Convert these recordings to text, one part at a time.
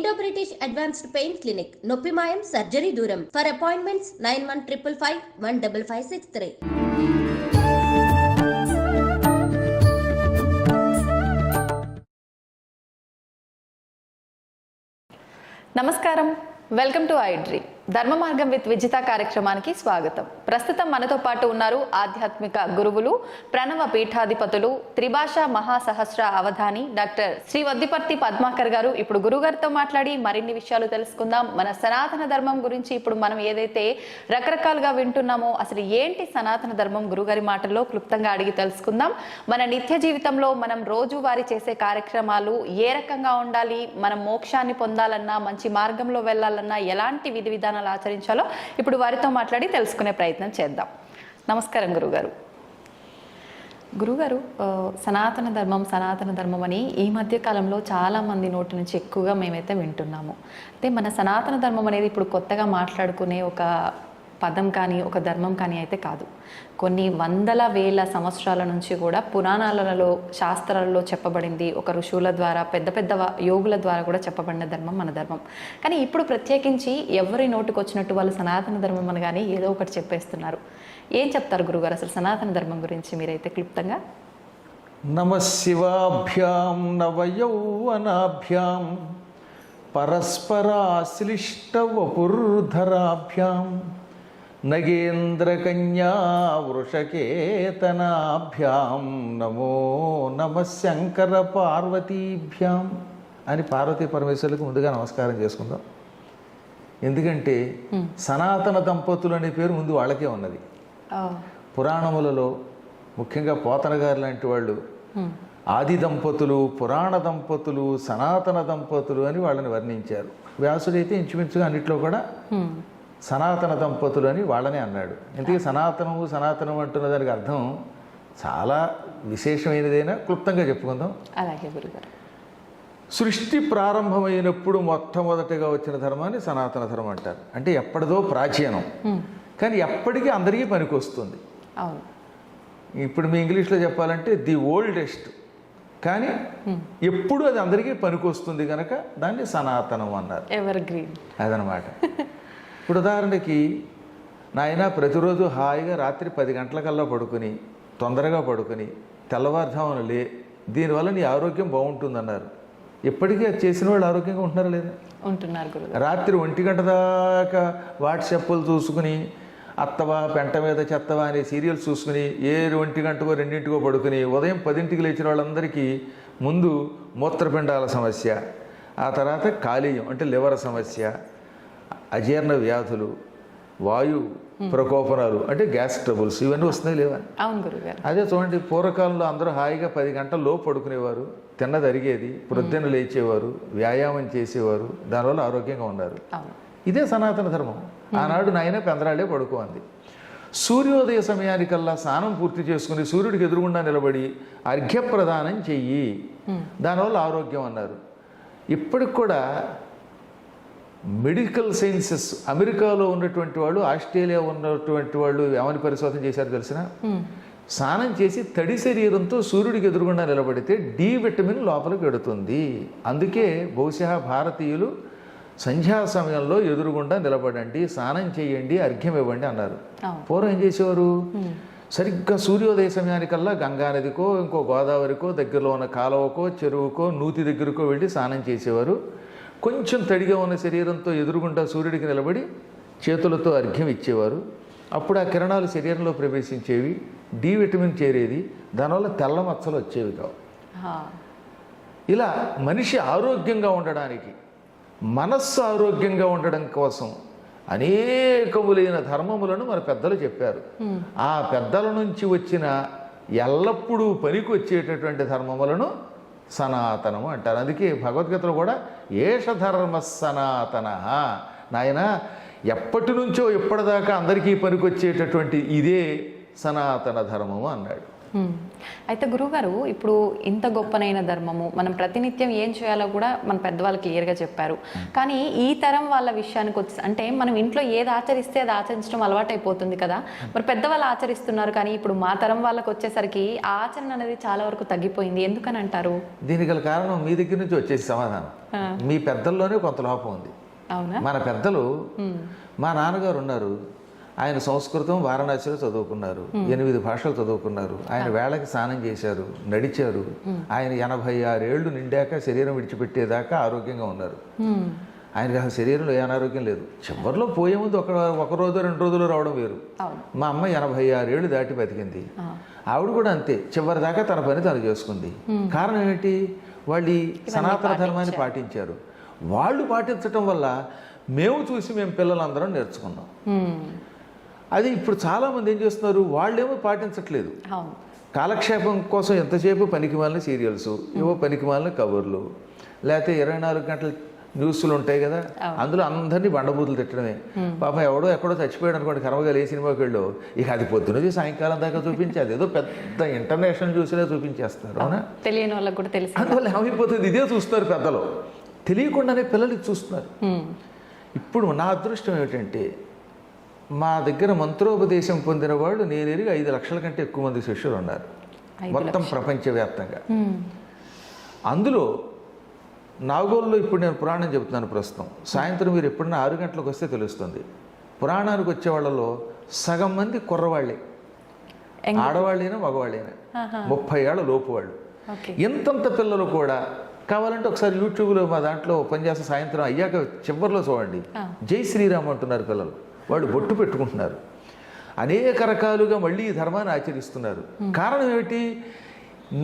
Indo British advanced pain clinic, నొప్పిమాయం, surgery దూరం. For appointments 9155515563. నమస్కారం, వెల్కమ్ టు ఐడ్రీ. ధర్మ మార్గం విత్ విజిత కార్యక్రమానికి స్వాగతం. ప్రస్తుతం మనతో పాటు ఉన్నారు ఆధ్యాత్మిక గురువులు, ప్రణవ పీఠాధిపతులు, త్రిభాషా మహాసహస్ర అవధాని డాక్టర్ శ్రీ వద్దిపర్తి పద్మాకర్ గారు. ఇప్పుడు గురుగారితో మాట్లాడి మరిన్ని విషయాలు తెలుసుకుందాం. మన సనాతన ధర్మం గురించి ఇప్పుడు మనం ఏదైతే రకరకాలుగా వింటున్నామో అసలు ఏంటి సనాతన ధర్మం, గురుగారి మాటల్లో క్లుప్తంగా అడిగి తెలుసుకుందాం. మన నిత్య జీవితంలో మనం రోజువారీ చేసే కార్యక్రమాలు ఏ రకంగా ఉండాలి, మనం మోక్షాన్ని పొందాలన్నా, మంచి మార్గంలో వెళ్ళాలన్నా ఎలాంటి విధి విధానాలు ఆచరించాలో ఇప్పుడు వారితో మాట్లాడి తెలుసుకునే ప్రయత్నం చేద్దాం. నమస్కారం గురుగారు. గురుగారు, సనాతన ధర్మం అని ఈ మధ్య కాలంలో చాలా మంది నోటి నుంచి ఎక్కువగా మేమైతే వింటున్నాము. అంటే మన సనాతన ధర్మం అనేది ఇప్పుడు కొత్తగా మాట్లాడుకునే ఒక పదం కానీ ఒక ధర్మం కానీ అయితే కాదు. కొన్ని వందల వేల సంవత్సరాల నుంచి కూడా పురాణాలలో, శాస్త్రాలలో చెప్పబడింది. ఒక ఋషువుల ద్వారా, పెద్ద పెద్ద యోగుల ద్వారా కూడా చెప్పబడిన ధర్మం మన ధర్మం. కానీ ఇప్పుడు ప్రత్యేకించి ఎవరి నోటికి వచ్చినట్టు వాళ్ళు సనాతన ధర్మం అని కానీ ఏదో ఒకటి చెప్పేస్తున్నారు. ఏం చెప్తారు గురుగారు అసలు సనాతన ధర్మం గురించి మీరైతే క్లుప్తంగా? నమశివాభ్యాం నవయౌవనాభ్యాం పరస్పరాశ్లిష్ట వపుర్ధరాభ్యాం నగేంద్రకన్యా వృషకేతనాభ్యాం నమో నమ శంకర పార్వతీభ్యాం అని పార్వతీ పరమేశ్వరులకు ముందుగా నమస్కారం చేసుకుందాం. ఎందుకంటే సనాతన దంపతులు అనే పేరు ముందు వాళ్ళకే ఉన్నది. పురాణములలో ముఖ్యంగా పోతన గారు లాంటి వాళ్ళు ఆది దంపతులు, పురాణ దంపతులు, సనాతన దంపతులు అని వాళ్ళని వర్ణించారు. వ్యాసుడైతే ఇంచుమించుగా అన్నిట్లో కూడా సనాతన దంపతులు అని వాళ్ళనే అన్నాడు. ఇందుకే సనాతనము అంటున్న దానికి అర్థం చాలా విశేషమైనదైనా క్లుప్తంగా చెప్పుకుందాం. అలాగే గురుగారు. సృష్టి ప్రారంభమైనప్పుడు మొట్టమొదటిగా వచ్చిన ధర్మాన్ని సనాతన ధర్మం అంటారు. అంటే ఎప్పటిదో ప్రాచీనం, కానీ ఎప్పటికీ అందరికీ పనికొస్తుంది. అవును. ఇప్పుడు మీ ఇంగ్లీష్లో చెప్పాలంటే ది ఓల్డెస్ట్, కానీ ఎప్పుడు అది అందరికీ పనికొస్తుంది కనుక దాన్ని సనాతనం అన్నారు. ఎవర్ గ్రీన్ అదనమాట. ఇప్పుడు ఉదాహరణకి నాయన ప్రతిరోజు హాయిగా రాత్రి 10 గంటలకల్లా పడుకుని, తొందరగా పడుకుని తెల్లవారుజామున లే, దీనివల్ల నీ ఆరోగ్యం బాగుంటుందన్నారు. ఇప్పటికీ అది చేసిన వాళ్ళు ఆరోగ్యంగా ఉంటున్నారా లేదా? ఉంటున్నారు గురుగారు. రాత్రి 1 గంట దాకా వాట్సాప్లు చూసుకుని, అత్తవా పెంట మీద చెత్తవా అనే సీరియల్స్ చూసుకుని 1 గంటకో 2 పడుకుని ఉదయం 10 లేచిన వాళ్ళందరికీ ముందు మూత్రపిండాల సమస్య, ఆ తర్వాత కాలేయం అంటే లివర్ సమస్య, అజీర్ణ వ్యాధులు, వాయు ప్రకోపనాలు అంటే గ్యాస్ ట్రబుల్స్, ఇవన్నీ వస్తున్నాయి లేవా? అవును గురుగారు. అదే చూడండి, పూర్వకాలంలో అందరూ హాయిగా 10 గంటల్లో పడుకునేవారు, తిన్నది అరిగేది, ప్రొద్దున లేచేవారు, వ్యాయామం చేసేవారు, దానివల్ల ఆరోగ్యంగా ఉన్నారు. ఇదే సనాతన ధర్మం. ఆనాడు నాయన పెందరాళ్ళే పడుకోంది. సూర్యోదయ సమయానికల్లా స్నానం పూర్తి చేసుకుని సూర్యుడికి ఎదురుగుండా నిలబడి అర్ఘ్యప్రదానం చెయ్యి, దానివల్ల ఆరోగ్యం అన్నారు. ఇప్పటికి కూడా మెడికల్ సైన్సెస్, అమెరికాలో ఉన్నటువంటి వాళ్ళు, ఆస్ట్రేలియా ఉన్నటువంటి వాళ్ళు ఏమని పరిశోధన చేశారు తెలిసిన? స్నానం చేసి తడి శరీరంతో సూర్యుడికి ఎదురుగుండా నిలబడితే డి విటమిన్ లోపలికి వెడుతుంది. అందుకే బహుశా భారతీయులు సంధ్యా సమయంలో ఎదురుగుండా నిలబడండి, స్నానం చేయండి, అర్ఘ్యం ఇవ్వండి అన్నారు. పూర్వం ఏం చేసేవారు? సరిగ్గా సూర్యోదయ సమయానికల్లా గంగానదికో, ఇంకో గోదావరికో, దగ్గరలో ఉన్న కాలువకో, చెరువుకో, నూతి దగ్గరకో వెళ్ళి స్నానం చేసేవారు. కొంచెం తడిగా ఉన్న శరీరంతో ఎదురుగుండా సూర్యుడికి నిలబడి చేతులతో అర్ఘ్యం ఇచ్చేవారు. అప్పుడు ఆ కిరణాలు శరీరంలో ప్రవేశించేవి, డి విటమిన్ చేరేది, దానివల్ల తెల్ల మచ్చలు వచ్చేవి కావు. ఇలా మనిషి ఆరోగ్యంగా ఉండడానికి, మనస్సు ఆరోగ్యంగా ఉండడం కోసం అనేకములైన ధర్మములను మన పెద్దలు చెప్పారు. ఆ పెద్దల నుంచి వచ్చిన ఎల్లప్పుడూ పనికి వచ్చేటటువంటి ధర్మములను సనాతనము అంటారు. అందుకే భగవద్గీతలో కూడా ఏష ధర్మ సనాతన, నాయన ఎప్పటి నుంచో ఇప్పటిదాకా అందరికీ పనికొచ్చేటటువంటి ఇదే సనాతన ధర్మము అన్నాడు. అయితే గురువుగారు, ఇప్పుడు ఇంత గొప్పనైన ధర్మము మనం ప్రతినిత్యం ఏం చేయాలో కూడా మన పెద్దవాళ్ళు క్లియర్గా చెప్పారు. కానీ ఈ తరం వాళ్ళ విషయానికి వచ్చి అంటే మనం ఇంట్లో ఏది ఆచరిస్తే అది ఆచరించడం అలవాటు అయిపోతుంది కదా. మరి పెద్దవాళ్ళు ఆచరిస్తున్నారు, కానీ ఇప్పుడు మా తరం వాళ్ళకి వచ్చేసరికి ఆ ఆచరణ అనేది చాలా వరకు తగ్గిపోయింది. ఎందుకని అంటారు? దీనికి గల కారణం మీ దగ్గర నుంచి వచ్చేసి సమాధానం. మీ పెద్దల్లోనే కొంత లోపం ఉంది. అవునా? మన పెద్దలు, మా నాన్నగారు ఉన్నారు, ఆయన సంస్కృతం వారణాసిలో చదువుకున్నారు, 8 భాషలు చదువుకున్నారు, ఆయన వేళకి స్నానం చేశారు, నడిచారు. ఆయన 86 ఏళ్ళు నిండాక శరీరం విడిచిపెట్టేదాకా ఆరోగ్యంగా ఉన్నారు. ఆయనకి అసలు శరీరంలో ఏ అనారోగ్యం లేదు. చివరిలో పోయే ముందు ఒక రోజు 2 రోజులు రావడం వేరు. మా అమ్మ 86 ఏళ్ళు దాటి బతికింది. ఆవిడ కూడా అంతే, చివరి దాకా తన పని తను చేసుకుంది. కారణం ఏమిటి? వాళ్ళు ఈ సనాతన ధర్మాన్ని పాటించారు. వాళ్ళు పాటించటం వల్ల మేము చూసి మేము పిల్లలందరం నేర్చుకున్నాం. అది ఇప్పుడు చాలామంది ఏం చేస్తున్నారు, వాళ్ళేమో పాటించట్లేదు. కాలక్షేపం కోసం ఎంతసేపు పనికిమాలిన సీరియల్స్, ఏవో పనికిమాలిన కబుర్లు, లేకపోతే 24 గంటల న్యూస్లు ఉంటాయి కదా, అందులో అందరినీ బండబూతులు తిట్టడమే. పాపం ఎవడో ఎక్కడో చచ్చిపోయాడు అనుకోండి, కర్మగాలి ఏ సినిమాకి వెళ్ళో, ఇక అది పొద్దునది సాయంకాలం దాకా చూపించి అదేదో పెద్ద ఇంటర్నేషనల్ చూసినా చూపించేస్తారు. అవునా? తెలియని వాళ్ళకి కూడా తెలిసి అందువల్ల ఏమైపోతుంది, ఇదే చూస్తారు పెద్దలు, తెలియకుండానే పిల్లలకి చూస్తున్నారు. ఇప్పుడు నా అదృష్టం ఏమిటంటే, మా దగ్గర మంత్రోపదేశం పొందిన వాళ్ళు నేను ఎరిగి 5 లక్షల కంటే ఎక్కువ మంది శిష్యులు ఉన్నారు మొత్తం ప్రపంచవ్యాప్తంగా. అందులో నాగోల్లో ఇప్పుడు నేను పురాణం చెబుతున్నాను ప్రస్తుతం. సాయంత్రం మీరు ఎప్పుడైనా 6 గంటలకు వస్తే తెలుస్తుంది. పురాణానికి వచ్చే వాళ్ళలో సగం మంది కుర్రవాళ్ళే, ఆడవాళ్ళైనా మగవాళ్ళైనా, 30 ఏళ్ల లోపు వాళ్ళు. ఎంతంత పిల్లలు కూడా కావాలంటే ఒకసారి యూట్యూబ్లో మా దాంట్లో ఉపన్యాసం సాయంత్రం అయ్యాక చివరిలో చూడండి. జై శ్రీరామ్ అంటున్నారు పిల్లలు, వాళ్ళు బొట్టు పెట్టుకుంటున్నారు, అనేక రకాలుగా మళ్ళీ ఈ ధర్మాన్ని ఆచరిస్తున్నారు. కారణం ఏమిటి?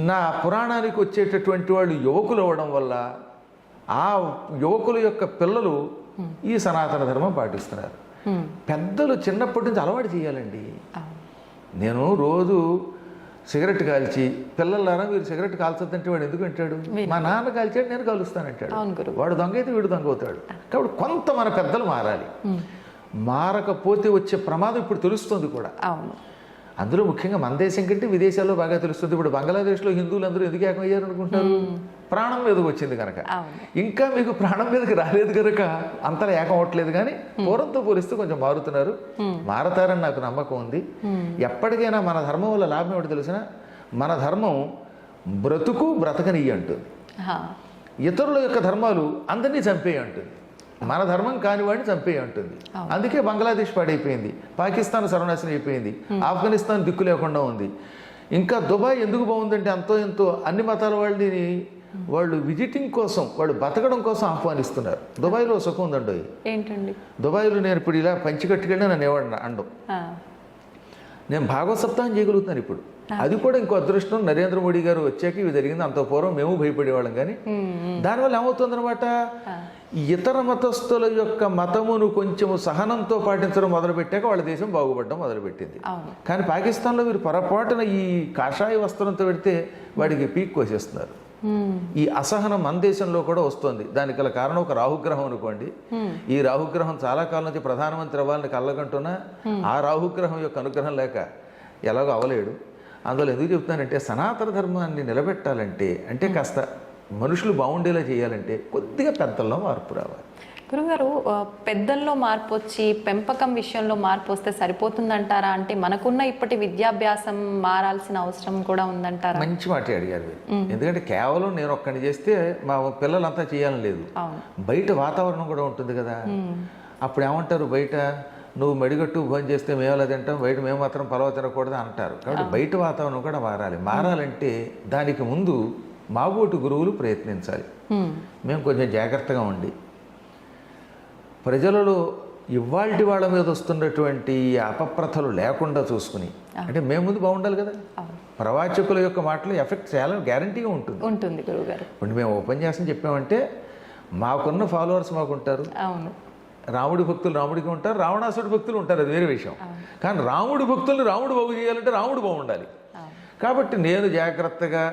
నా పురాణానికి వచ్చేటటువంటి వాళ్ళు యువకులు అవ్వడం వల్ల ఆ యువకుల యొక్క పిల్లలు ఈ సనాతన ధర్మం పాటిస్తున్నారు. పెద్దలు చిన్నప్పటి నుంచి అలవాటు చేయాలండి. నేను రోజు సిగరెట్ కాల్చి, పిల్లలారా మీరు సిగరెట్ కాల్చొద్దంటే వాడు ఎందుకు అంటాడు? మా నాన్న కాల్చాడు, నేను కాలుస్తానంటాడు. వాడు దొంగ అయితే వీడు దొంగ అవుతాడు. కాబట్టి కొంత మన పెద్దలు మారాలి. మారకపోతే వచ్చే ప్రమాదం ఇప్పుడు తెలుస్తుంది కూడా. అందులో ముఖ్యంగా మన దేశం కంటే విదేశాల్లో బాగా తెలుస్తుంది. ఇప్పుడు బంగ్లాదేశ్లో హిందువులు అందరూ ఎందుకు ఏకమయ్యారు అనుకుంటారు? ప్రాణం మీదకి వచ్చింది కనుక. ఇంకా మీకు ప్రాణం మీదకి రాలేదు కనుక అంతలా ఏకం అవ్వట్లేదు. కానీ పూర్వంతో పోలిస్తే కొంచెం మారుతున్నారు, మారతారని నాకు నమ్మకం ఉంది. ఎప్పటికైనా మన ధర్మం వల్ల లాభం ఏమిటి తెలిసిన, మన ధర్మం బ్రతకనియ్యి అంటుంది. ఇతరుల యొక్క ధర్మాలు అందరినీ చంపేయి అంటుంది. మన ధర్మం కానివాడిని చంపేయి అంటుంది. అందుకే బంగ్లాదేశ్ పాడైపోయింది, పాకిస్తాన్ సర్వనాశనం అయిపోయింది, ఆఫ్ఘనిస్తాన్ దిక్కు లేకుండా ఉంది. ఇంకా దుబాయ్ ఎందుకు బాగుందంటే అంతో ఎంతో అన్ని మతాల వాళ్ళని వాళ్ళు విజిటింగ్ కోసం, వాళ్ళు బతకడం కోసం ఆహ్వానిస్తున్నారు. దుబాయ్లో సుఖం ఉందండి. ఏంటండి దుబాయ్లో నేను ఇప్పుడు ఇలా పంచికట్టుకెళ్ళి నన్ను ఎవడు అండం, నేను భాగవత సప్తాహం చేయగలుగుతున్నాను ఇప్పుడు. అది కూడా ఇంకో అదృష్టం. నరేంద్ర మోడీ గారు వచ్చాక ఇవి జరిగింది. అంత పూర్వం మేము భయపడేవాళ్ళం. కానీ దానివల్ల ఏమవుతుందన్నమాట, ఇతర మతస్థుల యొక్క మతమును కొంచెము సహనంతో పాటించడం మొదలుపెట్టాక వాళ్ళ దేశం బాగుపడడం మొదలుపెట్టింది. కానీ పాకిస్తాన్లో మీరు పొరపాటున ఈ కాషాయ వస్త్రంతో పెడితే వాడికి పీక్ కోసేస్తున్నారు. ఈ అసహనం మన దేశంలో కూడా వస్తుంది. దానికి గల కారణం ఒక రాహుగ్రహం అనుకోండి. ఈ రాహుగ్రహం చాలా కాలం నుంచి ప్రధానమంత్రి అవ్వాలని కళ్ళకంటున్నా ఆ రాహుగ్రహం యొక్క అనుగ్రహం లేక ఎలాగో అవలేడు. అందులో ఎందుకు చెప్తున్నానంటే, సనాతన ధర్మాన్ని నిలబెట్టాలంటే, అంటే కాస్త మనుషులు బాగుండేలా చేయాలంటే కొద్దిగా పెద్దల్లో మార్పు రావాలి. గురుగారు, పెద్దల్లో మార్పు వచ్చి పెంపకం విషయంలో మార్పు వస్తే సరిపోతుందంటారా? అంటే మనకున్న ఇప్పటి విద్యాభ్యాసం మారాల్సిన అవసరం కూడా ఉందంటారా? మంచి మాట అడిగారు. ఎందుకంటే కేవలం నేను ఒక్కడిని చేస్తే మా పిల్లలంతా చేయాలని లేదు. బయట వాతావరణం కూడా ఉంటుంది కదా. అప్పుడు ఏమంటారు, బయట నువ్వు మెడిగట్టు భోజనం చేస్తే మేము అలా తింటాం, బయట మేము మాత్రం పలవ తినకూడదు అంటారు. కాబట్టి బయట వాతావరణం కూడా మారాలి. మారాలంటే దానికి ముందు మాబోటి గురువులు ప్రయత్నించాలి. మేము కొంచెం జాగ్రత్తగా ఉండి ప్రజలలో ఇవాల్టి వాళ్ళ మీద వస్తున్నటువంటి అపప్రథలు లేకుండా చూసుకుని, అంటే మేము ముందు బాగుండాలి కదా. ప్రవాచకుల యొక్క మాటలు ఎఫెక్ట్ చాలా గ్యారంటీగా ఉంటుంది గురువుగారు. ఇప్పుడు మేము ఉపన్యాసం చెప్పామంటే మాకున్న ఫాలోవర్స్ మాకుంటారు. రాముడి భక్తులు రాముడికి ఉంటారు, రావణాసుడి భక్తులు ఉంటారు, అది వేరే విషయం. కానీ రాముడి భక్తుల్ని రాముడు బాగు చేయాలంటే రాముడు బాగుండాలి. కాబట్టి నేను జాగ్రత్తగా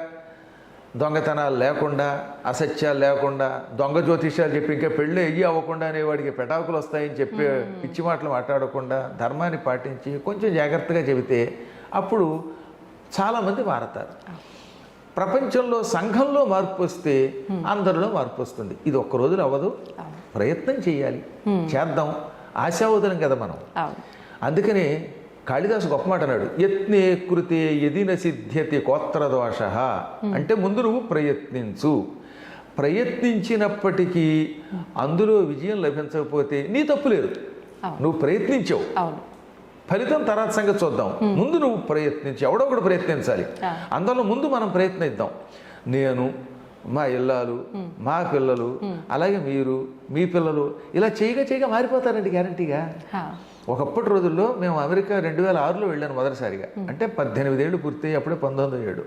దొంగతనాలు లేకుండా, అసత్యాలు లేకుండా, దొంగ జ్యోతిష్యాలు చెప్పి ఇంకా పెళ్ళి అయ్యి అవ్వకుండా అనేవాడికి పెటాకులు వస్తాయని చెప్పి పిచ్చి మాటలు మాట్లాడకుండా ధర్మాన్ని పాటించి కొంచెం జాగ్రత్తగా చెబితే అప్పుడు చాలామంది మారతారు. ప్రపంచంలో సంఘంలో మార్పు వస్తే అందరిలో మార్పు వస్తుంది. ఇది ఒక్క రోజులో అవ్వదు, ప్రయత్నం చేయాలి, చేద్దాం. ఆశావదనం కదా మనం. అందుకనే కాళిదాసు గొప్ప మాట అన్నాడు, యత్నే కృతే యదిన సిద్ధ్యతి కోత్రదోష. అంటే ముందు నువ్వు ప్రయత్నించు, ప్రయత్నించినప్పటికీ అందులో విజయం లభించకపోతే నీ తప్పు లేదు, నువ్వు ప్రయత్నించావు. ఫలితం తర్వాత సంగతి చూద్దాం, ముందు నువ్వు ప్రయత్నించి, ఎవడో ఒకడు ప్రయత్నించాలి. అందులో ముందు మనం ప్రయత్నిద్దాం. నేను, మా ఇల్లాలు, మా పిల్లలు, అలాగే మీరు, మీ పిల్లలు ఇలా చేయగా మారిపోతారండి గ్యారంటీగా. ఒకప్పటి రోజుల్లో మేము అమెరికా 2006లో వెళ్ళాను మొదటిసారిగా. అంటే 18 ఏళ్ళు పూర్తయి, అప్పుడే 1907.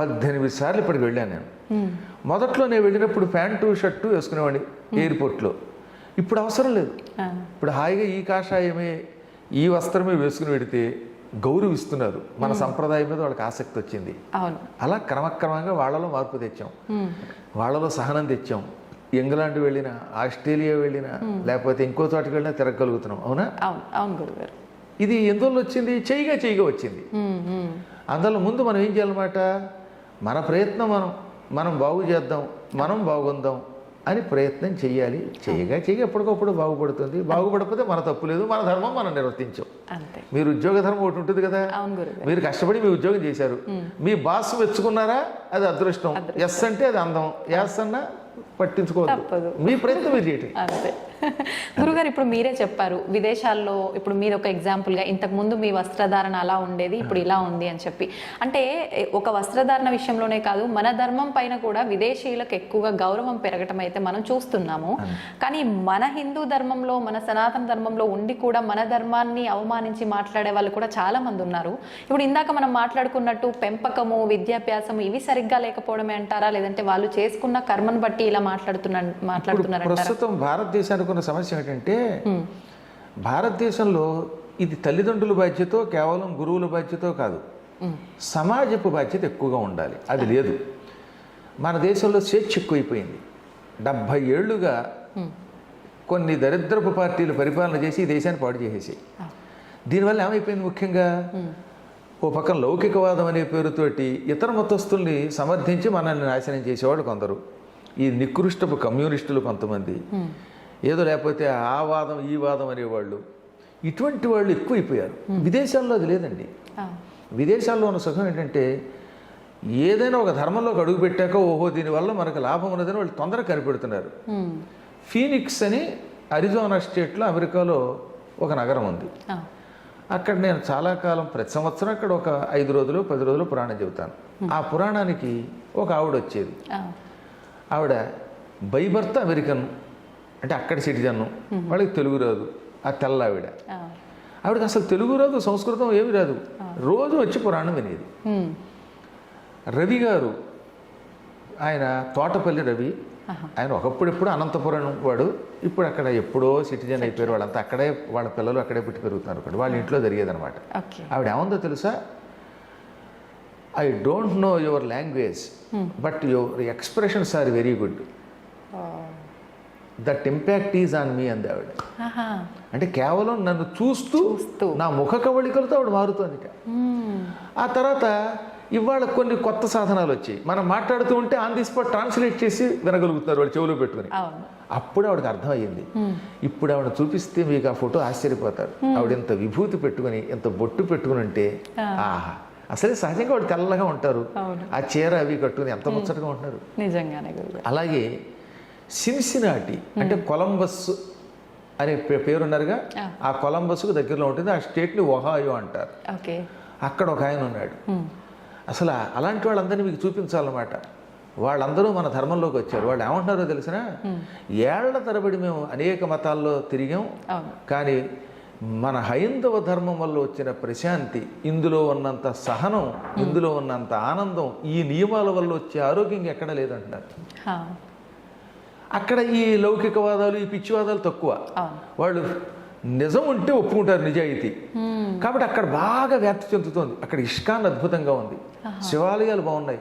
18 సార్లు ఇప్పటికి వెళ్ళాను నేను. మొదట్లో నేను వెళ్ళినప్పుడు ప్యాంటు షర్టు వేసుకునేవాడిని ఎయిర్పోర్ట్లో. ఇప్పుడు అవసరం లేదు. ఇప్పుడు హాయిగా ఈ కాషాయమే, ఈ వస్త్రమే వేసుకుని పెడితే గౌరవిస్తున్నారు. మన సంప్రదాయం మీద వాళ్ళకి ఆసక్తి వచ్చింది. అలా క్రమక్రమంగా వాళ్ళలో మార్పు తెచ్చాం, వాళ్ళలో సహనం తెచ్చాం. ఇంగ్లాండ్ వెళ్ళినా, ఆస్ట్రేలియా వెళ్ళినా, లేకపోతే ఇంకో చోటకి వెళ్ళినా తిరగలుగుతున్నాం. అవునా? అవును గురుగారు. ఇది ఎందువల్ల వచ్చింది? చేయగా వచ్చింది. అందులో ముందు మనం ఏం చేయాలన్నమాట, మన ప్రయత్నం మనం బాగు చేద్దాం, మనం బాగుందాం అని ప్రయత్నం చెయ్యాలి. చేయగా ఎప్పటికప్పుడు బాగుపడుతుంది. బాగుపడకపోతే మన తప్పు లేదు, మన ధర్మం మనం నిర్వర్తించాం. మీరు ఉద్యోగ ధర్మం ఒకటి ఉంటుంది కదా, మీరు కష్టపడి మీ ఉద్యోగం చేశారు, మీ బాస్ మెచ్చుకున్నారా, అది అదృష్టం. ఎస్ అంటే అది అందం, ఎస్ అన్నా పట్టించుకోవద్దు, మీ ప్రయత్నం మీరు చేయటం. అంతే. గురుగారు, ఇప్పుడు మీరే చెప్పారు విదేశాల్లో, ఇప్పుడు మీరు ఒక ఎగ్జాంపుల్గా ఇంతకు ముందు మీ వస్త్రధారణ అలా ఉండేది, ఇప్పుడు ఇలా ఉంది అని చెప్పి. అంటే ఒక వస్త్రధారణ విషయంలోనే కాదు, మన ధర్మం పైన కూడా విదేశీయులకు ఎక్కువగా గౌరవం పెరగటం అయితే మనం చూస్తున్నాము. కానీ మన హిందూ ధర్మంలో, మన సనాతన ధర్మంలో ఉండి కూడా మన ధర్మాన్ని అవమానించి మాట్లాడే వాళ్ళు కూడా చాలా మంది ఉన్నారు. ఇప్పుడు ఇందాక మనం మాట్లాడుకున్నట్టు పెంపకము, విద్యాభ్యాసము ఇవి సరిగ్గా లేకపోవడమే అంటారా, లేదంటే వాళ్ళు చేసుకున్న కర్మను బట్టి ఇలా మాట్లాడుతున్నారు? ప్రస్తుతం భారతదేశానికి ఉన్న సమస్య ఏంటంటే, భారతదేశంలో ఇది తల్లిదండ్రుల బాధ్యత, కేవలం గురువుల బాధ్యత కాదు, సమాజపు బాధ్యత ఎక్కువగా ఉండాలి. అది లేదు. మన దేశంలో స్వేచ్ఛ ఎక్కువైపోయింది. 70 ఏళ్లుగా కొన్ని దరిద్రపు పార్టీలు పరిపాలన చేసి ఈ దేశాన్ని పాడు చేసేసి, దీనివల్ల ఏమైపోయింది? ముఖ్యంగా ఓ పక్కన లౌకికవాదం అనే పేరుతోటి ఇతర మతస్థుల్ని సమర్థించి మనల్ని నాశనం చేసేవాళ్ళు కొందరు, ఈ నికృష్టపు కమ్యూనిస్టులు కొంతమంది, ఏదో లేకపోతే ఆ వాదం ఈ వాదం అనేవాళ్ళు, ఇటువంటి వాళ్ళు ఎక్కువైపోయారు. విదేశాల్లో అది లేదండి. విదేశాల్లో ఉన్న సుఖం ఏంటంటే, ఏదైనా ఒక ధర్మంలోకి అడుగు పెట్టాక ఓహో దీనివల్ల మనకు లాభం ఉన్నదని వాళ్ళు తొందరగా కనిపెడుతున్నారు. ఫీనిక్స్ అని అరిజోనా స్టేట్లో అమెరికాలో ఒక నగరం ఉంది. అక్కడ నేను చాలా కాలం, ప్రతి సంవత్సరం అక్కడ ఒక 5 రోజులు 10 రోజులు పురాణం చెబుతాను. ఆ పురాణానికి ఒక ఆవిడ వచ్చేది. ఆవిడ బైబర్త్ అమెరికన్, అంటే అక్కడ సిటిజన్, వాళ్ళకి తెలుగు రాదు. ఆ తెల్ల ఆవిడకి అసలు తెలుగు రాదు, సంస్కృతం ఏమి రాదు, రోజు వచ్చి పురాణం వినేది. రవి గారు, ఆయన తోటపల్లి రవి, ఆయన ఒకప్పుడెప్పుడు అనంతపురం వాడు, ఇప్పుడు అక్కడ ఎప్పుడో సిటిజన్ అయిపోయారు. వాళ్ళంతా అక్కడే, వాళ్ళ పిల్లలు అక్కడే పుట్టి పెరుగుతున్నారు. అక్కడ వాళ్ళ ఇంట్లో జరిగేదనమాట. ఆవిడ ఏముందో తెలుసా, I don't know your language but your expressions are very good, that impact is on me అంది ఆవిడ. అంటే కేవలం నన్ను చూస్తూ నా ముఖ కవళికలతో ఆవిడ మారుతుంది. ఆ తర్వాత ఇవాళ కొన్ని కొత్త సాధనాలు వచ్చాయి, మనం మాట్లాడుతూ ఉంటే ఆన్ ది స్పాట్ ట్రాన్స్లేట్ చేసి వినగలుగుతున్నారు వాళ్ళు చెవులో పెట్టుకుని. అప్పుడు ఆవిడకి అర్థమయ్యింది. ఇప్పుడు ఆవిడ చూపిస్తే మీకు ఆ ఫోటో ఆశ్చర్యపోతారు. ఆవిడ ఎంత విభూతి పెట్టుకుని, ఎంత బొట్టు పెట్టుకుని ఉంటే, ఆహా, అసలే సహజంగా వాడు తెల్లగా ఉంటారు, ఆ చీర అవి కట్టుకుని ఎంత ముచ్చటగా ఉంటున్నారు. నిజంగానే. అలాగే సిన్సినాటి అంటే కొలంబస్ అనే పేరున్నారుగా, ఆ కొలంబస్కు దగ్గరలో ఉంటుంది. ఆ స్టేట్ని ఒహాయో అంటారు. అక్కడ ఒక ఆయన ఉన్నాడు. అసలు అలాంటి వాళ్ళందరినీ మీకు చూపించాలన్నమాట. వాళ్ళందరూ మన ధర్మంలోకి వచ్చారు. వాళ్ళు ఏమంటున్నారో తెలిసిన, ఏళ్ల తరబడి మేము అనేక మతాల్లో తిరిగాం, కానీ మన హైందవ ధర్మం వల్ల వచ్చిన ప్రశాంతి, ఇందులో ఉన్నంత సహనం, ఇందులో ఉన్నంత ఆనందం, ఈ నియమాల వల్ల వచ్చే ఆరోగ్యం ఎక్కడ లేదంటున్నారు. అక్కడ ఈ లౌకికవాదాలు, ఈ పిచ్చివాదాలు తక్కువ. వాళ్ళు నిజం ఉంటే ఒప్పుకుంటారు, నిజాయితీ. కాబట్టి అక్కడ బాగా వ్యాప్తి చెందుతోంది. అక్కడ ఇష్కాన్ అద్భుతంగా ఉంది, శివాలయాలు బాగున్నాయి.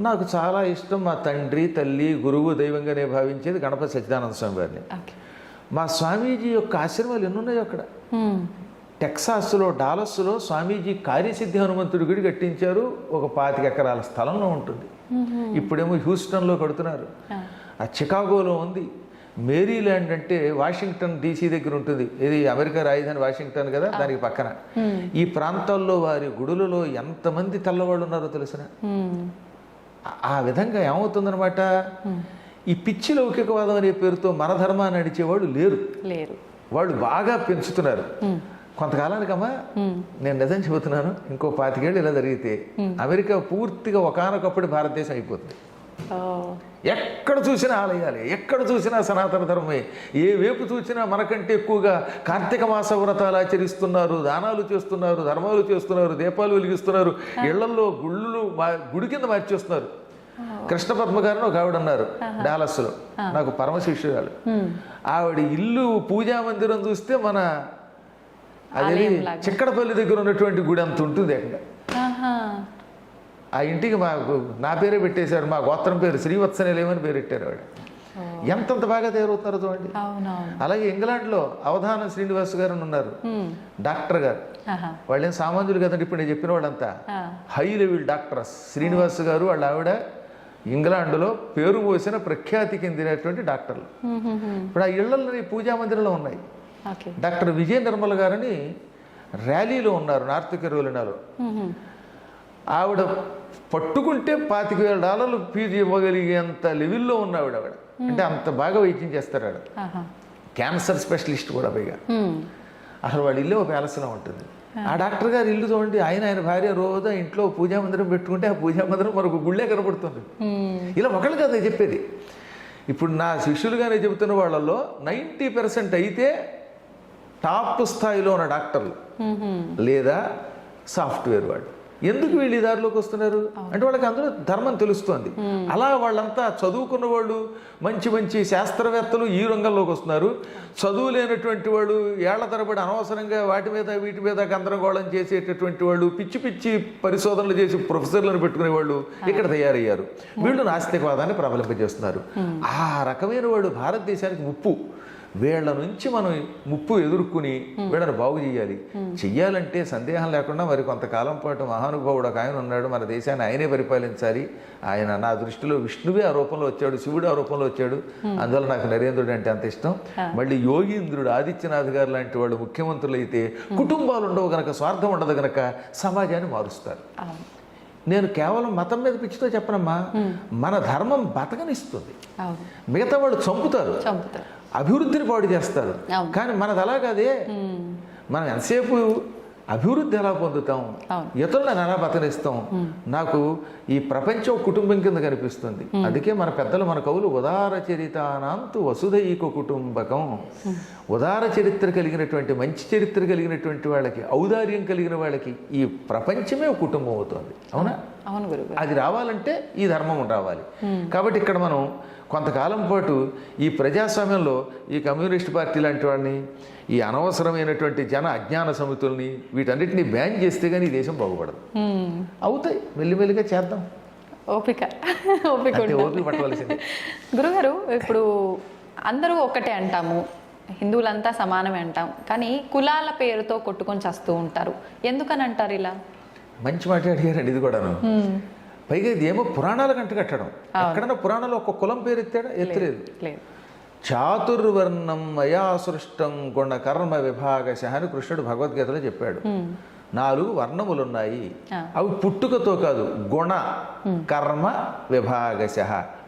నాకు చాలా ఇష్టం, మా తండ్రి, తల్లి, గురువు, దైవంగానే భావించేది గణపతి సచ్చిదానంద స్వామి వారిని. మా స్వామీజీ యొక్క ఆశ్రమాలు ఎన్నున్నాయో అక్కడ. టెక్సాస్లో డాలస్లో స్వామీజీ కార్యసిద్ధి హనుమంతుడి గుడి కట్టించారు. ఒక 25 ఎకరాల స్థలంలో ఉంటుంది. ఇప్పుడేమో హ్యూస్టన్లో కడుతున్నారు. ఆ చికాగోలో ఉంది. మేరీల్యాండ్ అంటే వాషింగ్టన్ DC దగ్గర ఉంటుంది. ఇది అమెరికా రాజధాని వాషింగ్టన్ కదా, దానికి పక్కన. ఈ ప్రాంతాల్లో వారి గుడులలో ఎంతమంది తెల్లవాళ్ళు ఉన్నారో తెలిసిన. ఆ విధంగా ఏమవుతుందనమాట, ఈ పిచ్చి లౌకికవాదం అనే పేరుతో మన ధర్మాన్ని నడిచేవాళ్ళు లేరు. వాళ్ళు బాగా పెంచుతున్నారు. కొంతకాలానికమ్మా నేను నిజం చెబుతున్నాను, ఇంకో 25 ఏళ్ళు ఇలా జరిగితే అమెరికా పూర్తిగా ఒకానొకప్పుడు భారతదేశం అయిపోతుంది. ఎక్కడ చూసినా ఆలయాలే, ఎక్కడ చూసినా సనాతన ధర్మమే. ఏ వైపు చూసినా మనకంటే ఎక్కువగా కార్తీక మాస వ్రతాలు ఆచరిస్తున్నారు, దానాలు చేస్తున్నారు, ధర్మాలు చేస్తున్నారు, దీపాలు వెలిగిస్తున్నారు, ఇళ్లలో గుడి కింద మార్చేస్తున్నారు. కృష్ణ పద్మ గారిని ఒక ఆవిడ ఉన్నారు డాలస్లో, నాకు పరమ శిష్యురాలు. ఆవిడ ఇల్లు పూజా మందిరం చూస్తే మన అది చిక్కడపల్లి దగ్గర ఉన్నటువంటి గుడి అంత ఉంటుంది అక్కడ. ఆ ఇంటికి నా పేరే పెట్టేశారు, మా గోత్రం పేరు శ్రీవత్సనేలేమని పేరు పెట్టారు ఆవిడ. ఎంతంత బాగా తయారవుతున్నారో చూడండి. అలాగే ఇంగ్లాండ్లో అవధానం శ్రీనివాస్ గారు ఉన్నారు, డాక్టర్ గారు. వాళ్ళేం సామాన్యులు కదండి, ఇప్పుడు నేను చెప్పిన వాళ్ళంతా హై లెవెల్ డాక్టర్స్. శ్రీనివాస్ గారు వాళ్ళ ఆవిడ ఇంగ్లాండ్లో పేరు పోసిన ప్రఖ్యాతి చెందినటువంటి డాక్టర్లు. ఇప్పుడు ఆ ఇళ్లలో పూజా మందిరంలో ఉన్నాయి. డాక్టర్ విజయ నిర్మల గారని ర్యాలీలో ఉన్నారు నార్త్ కెరోలినాలో. ఆవిడ పట్టుకుంటే $25,000 ఫీజు ఇవ్వగలిగేంత లెవెల్లో ఉన్న ఆవిడ. అంటే అంత బాగా వైద్యం చేస్తారు ఆవిడ. క్యాన్సర్ స్పెషలిస్ట్ కూడా పైగా. అసలు వాళ్ళ ఇల్లు ఒక ప్యాలెస్లో ఉంటుంది. ఆ డాక్టర్ గారు ఇల్లు చూడండి, ఆయన భార్య రోజు ఇంట్లో పూజా మందిరం పెట్టుకుంటే ఆ పూజా మందిరం మరొక గుళ్ళే కనబడుతుంది. ఇలా ఒకళ్ళు కదా చెప్పేది. ఇప్పుడు నా శిష్యులుగానే చెబుతున్న వాళ్ళల్లో 90% అయితే టాప్ స్థాయిలో ఉన్న డాక్టర్లు లేదా సాఫ్ట్వేర్ వాళ్ళు. ఎందుకు వీళ్ళు ఈ దారిలోకి వస్తున్నారు అంటే వాళ్ళకి అందులో ధర్మం తెలుస్తోంది. అలా వాళ్ళంతా చదువుకున్న వాళ్ళు, మంచి మంచి శాస్త్రవేత్తలు ఈ రంగంలోకి వస్తున్నారు. చదువు లేనటువంటి వాళ్ళు, ఏళ్ల తరబడి అనవసరంగా వాటి మీద వీటి మీద గందరగోళం చేసేటటువంటి వాళ్ళు, పిచ్చి పిచ్చి పరిశోధనలు చేసి ప్రొఫెసర్లను పెట్టుకునే వాళ్ళు ఇక్కడ తయారయ్యారు. వీళ్ళు నాస్తికవాదాన్ని ప్రబలింపజేస్తున్నారు. ఆ రకమైన వాళ్ళు భారతదేశానికి ముప్పు. వీళ్ళ నుంచి మనం ముప్పు ఎదుర్కొని వీళ్ళని బాగు చెయ్యాలంటే సందేహం లేకుండా మరి కొంతకాలం పాటు మహానుభావుడు ఒక ఆయన ఉన్నాడు, మన దేశాన్ని ఆయనే పరిపాలించాలి. ఆయన నా దృష్టిలో విష్ణువే ఆ రూపంలో వచ్చాడు, శివుడు ఆ రూపంలో వచ్చాడు. అందువల్ల నాకు నరేంద్రుడు అంటే అంత ఇష్టం. మళ్ళీ యోగీంద్రుడు, ఆదిత్యనాథ్ గారు లాంటి వాళ్ళు ముఖ్యమంత్రులు అయితే కుటుంబాలు ఉండవు గనక, స్వార్థం ఉండదు గనక సమాజాన్ని మారుస్తారు. నేను కేవలం మతం మీద పిచ్చితో చెప్పనమ్మా, మన ధర్మం బతకనిస్తుంది. మిగతా వాళ్ళు చంపుతారు, అభివృద్ధిని పాడు చేస్తారు. కానీ మనది అలా కాదే. మనం ఎంతసేపు అభివృద్ధి ఎలా పొందుతాం, ఇతరులను ఎలా బతనిస్తాం. నాకు ఈ ప్రపంచం కుటుంబం కింద కనిపిస్తుంది. అందుకే మన పెద్దలు, మన కవులు ఉదార చరితానాంతు వసుధైక కుటుంబకం. ఉదార చరిత్ర కలిగినటువంటి, మంచి చరిత్ర కలిగినటువంటి వాళ్ళకి, ఔదార్యం కలిగిన వాళ్ళకి ఈ ప్రపంచమే ఒక కుటుంబం అవుతుంది. అవునా? అవును గురుగారు. అది రావాలంటే ఈ ధర్మం రావాలి. కాబట్టి ఇక్కడ మనం కొంతకాలం పాటు ఈ ప్రజాస్వామ్యంలో ఈ కమ్యూనిస్ట్ పార్టీ లాంటి వాడిని, ఈ అనవసరమైనటువంటి జన అజ్ఞాన సమితుల్ని, వీటన్నిటిని బ్యాన్ చేస్తే కానీ ఈ దేశం బాగుపడదు. అవుతాయి, మెల్లిమెల్లిగా చేద్దాం. ఓపిక పట్టవలసింది. గురుగారు, ఇప్పుడు అందరూ ఒకటే అంటాము, హిందువులంతా సమానమే అంటాం, కానీ కులాల పేరుతో కొట్టుకొని చేస్తూ ఉంటారు. ఎందుకని అంటారు ఇలా? మంచి మాట అడిగారండి. ఇది కూడాను పైగా ఇది ఏమో పురాణాలకు అంట కట్టడం. ఎక్కడన్నా పురాణాలు ఒక కులం పేరు ఎత్తాడా? ఎత్తలేదు. చాతుర్వర్ణం మయా సృష్టం గుణ కర్మ విభాగశ అని కృష్ణుడు భగవద్గీతలో చెప్పాడు. 4 వర్ణములున్నాయి. అవి పుట్టుకతో కాదు, గుణ కర్మ విభాగశ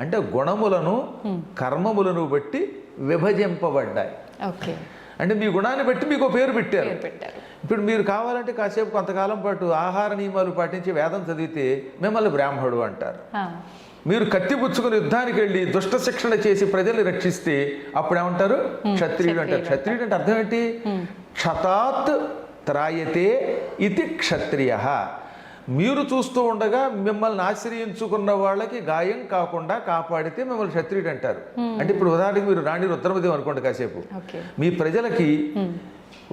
అంటే గుణములను కర్మములను బట్టి విభజింపబడ్డాయి. అంటే మీ గుణాన్ని బట్టి మీకు పేరు పెట్టారు. ఇప్పుడు మీరు కావాలంటే కాసేపు కొంతకాలం పాటు ఆహార నియమాలు పాటించి వేదం చదివితే మిమ్మల్ని బ్రాహ్మణుడు అంటారు. మీరు కత్తి పుచ్చుకుని యుద్ధానికి వెళ్ళి దుష్ట శిక్షణ చేసి ప్రజల్ని రక్షిస్తే అప్పుడు ఏమంటారు? క్షత్రియుడు అంటారు. క్షత్రియుడు అంటే అర్థం ఏంటి? క్షతాత్ త్రాయతే ఇది క్షత్రియ. మీరు చూస్తూ ఉండగా మిమ్మల్ని ఆశ్రయించుకున్న వాళ్ళకి గాయం కాకుండా కాపాడితే మిమ్మల్ని క్షత్రియుడు అంటారు. అంటే ఇప్పుడు ఉదాహరణకి మీరు రాణి రుద్రమదేవి అనుకోండి, కాసేపు మీ ప్రజలకి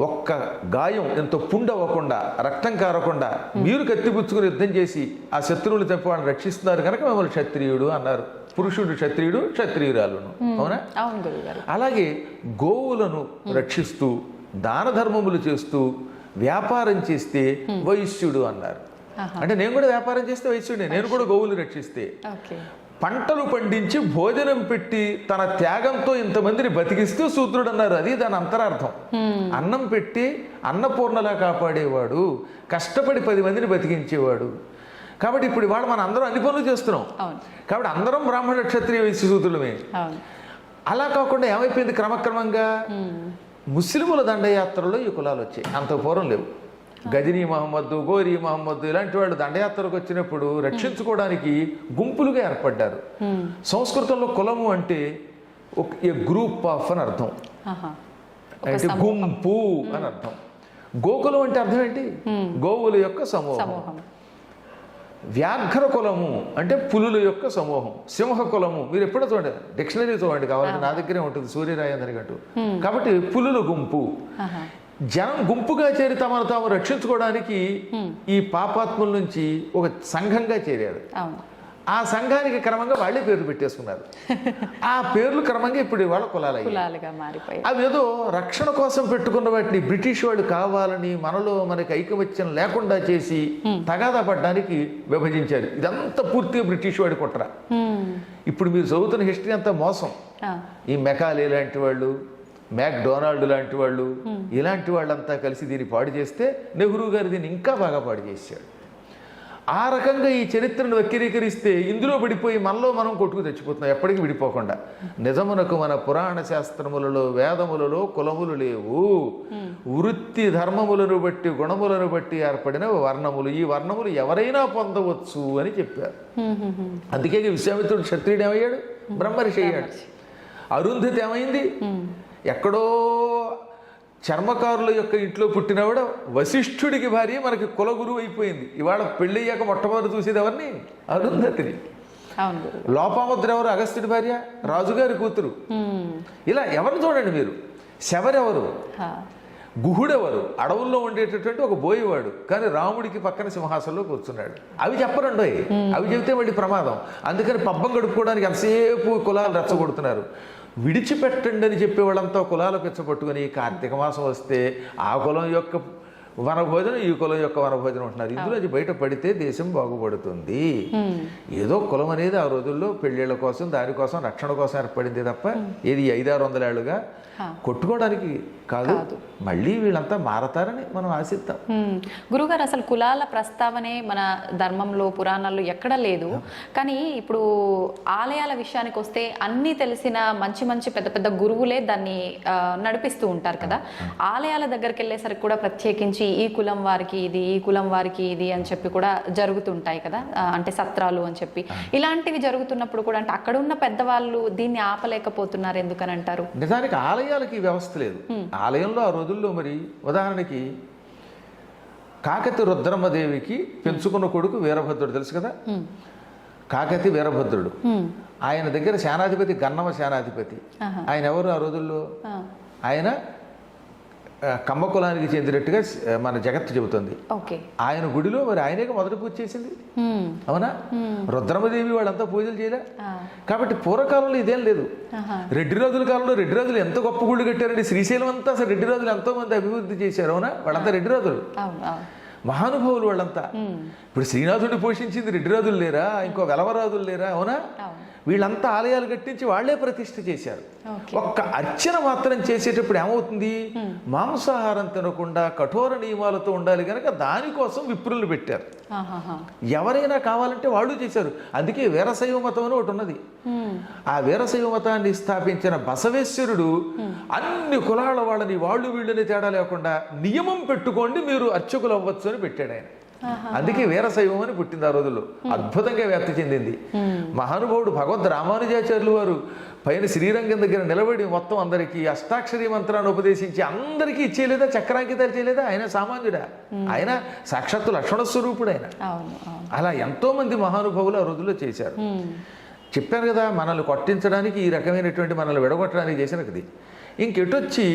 ఒక్క గాయం ఎంతో పుండవ్వకుండా, రక్తం కారకుండా మీరు కత్తిపుచ్చుకుని యుద్ధం చేసి ఆ శత్రువులు తప్ప వాళ్ళని రక్షిస్తున్నారు కనుక మిమ్మల్ని క్షత్రియుడు అన్నారు. పురుషుడు క్షత్రియుడు, క్షత్రియురాలును. అవునా? అలాగే గోవులను రక్షిస్తూ దాన ధర్మములు చేస్తూ వ్యాపారం చేస్తే వైశ్యుడు అన్నారు. అంటే నేను కూడా వ్యాపారం చేస్తే వైశ్యుడే, నేను కూడా గోవులు రక్షిస్తే. పంటలు పండించి భోజనం పెట్టి తన త్యాగంతో ఇంతమందిని బతికిస్తూ శూద్రుడు అన్నారు. అది దాని అంతరార్థం. అన్నం పెట్టి అన్నపూర్ణలా కాపాడేవాడు, కష్టపడి 10 మందిని బతికించేవాడు. కాబట్టి ఇప్పుడు ఇవాళ మనం అందరం అన్ని పనులు చేస్తున్నాం. కాబట్టి అందరం బ్రాహ్మణ క్షత్రియ వైశ్య శూద్రులమే. అలా కాకుండా ఏమైపోయింది, క్రమక్రమంగా ముస్లిముల దండయాత్రలో ఈ కులాలు వచ్చాయి. అంత పూర్వం లేవు. గజనీ మహమ్మద్, గోరీ మహమ్మద్ ఇలాంటి వాళ్ళు దండయాత్రకు వచ్చినప్పుడు రక్షించుకోవడానికి గుంపులుగా ఏర్పడ్డారు. సంస్కృతంలో కులము అంటే ఒక గ్రూప్ ఆఫ్ అని అర్థం, అంటే గుంపు అని అర్థం. గోకులం అంటే అర్థం ఏంటి, గోవుల యొక్క సమూహం. వ్యాఘ్ర కులము అంటే పులుల యొక్క సమూహం. సింహ కులము మీరు ఎప్పుడో చూడండి, డిక్షనరీ చూడండి, కావాలంటే నా దగ్గరే ఉంటుంది సూర్యరాయ అందరికంటూ. కాబట్టి పులుల గుంపు. జనం గుంపుగా చేరి తమను తాము రక్షించుకోవడానికి ఈ పాపాత్ముల నుంచి ఒక సంఘంగా చేరారు. ఆ సంఘానికి క్రమంగా వాళ్ళే పేర్లు పెట్టేసుకున్నారు. ఆ పేర్లు క్రమంగా ఇప్పుడు వాళ్ళ కులాలుగా మారిపోయాయి. అవి ఏదో రక్షణ కోసం పెట్టుకున్న వాటిని బ్రిటిష్ వాళ్ళు కావాలని మనకి ఐకమత్యం లేకుండా చేసి తగాదా పడ్డానికి విభజించారు. ఇదంతా పూర్తిగా బ్రిటిష్ వాడి కుట్ర. ఇప్పుడు మీరు చదువుతున్న హిస్టరీ అంతా మోసం. ఈ మెకాలే లాంటి వాళ్ళు, మ్యాక్డొనాల్డ్ లాంటి వాళ్ళు, ఇలాంటి వాళ్ళంతా కలిసి దీన్ని పాడు చేస్తే నెహ్రూ గారు దీన్ని ఇంకా బాగా పాడు చేశాడు. ఆ రకంగా ఈ చరిత్రను వక్రీకరిస్తే ఇందులో పడిపోయి మనలో మనం కొట్టుకు తెచ్చిపోతున్నాం, ఎప్పటికీ విడిపోకుండా. నిజమునకు మన పురాణ శాస్త్రములలో వేదములలో కులములు లేవు. వృత్తి ధర్మములను బట్టి గుణములను బట్టి ఏర్పడిన వర్ణములు. ఈ వర్ణములు ఎవరైనా పొందవచ్చు అని చెప్పారు. అందుకే విశ్వామిత్రుడు క్షత్రియుడు ఏమయ్యాడు, బ్రహ్మర్షి అయ్యాడు. అరుంధతి ఏమైంది, ఎక్కడో చర్మకారుల యొక్క ఇంట్లో పుట్టినవాడ వశిష్ఠుడికి భార్య మనకి కులగురువు అయిపోయింది. ఇవాళ పెళ్ళయ్యాక మొట్టమొదటి చూసేది ఎవరిని, అరుంధతిని. లోపాముద్ర ఎవరు, అగస్త్యుడి భార్య, రాజుగారి కూతురు. ఇలా ఎవరు చూడండి మీరు. శవరెవరు, గుహుడెవరు, అడవుల్లో ఉండేటటువంటి ఒక బోయేవాడు, కానీ రాముడికి పక్కన సింహాసనంలో కూర్చున్నాడు. అవి చెప్పరండి, అవి చెబితే మళ్ళీ ప్రమాదం. అందుకని పబ్బం గడుపుకోవడానికి ఎంతసేపు కులాలు రెచ్చగొడుతున్నారు. విడిచిపెట్టండి అని చెప్పేవాళ్ళంతా కులాలు పిచ్చపట్టుకుని కార్తీక మాసం వస్తే ఆ కులం యొక్క వనభోజనం, ఈ కులం యొక్క వనభోజనం ఉంటున్నారు. ఇందులో బయట పడితే దేశం బాగుపడుతుంది. ఏదో కులం అనేది ఆ రోజుల్లో పెళ్ళిళ్ళ కోసం, దానికోసం, రక్షణ కోసం ఏర్పడింది తప్ప ఇది 500-600 ఏళ్ళుగా కొట్టుకోవడానికి కాదు. మళ్ళీ వీళ్ళంతా మారతారని మనం ఆశిద్దాం. గురుగారు, అసలు కులాల ప్రస్తావనే మన ధర్మంలో, పురాణాల్లో ఎక్కడ లేదు. కానీ ఇప్పుడు ఆలయాల విషయానికి వస్తే అన్నీ తెలిసిన మంచి మంచి పెద్ద పెద్ద గురువులే దాన్ని నడిపిస్తూ ఉంటారు కదా. ఆలయాల దగ్గరికి వెళ్ళేసరికి కూడా ప్రత్యేకించి ఈ కులం వారికి ఇది, ఈ కులం వారికి ఇది అని చెప్పి కూడా జరుగుతుంటాయి కదా, అంటే సత్రాలు అని చెప్పి. ఇలాంటివి జరుగుతున్నప్పుడు కూడా అంటే అక్కడ ఉన్న పెద్దవాళ్ళు దీన్ని ఆపలేకపోతున్నారు ఎందుకని అంటారు? నిజానికి ఆలయాలకి వ్యవస్థ లేదు. ఆలయంలో ఆ రోజుల్లో మరి ఉదాహరణకి కాకతి రుద్రమ్మదేవికి పెంచుకున్న కొడుకు వీరభద్రుడు తెలుసు కదా. కాకతి వీరభద్రుడు, ఆయన దగ్గర సేనాధిపతి గన్నమ సేనాధిపతి. ఆయన ఎవరు ఆ రోజుల్లో, ఆయన కమ్మ కులానికి చెందినట్టుగా మన జగత్తు చెబుతుంది. ఆయన గుడిలో మరి ఆయనే మొదటి పూజ చేసింది, అవునా? రుద్రమదేవి వాళ్ళంతా పూజలు చేయలే. కాబట్టి పూర్వకాలంలో ఇదేం లేదు. రెడ్డి రాజుల కాలంలో రెడ్డి రాజులు ఎంత గొప్ప గుళ్ళు కట్టారండి. శ్రీశైలం అంతా అసలు రెడ్డి రాజులు ఎంతో మంది అభివృద్ధి చేశారు, అవునా? వాళ్ళంతా రెడ్డి రాజులు, మహానుభావులు వాళ్ళంతా. ఇప్పుడు శ్రీనాథుడిని పోషించింది రెడ్డి రాజులు లేరా, ఇంకో వెలవరాజులు లేరా, అవునా? వీళ్ళంతా ఆలయాలు కట్టించి వాళ్లే ప్రతిష్ఠ చేశారు. ఒక్క అర్చన మాత్రం చేసేటప్పుడు ఏమవుతుంది, మాంసాహారం తినకుండా కఠోర నియమాలతో ఉండాలి కనుక దానికోసం విప్రులు పెట్టారు. ఎవరైనా కావాలంటే వాళ్ళు చేశారు. అందుకే వీరశైవ మతం అని ఒకటి ఉన్నది. ఆ వీరశైవ మతాన్ని స్థాపించిన బసవేశ్వరుడు అన్ని కులాల వాళ్ళని వాళ్ళు వీళ్ళని తేడా లేకుండా నియమం పెట్టుకోండి మీరు అర్చకులు అవ్వచ్చు అని పెట్టాడు ఆయన. అందుకే వీరశైవం అని పుట్టింది ఆ రోజుల్లో. అద్భుతంగా వ్యాప్తి చెందింది. మహానుభావుడు భగవద్ రామానుజాచార్యులు వారు పైన శ్రీరంగం దగ్గర నిలబడి మొత్తం అందరికీ అష్టాక్షరీ మంత్రాన్ని ఉపదేశించి అందరికీ ఇచ్చేయలేదా, చక్రాంకితాలు చేయలేదా? ఆయన సామాన్యుడా, ఆయన సాక్షాత్తు లక్ష్మణ స్వరూపుడు ఆయన. అలా ఎంతో మంది మహానుభావులు ఆ రోజుల్లో చేశారు. చెప్పాను కదా, మనల్ని కొట్టించడానికి ఈ రకమైనటువంటి మనల్ని విడగొట్టడానికి చేసినది. ఇంకెటొచ్చి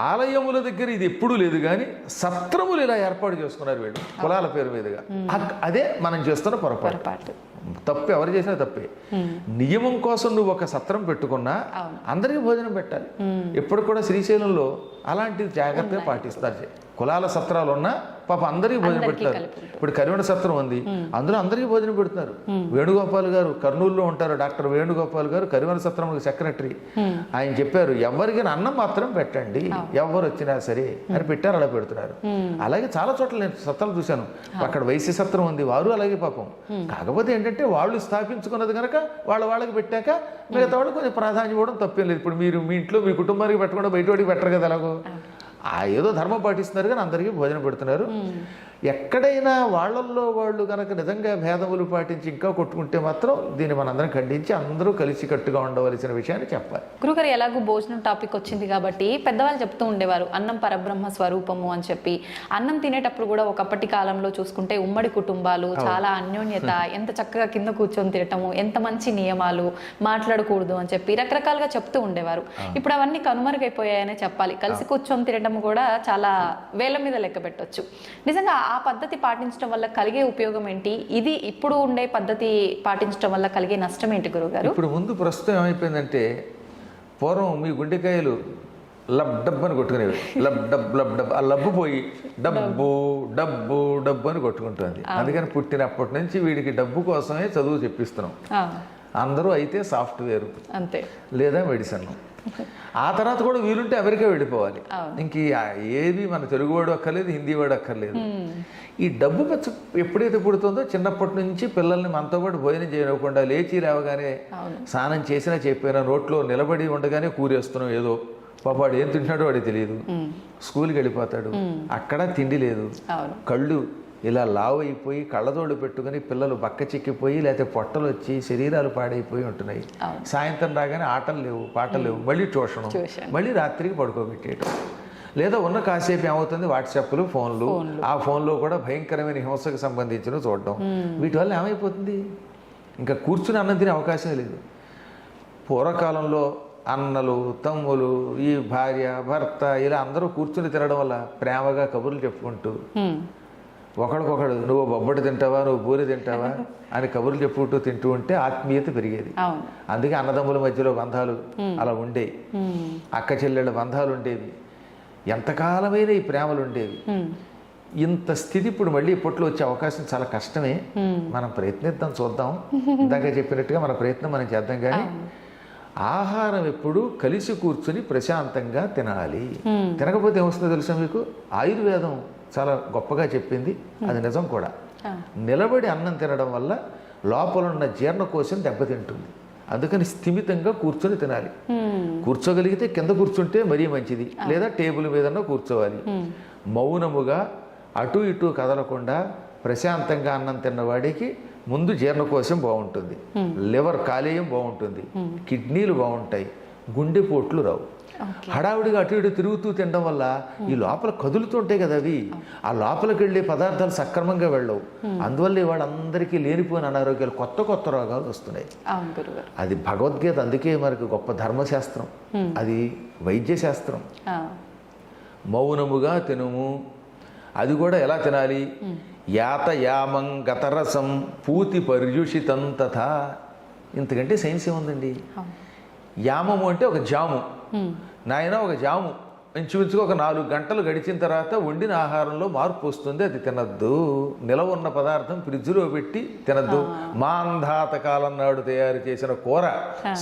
ఆలయముల దగ్గర ఇది ఎప్పుడూ లేదు, కానీ సత్రములు ఇలా ఏర్పాటు చేసుకున్నారు వీళ్ళు కులాల పేరు మీదుగా. అదే మనం చేస్తున్న పొరపాటు. తప్పు ఎవరు చేసినా తప్పే. నియమం కోసం నువ్వు ఒక సత్రం పెట్టుకున్నా అందరికీ భోజనం పెట్టాలి. ఎప్పుడు కూడా శ్రీశైలంలో అలాంటి జాగ్రత్తగా పాటిస్తారు. కులాల సత్రాలు ఉన్నా పాప అందరికీ భోజనం పెడతారు. ఇప్పుడు కరివెన సత్రం ఉంది, అందులో అందరికీ భోజనం పెడుతున్నారు. వేణుగోపాల్ గారు కర్నూలులో ఉంటారు, డాక్టర్ వేణుగోపాల్ గారు కరివెన సత్రం సెక్రటరీ. ఆయన చెప్పారు ఎవరికి అన్నం మాత్రం పెట్టండి, ఎవరు వచ్చినా సరే అని పెట్టారు, అలా పెడుతున్నారు. అలాగే చాలా చోట్ల నేను సత్రాలు చూశాను. అక్కడ వైశ్య సత్రం ఉంది, వారు అలాగే పాపం. కాకపోతే ఏంటంటే వాళ్ళు స్థాపించుకున్నది కనుక వాళ్ళకి పెట్టాక మిగతా వాళ్ళు కొంచెం ప్రాధాన్యం ఇవ్వడం తప్పేం లేదు. ఇప్పుడు మీరు మీ ఇంట్లో మీ కుటుంబానికి పెట్టకుండా బయట వాడికి పెట్టరు కదా, అలాగో ఏదో ధర్మం పాటిస్తున్నారు కానీ అందరికీ భోజనం పెడుతున్నారు. ఎక్కడైనా వాళ్ళల్లో వాళ్ళు కనుక నిజంగా భేదములు పాటించి ఇంకా కొట్టుకుంటే మాత్రం దీన్ని మనందరం ఖండించి అందరూ కలిసికట్టుగా ఉండవలసిన విషయాన్ని చెప్పాలి. గురుగారు ఎలాగో భోజనం టాపిక్ వచ్చింది కాబట్టి పెద్దవాళ్ళు చెప్తూ ఉండేవారు అన్నం పరబ్రహ్మ స్వరూపము అని చెప్పి. అన్నం తినేటప్పుడు కూడా ఒకప్పటి కాలంలో చూసుకుంటే ఉమ్మడి కుటుంబాలు, చాలా అన్యోన్యత, ఎంత చక్కగా కింద కూర్చొని తినటము, ఎంత మంచి నియమాలు, మాట్లాడకూడదు అని చెప్పి రకరకాలుగా చెప్తూ ఉండేవారు. ఇప్పుడు అవన్నీ కనుమరుగైపోయాయనే చెప్పాలి. కలిసి కూర్చొని తినడం కూడా చాలా వేల మీద లెక్క పెట్టొచ్చు. నిజంగా ఆ పద్ధతి పాటించడం వల్ల కలిగే ఉపయోగం ఏంటి? ఇది ఇప్పుడు ఉండే పద్ధతి పాటించడం వల్ల కలిగే నష్టం ఏంటి గురుగారు? ఇప్పుడు ముందు ప్రస్తుతం ఏమైపోయిందంటే, పూర్వం మీ గుండెకాయలు లబ్ డబ్బు అని కొట్టుకునేవి, లబ్ డబ్ లబ్ డబ్, ఆ లబ్బు పోయి డబ్బు డబ్బు డబ్బు అని కొట్టుకుంటుంది. అందుకని పుట్టినప్పటి నుంచి వీడికి డబ్బు కోసమే చదువు చెప్పిస్తున్నాం. అందరూ అయితే సాఫ్ట్వేర్ అంతే, లేదా మెడిసిన్. ఆ తర్వాత కూడా వీలుంటే అమెరికా వెళ్ళిపోవాలి. ఇంక ఏది మన తెలుగు వాడు అక్కర్లేదు, హిందీ వాడు అక్కర్లేదు. ఈ డబ్బు పచ్చ ఎప్పుడైతే పుడుతుందో చిన్నప్పటి నుంచి పిల్లల్ని మనతో పాటు భోజనం చేయకుండా లేచి రావగానే స్నానం చేసినా చెప్పినా నోట్లో నిలబడి ఉండగానే కూరేస్తున్నాం ఏదో. పాపాడు ఏం తింటున్నాడో వాడికి తెలియదు. స్కూల్కి వెళ్ళిపోతాడు, అక్కడ తిండి లేదు, కళ్ళు ఇలా లావు అయిపోయి కళ్ళజోళ్ళు పెట్టుకుని పిల్లలు బక్క చిక్కిపోయి లేకపోతే పొట్టలు వచ్చి శరీరాలు పాడైపోయి ఉంటున్నాయి. సాయంత్రం రాగానే ఆటలు లేవు, పాటలు లేవు, మళ్ళీ ట్యూషను, మళ్ళీ రాత్రికి పడుకోబెట్టేయటం. లేదా ఉన్న కాసేపు ఏమవుతుంది వాట్సాప్లు, ఫోన్లు. ఆ ఫోన్లో కూడా భయంకరమైన హింసకు సంబంధించిన చూడడం. వీటి వల్ల ఏమైపోతుంది, ఇంకా కూర్చుని అన్నం తినే అవకాశం లేదు. పూర్వకాలంలో అన్నలు, తమ్ములు, ఈ భార్య, భర్త ఇలా అందరూ కూర్చుని తినడం వల్ల ప్రేమగా కబుర్లు చెప్పుకుంటూ ఒకడికొకడు నువ్వు బొబ్బడి తింటావా, నువ్వు బూరె తింటావా అని కబుర్లు చెప్పుకుంటూ తింటూ ఉంటే ఆత్మీయత పెరిగేది. అందుకే అన్నదమ్ముల మధ్యలో బంధాలు అలా ఉండేవి, అక్క చెల్లెళ్ళ బంధాలు ఉండేవి, ఎంతకాలమైన ఈ ప్రేమలు ఉండేవి. ఇంత స్థితి ఇప్పుడు మళ్ళీ ఇప్పట్లో వచ్చే అవకాశం చాలా కష్టమే. మనం ప్రయత్నిద్దాం, చూద్దాం. ఇందాక చెప్పినట్టుగా మన ప్రయత్నం మనం చేద్దాం. కానీ ఆహారం ఎప్పుడు కలిసి కూర్చుని ప్రశాంతంగా తినాలి. తినకపోతే ఏమొస్తుందో తెలుసా మీకు? ఆయుర్వేదం చాలా గొప్పగా చెప్పింది, అది నిజం కూడా. నిలబడి అన్నం తినడం వల్ల లోపల ఉన్న జీర్ణకోశం దెబ్బతింటుంది. అందుకని స్థిమితంగా కూర్చొని తినాలి. కూర్చోగలిగితే కింద కూర్చుంటే మరీ మంచిది, లేదా టేబుల్ మీదన్నా కూర్చోవాలి. మౌనముగా అటు ఇటు కదలకుండా ప్రశాంతంగా అన్నం తిన్నవాడికి ముందు జీర్ణకోశం బాగుంటుంది, లివర్ కాలేయం బాగుంటుంది, కిడ్నీలు బాగుంటాయి, గుండెపోట్లు రావు. హడావుడిగా అటు ఇటు తిరుగుతూ తినడం వల్ల ఈ లోపల కదులుతుంటాయి కదా అవి, ఆ లోపలికి వెళ్ళే పదార్థాలు సక్రమంగా వెళ్ళవు. అందువల్ల వాళ్ళందరికీ లేనిపోయిన అనారోగ్యాలు, కొత్త కొత్త రోగాలు వస్తున్నాయి. అది భగవద్గీత అందుకే మనకు గొప్ప ధర్మశాస్త్రం, అది వైద్య శాస్త్రం. మౌనముగా తినుము. అది కూడా ఎలా తినాలి? యాత యామం గతరసం పూతి పర్యుషితం తథా. ఇంతకంటే సైన్స్ ఏముందండి? యామము అంటే ఒక జాము. నాయన ఒక జాము ఇంచుమించుగా ఒక 4 గంటలు గడిచిన తర్వాత వండిన ఆహారంలో మార్పు వస్తుంది, అది తినద్దు. నిలవ ఉన్న పదార్థం ఫ్రిడ్జ్లో పెట్టి తినద్దు. మాంధాత కాలం నాడు తయారు చేసిన కూర,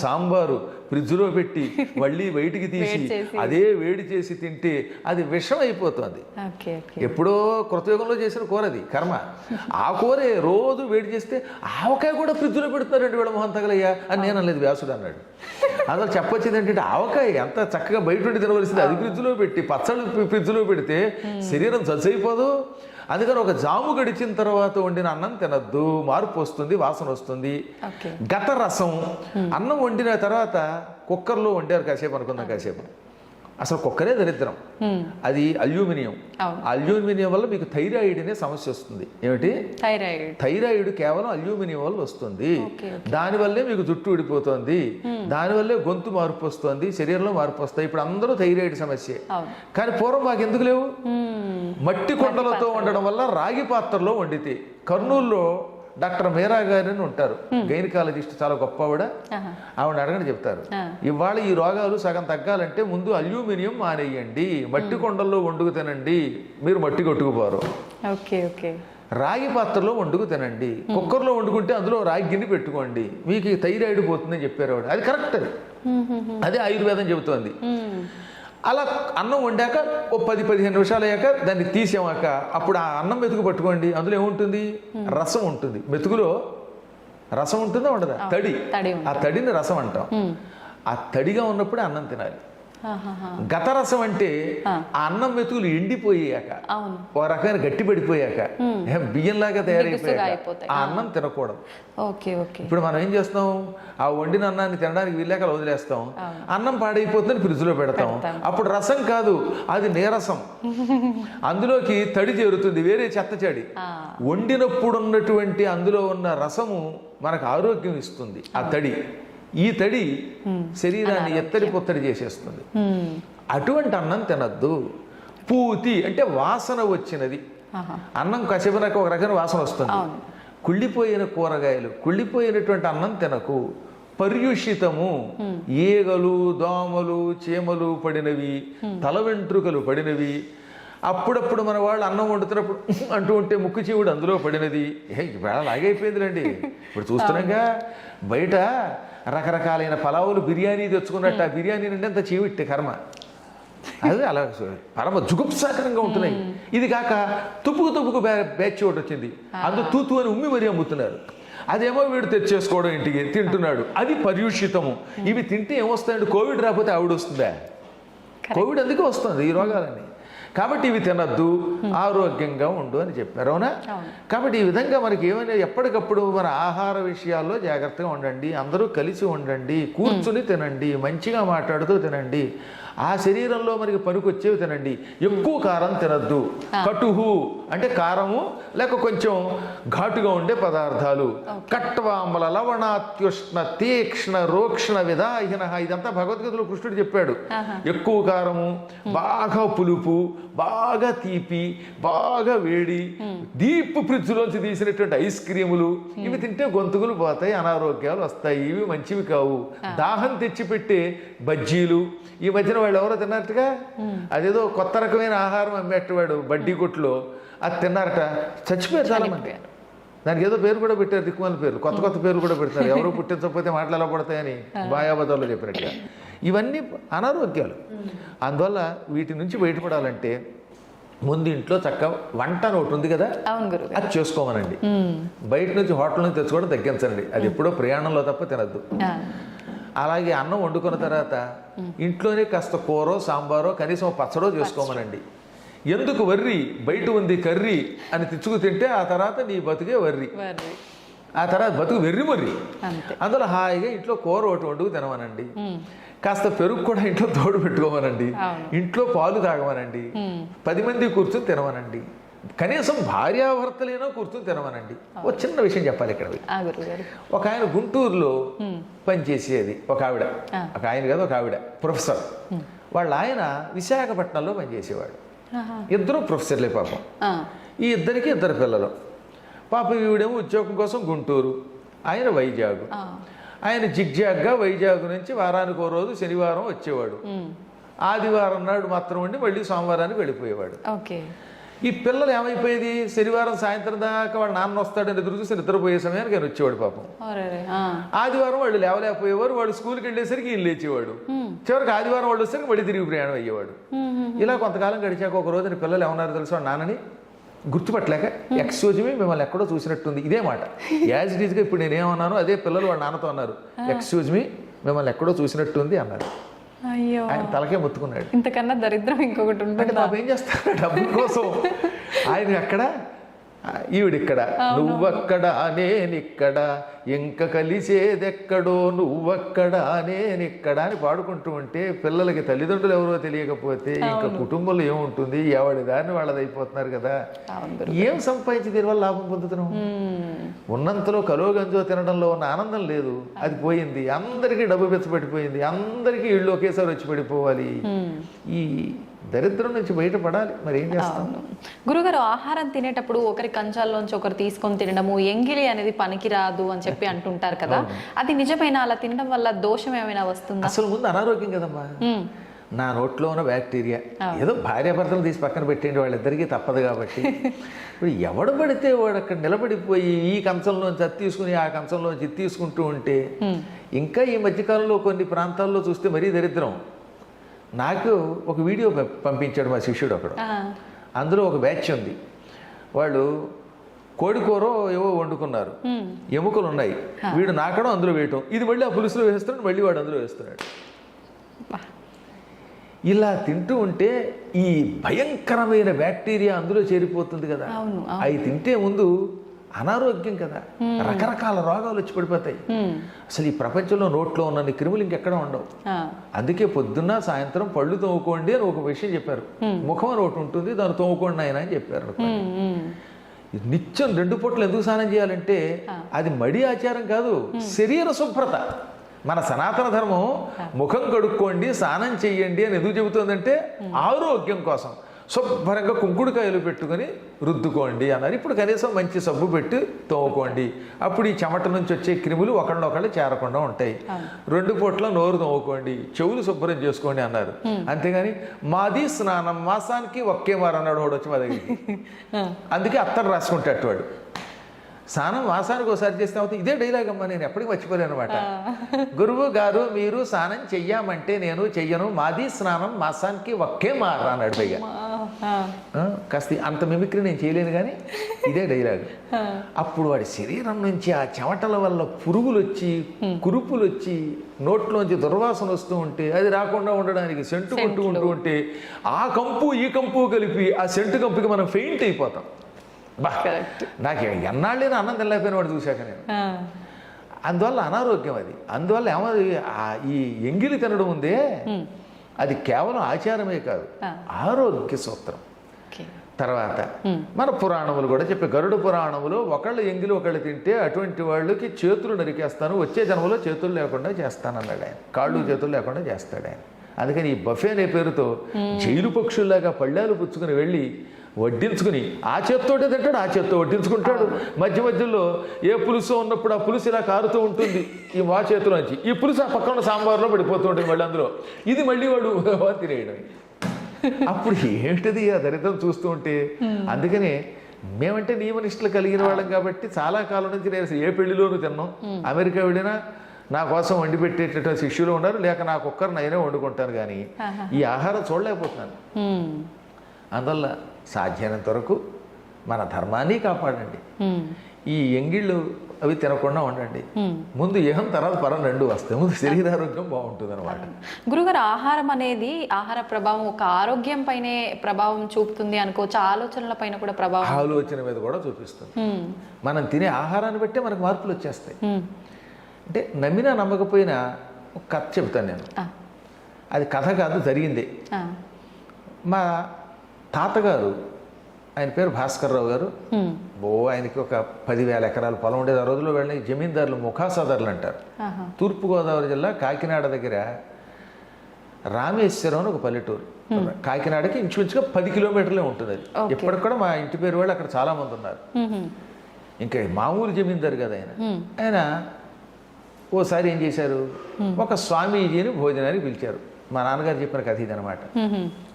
సాంబారు ఫ్రిడ్జ్లో పెట్టి మళ్ళీ బయటికి తీసి అదే వేడి చేసి తింటే అది విషం అయిపోతుంది. ఎప్పుడో కృతయుగంలో చేసిన కూర అది, కర్మ. ఆ కూరే రోజు వేడి చేస్తే ఆవకాయ కూడా ఫ్రిడ్జ్లో పెడుతున్నారండి వీళ్ళ మొహం తగలయ్యా అని నేను అనలేదు, వ్యాసుడు అన్నాడు. అందులో చెప్పొచ్చింది ఏంటంటే ఆవకాయ ఎంత చక్కగా బయట ఉండి తినవలసింది, అది ఫ్రిడ్జ్లో పెట్టి పచ్చళ్ళు ఫ్రిడ్జ్లో పెడితే శరీరం జల్సైపోదు. అందుకని ఒక జాము గడిచిన తర్వాత వండిన అన్నం తినద్దు, మార్పు వస్తుంది, వాసన వస్తుంది. గత రసం, అన్నం వండిన తర్వాత కుక్కర్లో వండారు కాసేపు అనుకుందాం, కాసేపు అసలు కుక్కరే దరిద్రం, అది అల్యూమినియం. అల్యూమినియం వల్ల మీకు థైరాయిడ్ అనే సమస్య వస్తుంది. ఏమిటి? థైరాయిడ్ కేవలం అల్యూమినియం వల్ల వస్తుంది. దానివల్లే మీకు జుట్టు ఊడిపోతుంది, దానివల్లే గొంతు మార్పు వస్తుంది, శరీరంలో మార్పు వస్తాయి. ఇప్పుడు అందరూ థైరాయిడ్ సమస్యే. కానీ పూర్వం మాకు ఎందుకు లేవు? మట్టి కొండలతో వండడం వల్ల రాగి పాత్రలో వండితే. కర్నూలులో డాక్టర్ మీరా గారు అని ఉంటారు, గైనకాలజిస్ట్, చాలా గొప్ప ఆవిడ అడగని చెప్తారు. ఇవాళ ఈ రోగాలు సగం తగ్గాలంటే ముందు అల్యూమినియం మానేయండి, మట్టి కొండల్లో వండుకు తినండి, మీరు మట్టి కొట్టుకుపోరు. Okay okay. రాగి పాత్రలో వండుకు తినండి, కుక్కర్లో వండుకుంటే అందులో రాగి గిన్నె పెట్టుకోండి, మీకు థైరాయిడ్ పోతుందని చెప్పారు ఆవిడ. అది కరెక్ట్, అదే ఆయుర్వేదం చెబుతోంది. అలా అన్నం వండాక ఓ 10-15 నిమిషాలు అయ్యాక దాన్ని తీసామాక అప్పుడు ఆ అన్నం మెతుకు పట్టుకోండి, అందులో ఏముంటుంది, రసం ఉంటుంది. మెతుకులో రసం ఉంటుందా ఉండదా, తడి, ఆ తడిని రసం అంటాం. ఆ తడిగా ఉన్నప్పుడే అన్నం తినాలి. గతరసం అంటే ఆ అన్నం మెతుకులు ఎండిపోయాక, ఓ రకమైన గట్టి పడిపోయాక, బియ్యంలాగా తయారైపోయాక ఆ అన్నం తినకూడదు. ఇప్పుడు మనం ఏం చేస్తాం, ఆ వండిన అన్నాన్ని తినడానికి వీళ్ళాక వదిలేస్తాం, అన్నం పాడైపోతుందని ఫ్రిడ్జ్ లో పెడతాం. అప్పుడు రసం కాదు, అది నీరసం, అందులోకి తడి చేరుతుంది, వేరే చెత్త చెడి. వండినప్పుడు ఉన్నటువంటి అందులో ఉన్న రసము మనకు ఆరోగ్యం ఇస్తుంది. ఆ తడి, ఈ తడి శరీరాన్ని ఎత్తడి పొత్తడి చేసేస్తుంది. అటువంటి అన్నం తినద్దు. పూతి అంటే వాసన వచ్చినది అన్నం, కసిపినాక ఒక రకమైన వాసన వస్తుంది. కుళ్ళిపోయిన కూరగాయలు, కుళ్ళిపోయినటువంటి అన్నం తినకు. పర్యుషితము, ఈగలు, దోమలు, చీమలు పడినవి, తల వెంట్రుకలు పడినవి, అప్పుడప్పుడు మన వాళ్ళు అన్నం వండుతున్నప్పుడు అంటూ ఉంటే ముక్కు చీవుడు అందులో పడినది. వేళ లాగైపోయిందిలేండి. ఇప్పుడు చూస్తున్నాగా బయట రకరకాలైన పలావులు, బిర్యానీ తెచ్చుకున్నట్టు ఆ బిర్యానీ నుండి అంత చీవిట్టే కర్మ. అది అలా పరమ జుగుప్సాకరంగా ఉంటున్నాయి. ఇది కాక తుప్పుకు బ్యాచ్ ఒకటి వచ్చింది, అందులో తూతు అని ఉమ్మి మరీ అమ్ముతున్నారు. అదేమో వీడు తెచ్చేసుకోవడం, ఇంటికి తింటున్నాడు, అది పర్యూషితము. ఇవి తింటే ఏమొస్తాయండి, కోవిడ్ రాకపోతే ఆవిడ వస్తుందా? కోవిడ్ అందుకే వస్తుంది ఈ రోగాలన్నీ. కాబట్టి ఇవి తినద్దు, ఆరోగ్యంగా ఉండు అని చెప్పారు, అవునా? కాబట్టి ఈ విధంగా మనకి ఏమైనా ఎప్పటికప్పుడు మన ఆహార విషయాల్లో జాగ్రత్తగా ఉండండి, అందరూ కలిసి ఉండండి, కూర్చుని తినండి, మంచిగా మాట్లాడుతూ తినండి, ఆ శరీరంలో మనకి పనికొచ్చేవి తినండి. ఎక్కువ కారం తినద్దు. కటుహు అంటే కారము లేక కొంచెం ఘాటుగా ఉండే పదార్థాలు. కట్వామల లవణాత్యుష్ణ తీక్ష్ణ రోక్షణ విధాహిన, ఇదంతా భగవద్గీతలో కృష్ణుడు చెప్పాడు. ఎక్కువ కారము, బాగా పులుపు, బాగా తీపి, బాగా వేడి, డీప్ ఫ్రిడ్జ్లోంచి తీసినటువంటి ఐస్ క్రీములు, ఇవి తింటే గొంతుకులు పోతాయి, అనారోగ్యాలు వస్తాయి, ఇవి మంచివి కావు. దాహం తెచ్చిపెట్టే బజ్జీలు, ఈ మధ్యన వాళ్ళు ఎవరో తిన్నారటగా, అదేదో కొత్త రకమైన ఆహారం అమ్మేటవాడు బడ్డీ కొట్లో, అది తిన్నారట, చచ్చిపోయారు చాలా మంది. దానికి ఏదో పేరు కూడా పెట్టారు, దిక్కుమాల పేరు, కొత్త పేర్లు కూడా పెడతారు, ఎవరు పుట్టించకపోతే మాటలు ఎలా పడతాయని బాయాబదాల్లో చెప్పినట్టుగా. ఇవన్నీ అనారోగ్యాలు. అందువల్ల వీటి నుంచి బయటపడాలంటే ముందు ఇంట్లో చక్కగా వంట అని ఒకటి ఉంది కదా, అది చేసుకోమనండి. బయట నుంచి హోటల్ నుంచి తెచ్చుకోవడం తగ్గించండి, అది ఎప్పుడో ప్రయాణంలో తప్ప తినద్దు. అలాగే అన్నం వండుకున్న తర్వాత ఇంట్లోనే కాస్త కూరో సాంబారో కనీసం పచ్చడో చేసుకోమనండి. ఎందుకు వర్రి, బయట ఉంది కర్రీ అని తెచ్చుకు తింటే ఆ తర్వాత నీ బతుకే వర్రి, ఆ తర్వాత బతుకు వెర్రి మర్రి. అందులో హాయిగా ఇంట్లో కూర ఒకటి వండుకు తినమనండి, కాస్త పెరుగు కూడా ఇంట్లో తోడు పెట్టుకోమనండి, ఇంట్లో పాలు తాగమనండి, 10 మంది కూర్చొని తినమనండి, కనీసం భార్యాభర్తలైనా కూర్చొని తినమనండి. ఒక చిన్న విషయం చెప్పాలి ఇక్కడ. ఒక ఆయన గుంటూరులో పనిచేసేది ఒక ఆవిడ, ఒక ఆయన కాదు ఒక ఆవిడ ప్రొఫెసర్. వాళ్ళ ఆయన విశాఖపట్నంలో పనిచేసేవాడు. ఇద్దరు ప్రొఫెసర్లే పాపం. ఈ ఇద్దరికి 2 పిల్లలు. పాపం ఈవిడేమో ఉద్యోగం కోసం గుంటూరు, ఆయన వైజాగ్. ఆయన జిగ్జాగ్గా వైజాగ్ నుంచి వారానికి ఓ రోజు శనివారం వచ్చేవాడు, ఆదివారం నాడు మాత్రం ఉండి మళ్ళీ సోమవారానికి వెళ్ళిపోయేవాడు. ఈ పిల్లలు ఏమైపోయేది, శనివారం సాయంత్రం దాకా వాళ్ళ నాన్న వస్తాడని ఎదురు చూసి నిద్రపోయే సమయానికి ఆయన వచ్చేవాడు పాపం. ఆదివారం వాళ్ళు లేవలేకపోయేవారు, వాళ్ళు స్కూల్కి వెళ్ళేసరికి ఈయన లేచేవాడు. చివరికి ఆదివారం వాళ్ళు వచ్చేసరికి మళ్ళీ తిరిగి ప్రయాణం అయ్యేవాడు. ఇలా కొంతకాలం గడిచాక ఒక రోజున పిల్లలు ఏమన్నారు తెలుసు, వాళ్ళ నాన్నని గుర్తుపట్టలేక, ఎక్స్క్యూజ్ మీ, మిమ్మల్ని ఎక్కడో చూసినట్టుంది, ఇదే మాట యాజ్ ఇట్ ఈజ్గా ఇప్పుడు నేనేమన్నాను అదే పిల్లలు వాళ్ళ నాన్నతో అన్నారు, ఎక్స్క్యూజ్ మీ, మిమ్మల్ని ఎక్కడో చూసినట్టుంది అన్నారు. ఆయన తలకే ముత్తుకున్నాడు. ఇంతకన్నా దరిద్రం ఇంకొకటి ఉంటుంది. పాపం ఏం చేస్తాడు, డబ్బు కోసం ఆయన అక్కడ, ఈవిడిక్కడ, నువ్వక్కడ నేనిక్కడ, ఇంక కలిసేదెక్కడో నువ్వక్కడ నేనిక్కడ అని పాడుకుంటూ ఉంటే పిల్లలకి తల్లిదండ్రులు ఎవరో తెలియకపోతే ఇంకా కుటుంబంలో ఏముంటుంది, ఎవడి దాన్ని వాళ్ళది అయిపోతున్నారు కదా. ఏం సంపాదించి దీనివల్ల లాభం పొందుతున్నాం? ఉన్నంతలో కలో గంజో తినడంలో ఉన్న ఆనందం లేదు, అది పోయింది. అందరికీ డబ్బు పెచ్చబెట్టిపోయింది, అందరికీ ఇళ్ళు ఒకేసారి వచ్చి పడిపోవాలి. ఈ దరిద్రం నుంచి బయటపడాలి, మరి ఏం చేస్తాం. గురుగారు, ఆహారం తినేటప్పుడు ఒకరి కంచాల్లోంచి ఒకరు తీసుకొని తినడము, ఎంగిలి అనేది పనికిరాదు అని చెప్పి అంటుంటారు కదా, అది నిజమైన? అలా తినడం వల్ల దోషం ఏమైనా వస్తుందా? అసలు ముందు అనారోగ్యం కదమ్మా. నా నోట్లో ఉన్న బ్యాక్టీరియా ఏదో భార్యాభర్తలు తీసి పక్కన పెట్టేయండి, వాళ్ళిద్దరికీ తప్పదు కాబట్టి. ఇప్పుడు ఎవడు పడితే వాడు అక్కడ నిలబడిపోయి ఈ కంచంలోంచి అది తీసుకుని ఆ కంచంలోంచి ఇది తీసుకుంటూ ఉంటే, ఇంకా ఈ మధ్యకాలంలో కొన్ని ప్రాంతాల్లో చూస్తే మరీ దరిద్రం. నాకు ఒక వీడియో పంపించాడు మా శిష్యుడు ఒకడు. అందులో ఒక బ్యాచ్ ఉంది, వాళ్ళు కోడికూర ఏవో వండుకున్నారు, ఎముకలు ఉన్నాయి, వీడు నాకడం అందులో వేయటం, ఇది మళ్ళీ ఆ పులుసులో వేస్తున్నాడు, మళ్ళీ వాడు అందులో వేస్తున్నాడు. ఇలా తింటూ ఉంటే ఈ భయంకరమైన బ్యాక్టీరియా అందులో చేరిపోతుంది కదా. అవి తింటే ముందు అనారోగ్యం కదా, రకరకాల రోగాలు వచ్చి పడిపోతాయి. అసలు ఈ ప్రపంచంలో నోట్లో ఉన్న క్రిములు ఇంకెక్కడ ఉండవు. అందుకే పొద్దున్న సాయంత్రం పళ్ళు తోముకోండి అని ఒక విషయం చెప్పారు. ముఖం అని ఒకటి ఉంటుంది, దాన్ని తోముకోండి ఆయన అని చెప్పారు. నిత్యం 2 పూటలు ఎందుకు స్నానం చేయాలంటే అది మడి ఆచారం కాదు, శరీర శుభ్రత. మన సనాతన ధర్మం ముఖం కడుక్కోండి, స్నానం చెయ్యండి అని ఎందుకు చెబుతుందంటే ఆరోగ్యం కోసం. శుభ్రంగా కుంకుడుకాయలు పెట్టుకుని రుద్దుకోండి అన్నారు. ఇప్పుడు కనీసం మంచి సబ్బు పెట్టి తోముకోండి, అప్పుడు ఈ చెమట నుంచి వచ్చే క్రిములు ఒకళ్ళొకళ్ళు చేరకుండా ఉంటాయి. 2 పూట్ల నోరు తోముకోండి, చెవులు శుభ్రం చేసుకోండి అన్నారు. అంతేగాని మాది స్నానం మాసానికి ఒకే మారు అన్నాడు వాడు వచ్చి మా దగ్గరికి. అందుకే అత్తరు రాసుకుంటాడు వాడు. స్నానం మాసానికి ఒకసారి చేస్తే అవుతుంది. ఇదే డైలాగ్ అమ్మా, నేను ఎప్పటికీ మర్చిపోలేను అనమాట. గురువు గారు మీరు స్నానం చెయ్యమంటే నేను చెయ్యను, మాది స్నానం మాసానికి ఒకే మారు అన్నాడు పైగా. కాస్త అంత మిమిక్రీ నేను చేయలేను కానీ ఇదే డైలాగ్. అప్పుడు వాడి శరీరం నుంచి ఆ చెమటల వల్ల పురుగులు వచ్చి కురుపులు వచ్చి నోట్లోంచి దుర్వాసన వస్తూ ఉంటే అది రాకుండా ఉండడానికి సెంటు కొట్టుకుంటూ ఉంటే ఆ కంపు ఈ కంపు కలిపి ఆ సెంటు కంపుకి మనం ఫెయింట్ అయిపోతాం. నాకు ఎన్నాళ్ళైనా అన్నం తినలేకపోయిన వాడు చూశాక నేను. అందువల్ల అనారోగ్యం అది. అందువల్ల ఏమది ఈ ఎంగిలి తినడం ఉందే అది కేవలం ఆచారమే కాదు, ఆరోగ్య సూత్రం. తర్వాత మన పురాణములు కూడా చెప్పే, గరుడ పురాణములో ఒకళ్ళు ఎంగిలి ఒకళ్ళు తింటే అటువంటి వాళ్ళకి చేతులు నరికేస్తాను, వచ్చే జన్మలో చేతులు లేకుండా చేస్తానన్నాడు ఆయన, కాళ్ళు చేతులు లేకుండా చేస్తాడు ఆయన. అందుకని ఈ బఫే అనే పేరుతో జైలు పక్షుల్లాగా పళ్ళాలు పుచ్చుకుని వెళ్ళి వడ్డించుకుని ఆ చేత్తోటే తింటాడు, ఆ చేత్తో వడ్డించుకుంటాడు. మధ్య మధ్యలో ఏ పులుసు ఉన్నప్పుడు ఆ పులుసు ఇలా కారుతూ ఉంటుంది ఈ మా చేతిలోంచి, ఈ పులుసు ఆ పక్కన సాంబార్లో పడిపోతూ ఉంటుంది మళ్ళీ అందులో, ఇది మళ్ళీ వాడు తినేయడం. అప్పుడు ఏంటిది ఆ దరిద్రం చూస్తూ ఉంటే. అందుకనే మేమంటే నియమనిష్టలు కలిగిన వాళ్ళం కాబట్టి చాలా కాలం నుంచి నేను ఏ పెళ్లిలోనూ తిన్నాం. అమెరికా వెళ్ళినా నా కోసం వండి పెట్టేటటువంటి శిష్యులు ఉన్నారు, లేక నాకు ఒక్కరు నేనే వండుకుంటాను, కానీ ఈ ఆహారం చూడలేకపోతున్నాను. అందువల్ల సాధ్యమైనంత వరకు మన ధర్మాన్ని కాపాడండి. ఈ ఎంగిళ్ళు అవి తినకుండా ఉండండి. ముందు ఏహం తర్వాత పరం 2 వస్తాయి. ముందు శరీరారోగ్యం బాగుంటుంది అనమాట. గురుగారు, ఆహారం అనేది ఆహార ప్రభావం ఒక ఆరోగ్యం పైనే ప్రభావం చూపుతుంది అనుకోవచ్చు, ఆలోచనల పైన కూడా ప్రభావం, ఆలోచన మీద కూడా చూపిస్తుంది. మనం తినే ఆహారాన్ని బట్టే మనకు మార్పులు వచ్చేస్తాయి. అంటే నమ్మినా నమ్మకపోయినా ఒక కథ చెబుతాను నేను. అది కథ కాదు, జరిగింది. మా తాతగారు, ఆయన పేరు భాస్కర్రావు గారు, ఆయనకి ఒక 10,000 ఎకరాల పొలం ఉండేది. ఆ రోజుల్లో వెళ్ళిన జమీందారులు ముఖాసాదారులు అంటారు. తూర్పుగోదావరి జిల్లా కాకినాడ దగ్గర రామేశ్వరం అని ఒక పల్లెటూరు. కాకినాడకి ఇంచుమించుగా 10 కిలోమీటర్లే ఉంటుంది అది. ఇప్పటికి కూడా మా ఇంటి పేరు వాళ్ళు అక్కడ చాలా మంది ఉన్నారు. ఇంకా మామూలు జమీందారు కదా ఆయన. ఆయన ఓసారి ఏం చేశారు, ఒక స్వామీజీని భోజనానికి పిలిచారు. మా నాన్నగారు చెప్పిన కథ ఇది అనమాట.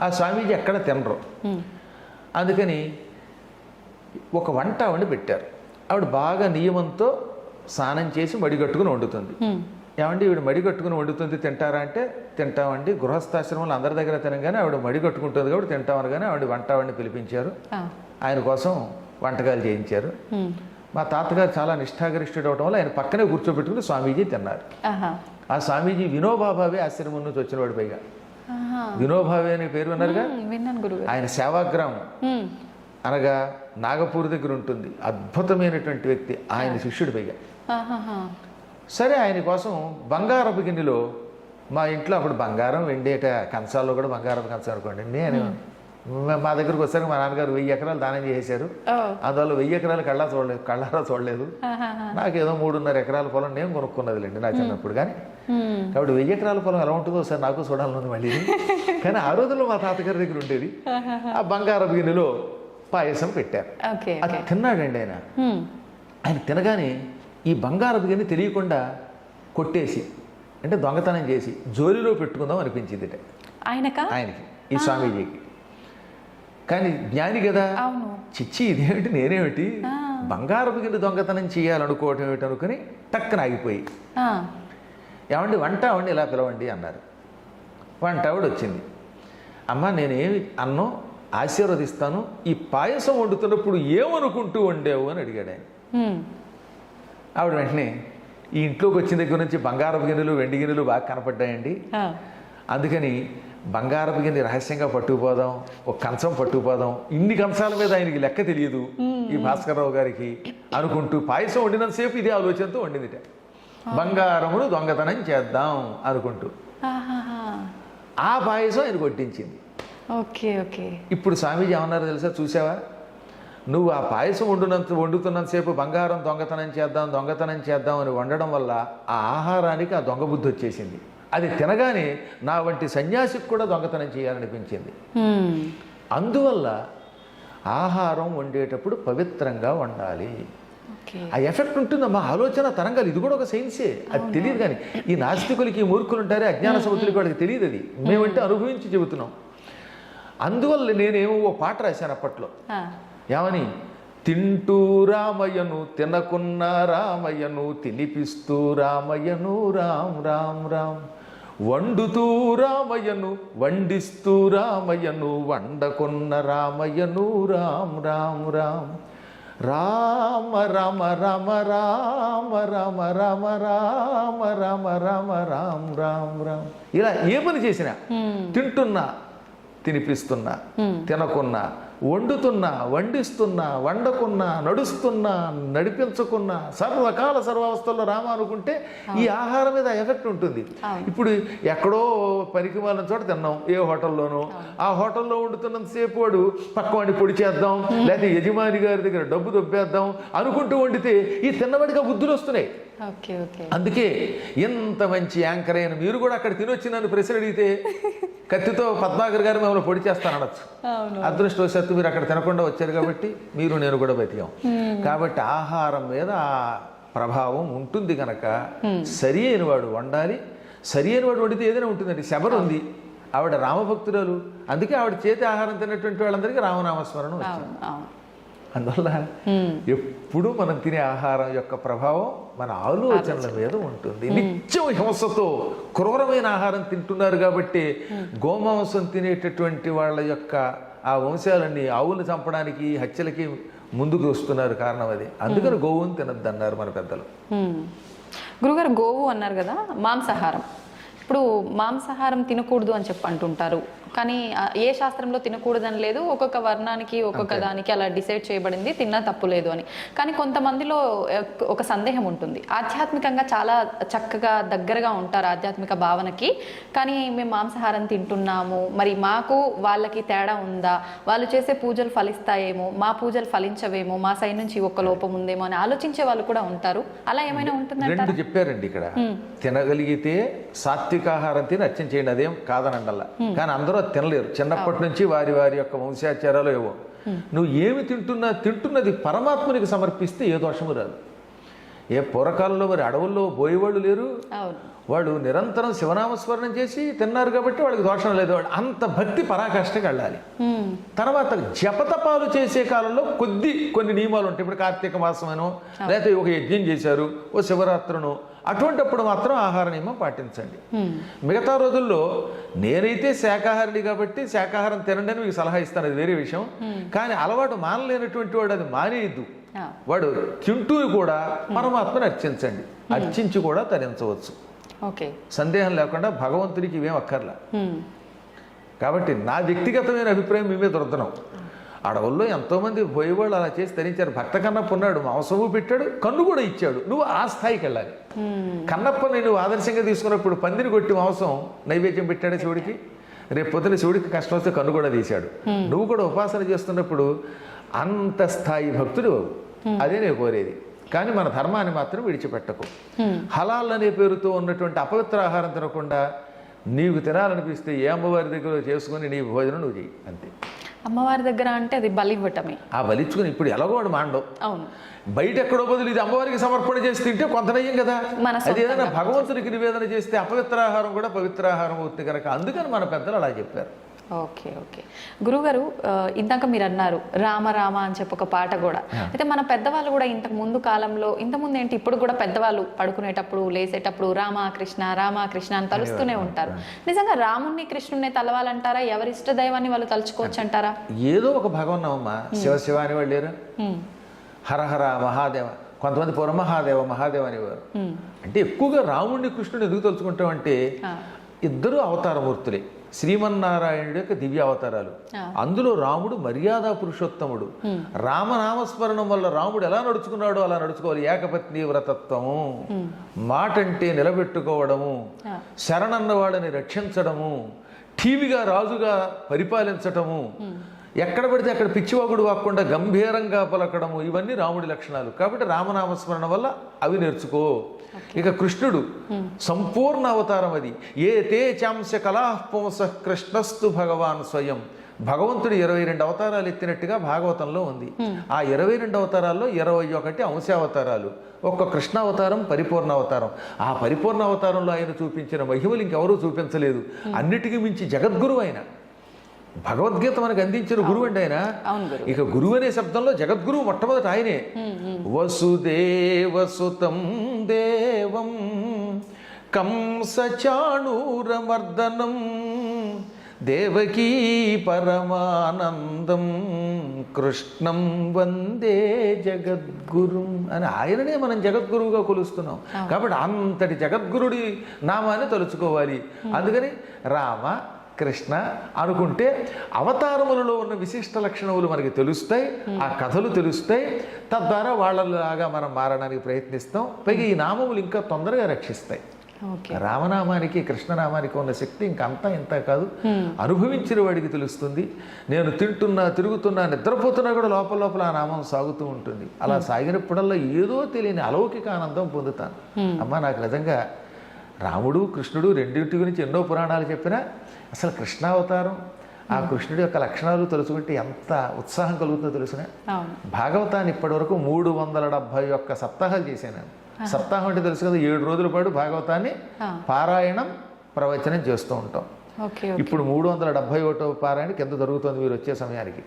ఆ స్వామీజీ ఎక్కడ తినరు, అందుకని ఒక వంట ఆవిడ పెట్టారు. ఆవిడ బాగా నియమంతో స్నానం చేసి మడిగట్టుకుని వండుతుంది. ఏమండి ఈవిడ మడిగట్టుకుని వండుతుంది, తింటారా అంటే తింటామండి. గృహస్థాశ్రమంలో అందరి దగ్గర తినగానే ఆవిడ మడిగట్టుకుంటుంది కాబట్టి తింటామనగానే ఆవిడ వంట ఆవిడని పిలిపించారు. ఆయన కోసం వంటకాలు చేయించారు. మా తాతగారు చాలా నిష్ఠాగరిష్ఠుడు అవడం వల్ల ఆయన పక్కనే కూర్చోబెట్టుకుని స్వామీజీ తిన్నారు. ఆ స్వామీజీ వినోబాభావే ఆశ్రమం నుంచి వచ్చినవాడు. పైగా వినోబావే అనే పేరు విన్నారుగా. ఆయన సేవాగ్రామం అనగా నాగపూర్ దగ్గర ఉంటుంది. అద్భుతమైనటువంటి వ్యక్తి, ఆయన శిష్యుడు పైగా. సరే ఆయన కోసం బంగారపు గిన్నెలో, మా ఇంట్లో అప్పుడు బంగారం వెండేట కంచాల్లో కూడా బంగారపు కంచం అనుకోండి. నేను మా దగ్గరకు వచ్చారు, మా నాన్నగారు 1000 ఎకరాలు దానం చేశారు. అందువల్ల 1000 ఎకరాలు కళ్ళారా చూడలేదు. నాకేదో 3.5 ఎకరాల పొలం నేను కొనుక్కున్నదిలేండి నా చిన్నప్పుడు. కానీ కాబట్టి 1000 ఎకరాల పొలం ఎలా ఉంటుందో సార్ నాకు చూడాలని మళ్ళీ. కానీ ఆ రోజుల్లో మా తాతగారి దగ్గర ఉండేది. ఆ బంగారపు గిన్నెలో పాయసం పెట్టారు. అది తిన్నాడండి ఆయన. ఆయన తినగానే ఈ బంగారపు గిన్నె తెలియకుండా కొట్టేసి, అంటే దొంగతనం చేసి జోలిలో పెట్టుకుందాం అనిపించింది ఆయనకి, ఈ స్వామీజీకి. కానీ జ్ఞాని కదా, చిచ్చి ఇదేమిటి, నేనేమిటి బంగారపు గిన్నె దొంగతనం చేయాలనుకోవటం ఏమిటి అనుకుని టక్కన ఆగిపోయి, ఏమండి వంట అవండి ఇలా పిలవండి అన్నారు. వంట ఆవిడ వచ్చింది. అమ్మ నేనేమి అన్నం ఆశీర్వదిస్తాను, ఈ పాయసం వండుతున్నప్పుడు ఏమనుకుంటూ వండావు అని అడిగాడు ఆయన. ఆవిడ వెంటనే, ఈ ఇంట్లోకి వచ్చిన దగ్గర నుంచి బంగారపు గిన్నెలు వెండి గిన్నెలు బాగా కనపడ్డాయండి, అందుకని బంగారపు గిన్నె రహస్యంగా పట్టుకుపోదాం, ఒక కంచం పట్టుకుపోదాం, ఇన్ని కంచాల మీద ఆయనకి లెక్క తెలియదు ఈ భాస్కర్రావు గారికి అనుకుంటూ పాయసం వండినంతసేపు ఇదే ఆలోచనతో వండిందిట. బంగారమును దొంగతనం చేద్దాం అనుకుంటూ ఆ పాయసం ఆయన కొట్టించింది. ఇప్పుడు స్వామీజీ ఏమన్నారో తెలుసా, చూసావా, నువ్వు ఆ పాయసం వండుతున్నంతసేపు బంగారం దొంగతనం చేద్దాం అని వండడం వల్ల ఆ ఆహారానికి ఆ దొంగ బుద్ధి వచ్చేసింది. అది తినగానే నా వంటి సన్యాసికి కూడా దొంగతనం చేయాలనిపించింది. అందువల్ల ఆహారం వండేటప్పుడు పవిత్రంగా వండాలి. ఆ ఎఫెక్ట్ ఉంటుందమ్మా, ఆలోచన తరంగాలు. ఇది కూడా ఒక సైన్సే, అది తెలియదు. కానీ ఈ నాస్తికులకి, ఈ మూర్ఖులు ఉంటారే, అజ్ఞాన సముద్రులకి, వాళ్ళకి తెలియదు. అది మేమంటే అనుభవించి చెబుతున్నాం. అందువల్ల నేనేమో ఓ పాట రాశాను అప్పట్లో. ఏమని, తింటూ రామయ్యను తినకున్న రామయ్యను తినిపిస్తూ రామయ్యను రామ్ రామ్ రామ్, వండుతూ రామయ్యను వండిస్తూ రామయ్యను వండకున్న రామయ్యను రామ్ రామ్ రామ్, రామ రామ రామ రామ రామ రామ రామ రామ రామ రామ రామ రామ. ఇలా ఏ పని చేసినా, తింటున్నా తినిపిస్తున్నా, తినకున్నా, వండుతున్నా వండిస్తున్నా, వండకున్నా, నడుస్తున్నా నడిపించకున్నా, సర్వకాల సర్వావస్థల్లో రామ అనుకుంటే ఈ ఆహారం మీద ఎఫెక్ట్ ఉంటుంది. ఇప్పుడు ఎక్కడో పనికి వాళ్ళని చోట తిన్నాం, ఏ హోటల్లోనో, ఆ హోటల్లో వండుతున్నంతసేపు వాడు పక్క వాడిని పొడి చేద్దాం, లేకపోతే యజమాని గారి దగ్గర డబ్బు దొబ్బేద్దాం అనుకుంటూ వండితే ఈ తిన్నవాడిగా బుద్ధులు వస్తున్నాయి. అందుకే ఎంత మంచి యాంకర్ అయిన మీరు కూడా అక్కడ తినొచ్చి నన్ను ప్రశ్న అడిగితే కత్తితో పద్మాకర్ గారు మిమ్మల్ని పొడి చేస్తాననొచ్చు. అదృష్టవశాత్తు మీరు అక్కడ తినకుండా వచ్చారు కాబట్టి మీరు నేను కూడా బతికాం. కాబట్టి ఆహారం మీద ఆ ప్రభావం ఉంటుంది కనుక సరి అయిన వాడు వండాలి. సరి అయిన వాడు వండితే ఏదైనా ఉంటుందండి. శబరి ఉంది, ఆవిడ రామభక్తురాలు, అందుకే ఆవిడ చేతి ఆహారం తిన్నటువంటి వాళ్ళందరికీ రామనామస్మరణ వచ్చింది. అందువల్ల ఎప్పుడు మనం తినే ఆహారం యొక్క ప్రభావం మన ఆలోచనల మీద ఉంటుంది. నిత్యం హింసతో క్రూరమైన ఆహారం తింటున్నారు కాబట్టి గోమాంసం తినేటటువంటి వాళ్ళ యొక్క ఆ వంశాలన్నీ ఆవులు చంపడానికి, హత్యలకి ముందుకు వస్తున్నారు. కారణం అది. అందుకని గోవుని తినద్దు అన్నారు మన పెద్దలు. గురుగారు, గోవు అన్నారు కదా, మాంసాహారం. ఇప్పుడు మాంసాహారం తినకూడదు అని చెప్పి అంటుంటారు, కానీ ఏ శాస్త్రంలో తినకూడదని లేదు. ఒక్కొక్క వర్ణానికి ఒక్కొక్క దానికి అలా డిసైడ్ చేయబడింది, తిన్నా తప్పు లేదు అని. కానీ కొంతమందిలో ఒక సందేహం ఉంటుంది. ఆధ్యాత్మికంగా చాలా చక్కగా దగ్గరగా ఉంటారు ఆధ్యాత్మిక భావనకి, కానీ మేము మాంసాహారం తింటున్నాము, మరి మాకు వాళ్ళకి తేడా ఉందా, వాళ్ళు చేసే పూజలు ఫలిస్తాయేమో, మా పూజలు ఫలించవేమో, మా సైడ్ నుంచి ఒక్క లోపం ఉందేమో అని ఆలోచించే వాళ్ళు కూడా ఉంటారు. అలా ఏమైనా ఉంటుందంటే రెండు చెప్పారండి ఇక్కడ. తినగలిగితే సాత్వికాహారం తిని అర్చన చేయండి, అదేం కాదనండల్లా. కానీ అందరూ తినలేరు. చిన్నప్పటి నుంచి వారి వారి యొక్క వంశాచారాలు ఏవో. నువ్వు ఏమి తింటున్నది పరమాత్మునికి సమర్పిస్తే ఏ దోషము రాదు. ఏ పూర్వకాలంలో మరి అడవుల్లో పోయేవాళ్ళు లేరు, వాడు నిరంతరం శివనామస్మరణం చేసి తిన్నారు కాబట్టి వాళ్ళకి దోషం లేదు. వాడు అంత భక్తి పరాకాష్ఠకి వెళ్ళాలి. తర్వాత జపతపాలు చేసే కాలంలో కొన్ని నియమాలు ఉంటాయి. ఇప్పుడు కార్తీక మాసమనో లేకపోతే ఒక యజ్ఞం చేశారు, ఓ శివరాత్రును, అటువంటిప్పుడు మాత్రం ఆహార నియమం పాటించండి. మిగతా రోజుల్లో నేనైతే శాకాహారిని కాబట్టి శాకాహారం తినండి అని మీకు సలహా ఇస్తాను, అది వేరే విషయం. కానీ అలవాటు మానలేనటువంటి వాడు అది మానేయద్దు. వాడు తింటూ కూడా పరమాత్మను అర్చించండి, అర్చించి కూడా తరించవచ్చు. సందేహం లేకుండా భగవంతుడికి ఇవేం అక్కర్లా. కాబట్టి నా వ్యక్తిగతమైన అభిప్రాయం మేమే దొరుకుతున్నాం. అడవుల్లో ఎంతోమంది పోయేవాళ్ళు అలా చేసి తరించారు. భక్త కన్నప్ప ఉన్నాడు, మాంసము పెట్టాడు, కన్ను కూడా ఇచ్చాడు. నువ్వు ఆ స్థాయికి వెళ్ళాలి. కన్నప్పని నువ్వు ఆదర్శంగా తీసుకున్నప్పుడు పందిని కొట్టి మాంసం నైవేద్యం పెట్టాడు శివుడికి. రేపు పొద్దున శివుడికి కష్టం వస్తే కన్ను కూడా తీశాడు. నువ్వు కూడా ఉపాసన చేస్తున్నప్పుడు అంత స్థాయి భక్తుడు. అదే నేను కోరేది. కానీ మన ధర్మాన్ని మాత్రం విడిచిపెట్టకు. హలాల్ అనే పేరుతో ఉన్నటువంటి అపవిత్ర ఆహారం తినకుండా నీకు తినాలనిపిస్తే ఏ అమ్మవారి దగ్గర చేసుకుని నీ భోజనం నువ్వు చెయ్యి, అంతే. అమ్మవారి దగ్గర అంటే అది బలి ఇవ్వటమే. ఆ బలిచ్చుకుని ఇప్పుడు ఎలాగో వాడు మాండవు. అవును, బయట ఎక్కడో బదులు ఇది అమ్మవారికి సమర్పణ చేసి తింటే కొంత నయ్యం కదా. అది ఏదైనా భగవంతునికి నివేదన చేస్తే అపవిత్రాహారం కూడా పవిత్రాహారం అవుతుంది కనుక అందుకని మన పెద్దలు అలా చెప్పారు. ఓకే ఓకే గురుగారు, ఇందాక మీరు అన్నారు రామ రామ అని చెప్పి ఒక పాట కూడా. అయితే మన పెద్దవాళ్ళు కూడా ఇంతకు ముందు కాలంలో, ఇంతకుముందు ఏంటి ఇప్పుడు కూడా పెద్దవాళ్ళు పడుకునేటప్పుడు లేసేటప్పుడు రామకృష్ణ రామకృష్ణ అని తలుస్తూనే ఉంటారు. నిజంగా రాముణ్ణి కృష్ణుణ్ణి తలవాలంటారా? ఎవరి ఇష్ట దైవాన్ని వాళ్ళు తలుచుకోవచ్చు అంటారా? ఏదో ఒక భగవన్నమ్మా, శివ శివ అని వాళ్ళు లేరు, హరహర మహాదేవ, కొంతమంది పూర్వ మహాదేవ మహాదేవ అనేవారు. అంటే ఎక్కువగా రాముణ్ణి కృష్ణుని ఎందుకు తలుచుకుంటాం అంటే ఇద్దరు అవతారమూర్తులే, శ్రీమన్నారాయణుడి యొక్క దివ్య అవతారాలు. అందులో రాముడు మర్యాద పురుషోత్తముడు. రామనామస్మరణం వల్ల రాముడు ఎలా నడుచుకున్నాడో అలా నడుచుకోవాలి. ఏకపత్ని వ్రతత్వము, మాటంటే నిలబెట్టుకోవడము, శరణన్న వాడిని రక్షించడము, టీవీగా రాజుగా పరిపాలించటము, ఎక్కడ పడితే అక్కడ పిచ్చివాగుడు వాక్కుండా గంభీరంగా పలకడము, ఇవన్నీ రాముడి లక్షణాలు. కాబట్టి రామనామస్మరణ వల్ల అవి నేర్చుకో. ఇక కృష్ణుడు సంపూర్ణ అవతారం. అది ఏ తే చాంశ కళాపుంస కృష్ణస్తు భగవాన్ స్వయం. భగవంతుడు 22 అవతారాలు ఎత్తినట్టుగా భాగవతంలో ఉంది. ఆ 22 అవతారాల్లో 21 అంశావతారాలు, ఒక్క కృష్ణావతారం పరిపూర్ణ అవతారం. ఆ పరిపూర్ణ అవతారంలో ఆయన చూపించిన మహిమలు ఇంకెవరూ చూపించలేదు. అన్నిటికీ మించి జగద్గురువు ఆయన. భగవద్గీత మనకు అందించిన గురువు అండి ఆయన. ఇక గురువు అనే శబ్దంలో జగద్గురువు మొట్టమొదటి ఆయనే. వసుదేవసుతం దేవం కంసచాణూరమర్దనం దేవకీ పరమానందం కృష్ణం వందే జగద్గురుం అని ఆయననే మనం జగద్గురువుగా కొలుస్తున్నాం. కాబట్టి అంతటి జగద్గురుడి నామాన్ని తలుచుకోవాలి. అందుకని రామ కృష్ణ అనుకుంటే అవతారములలో ఉన్న విశిష్ట లక్షణములు మనకి తెలుస్తాయి, ఆ కథలు తెలుస్తాయి. తద్వారా వాళ్ళలాగా మనం మారడానికి ప్రయత్నిస్తాం. పైగా ఈ నామములు ఇంకా తొందరగా రక్షిస్తాయి. రామనామానికి కృష్ణనామానికి ఉన్న శక్తి ఇంకంతా ఇంత కాదు, అనుభవించిన వాడికి తెలుస్తుంది. నేను తింటున్నా, తిరుగుతున్నా, నిద్రపోతున్నా కూడా లోపల లోపల ఆ నామం సాగుతూ ఉంటుంది. అలా సాగినప్పుడల్లా ఏదో తెలియని అలౌకిక ఆనందం పొందుతాను. అమ్మ, నాకు నిజంగా రాముడు కృష్ణుడు రెండింటి గురించి ఎన్నో పురాణాలు చెప్పినా అసలు కృష్ణావతారం, ఆ కృష్ణుడి యొక్క లక్షణాలు తెలుసుకుంటే ఎంత ఉత్సాహం కలుగుతుందో తెలుసునా. భాగవతాన్ని ఇప్పటి వరకు 371 సప్తాహాలు చేశాను. సప్తాహం అంటే తెలుసు కదా, 7 రోజుల పాటు భాగవతాన్ని పారాయణం ప్రవచనం చేస్తూ ఉంటాం. ఇప్పుడు 371వ పారాయణ కింద జరుగుతుంది మీరు వచ్చే సమయానికి.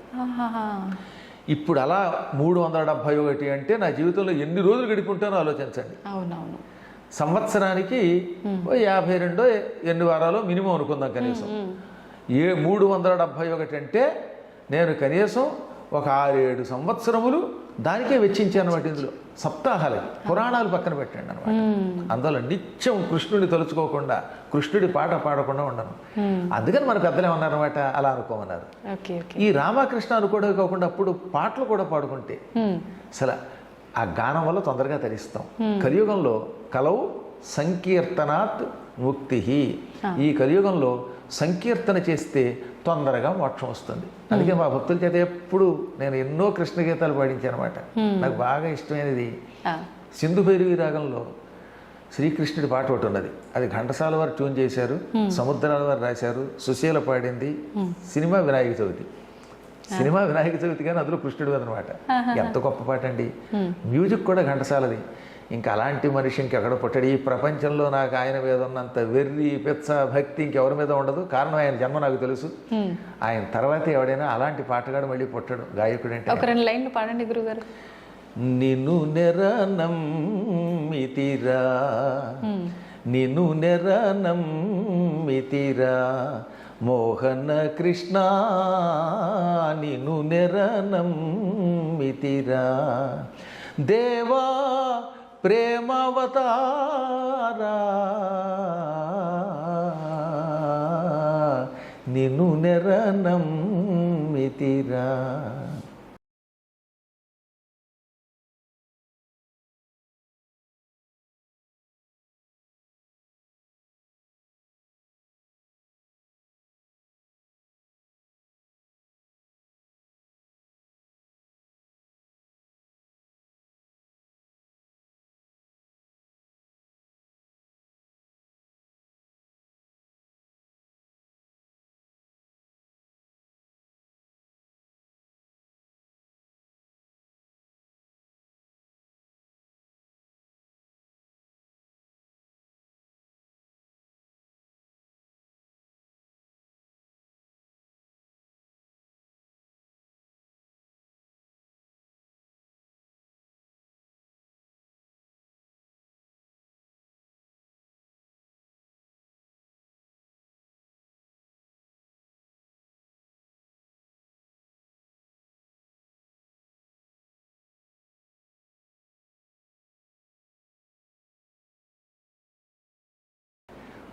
ఇప్పుడు అలా 371 అంటే నా జీవితంలో ఎన్ని రోజులు గడిపుంటానో ఆలోచించండి. సంవత్సరానికి 52 ఎన్ని వారాలు మినిమం అనుకుందాం కనీసం. 371 అంటే నేను కనీసం ఒక 6-7 సంవత్సరములు దానికే వెచ్చించాను అనమాట. ఇందులో సప్తాహాలకి పురాణాలు పక్కన పెట్టండి అనమాట. అందులో నిత్యం కృష్ణుడిని తలుచుకోకుండా, కృష్ణుడి పాట పాడకుండా ఉండను. అందుకని మన పెద్దలే ఉన్నారనమాట, అలా అనుకోమన్నారు. ఈ రామకృష్ణ అనుకోవడం కాకుండా అప్పుడు పాటలు కూడా పాడుకుంటే అసలు ఆ గానం వల్ల తొందరగా తరిస్తాం. కలియుగంలో కలవు సంకీర్తనాత్ ముక్తి. ఈ కలియుగంలో సంకీర్తన చేస్తే తొందరగా మోక్షం వస్తుంది. అందుకే మా భక్తుల చేత ఎప్పుడు నేను ఎన్నో కృష్ణ గీతాలు పాడించాను అనమాట. నాకు బాగా ఇష్టమైనది సింధు భైరవి రాగంలో శ్రీకృష్ణుడి పాట ఒకటి ఉన్నది. అది ఘంటసాల వారు ట్యూన్ చేశారు, సముద్రాల వారు రాశారు, సుశీల పాడింది. సినిమా వినాయక చవితి. సినిమా వినాయక చవితి కానీ అందులో కృష్ణుడు అనమాట. ఎంత గొప్ప పాట అండి. మ్యూజిక్ కూడా ఘంటసాలది. ఇంకా అలాంటి మనిషి ఇంకెక్కడ పుట్టాడు ఈ ప్రపంచంలో. నాకు ఆయన మీద ఉన్నంత వెర్రి పెచ్చ భక్తి ఇంకెవరి మీద ఉండదు. కారణం ఆయన జన్మ నాకు తెలుసు. ఆయన తర్వాత ఎవడైనా అలాంటి పాటగాడు మళ్ళీ పుట్టాడు గాయకుడు అంటే. ఒక 2 లైన్లు పాడండి గురుగారు. నిన్ను నెరనమ్మితిరా, నిన్ను నెరనమ్మితిరా మోహన కృష్ణ, నిన్ను నెరనమ్మితిరా దేవా ప్రేమవతారా, నిన్ను నెరనమ్మితిరా.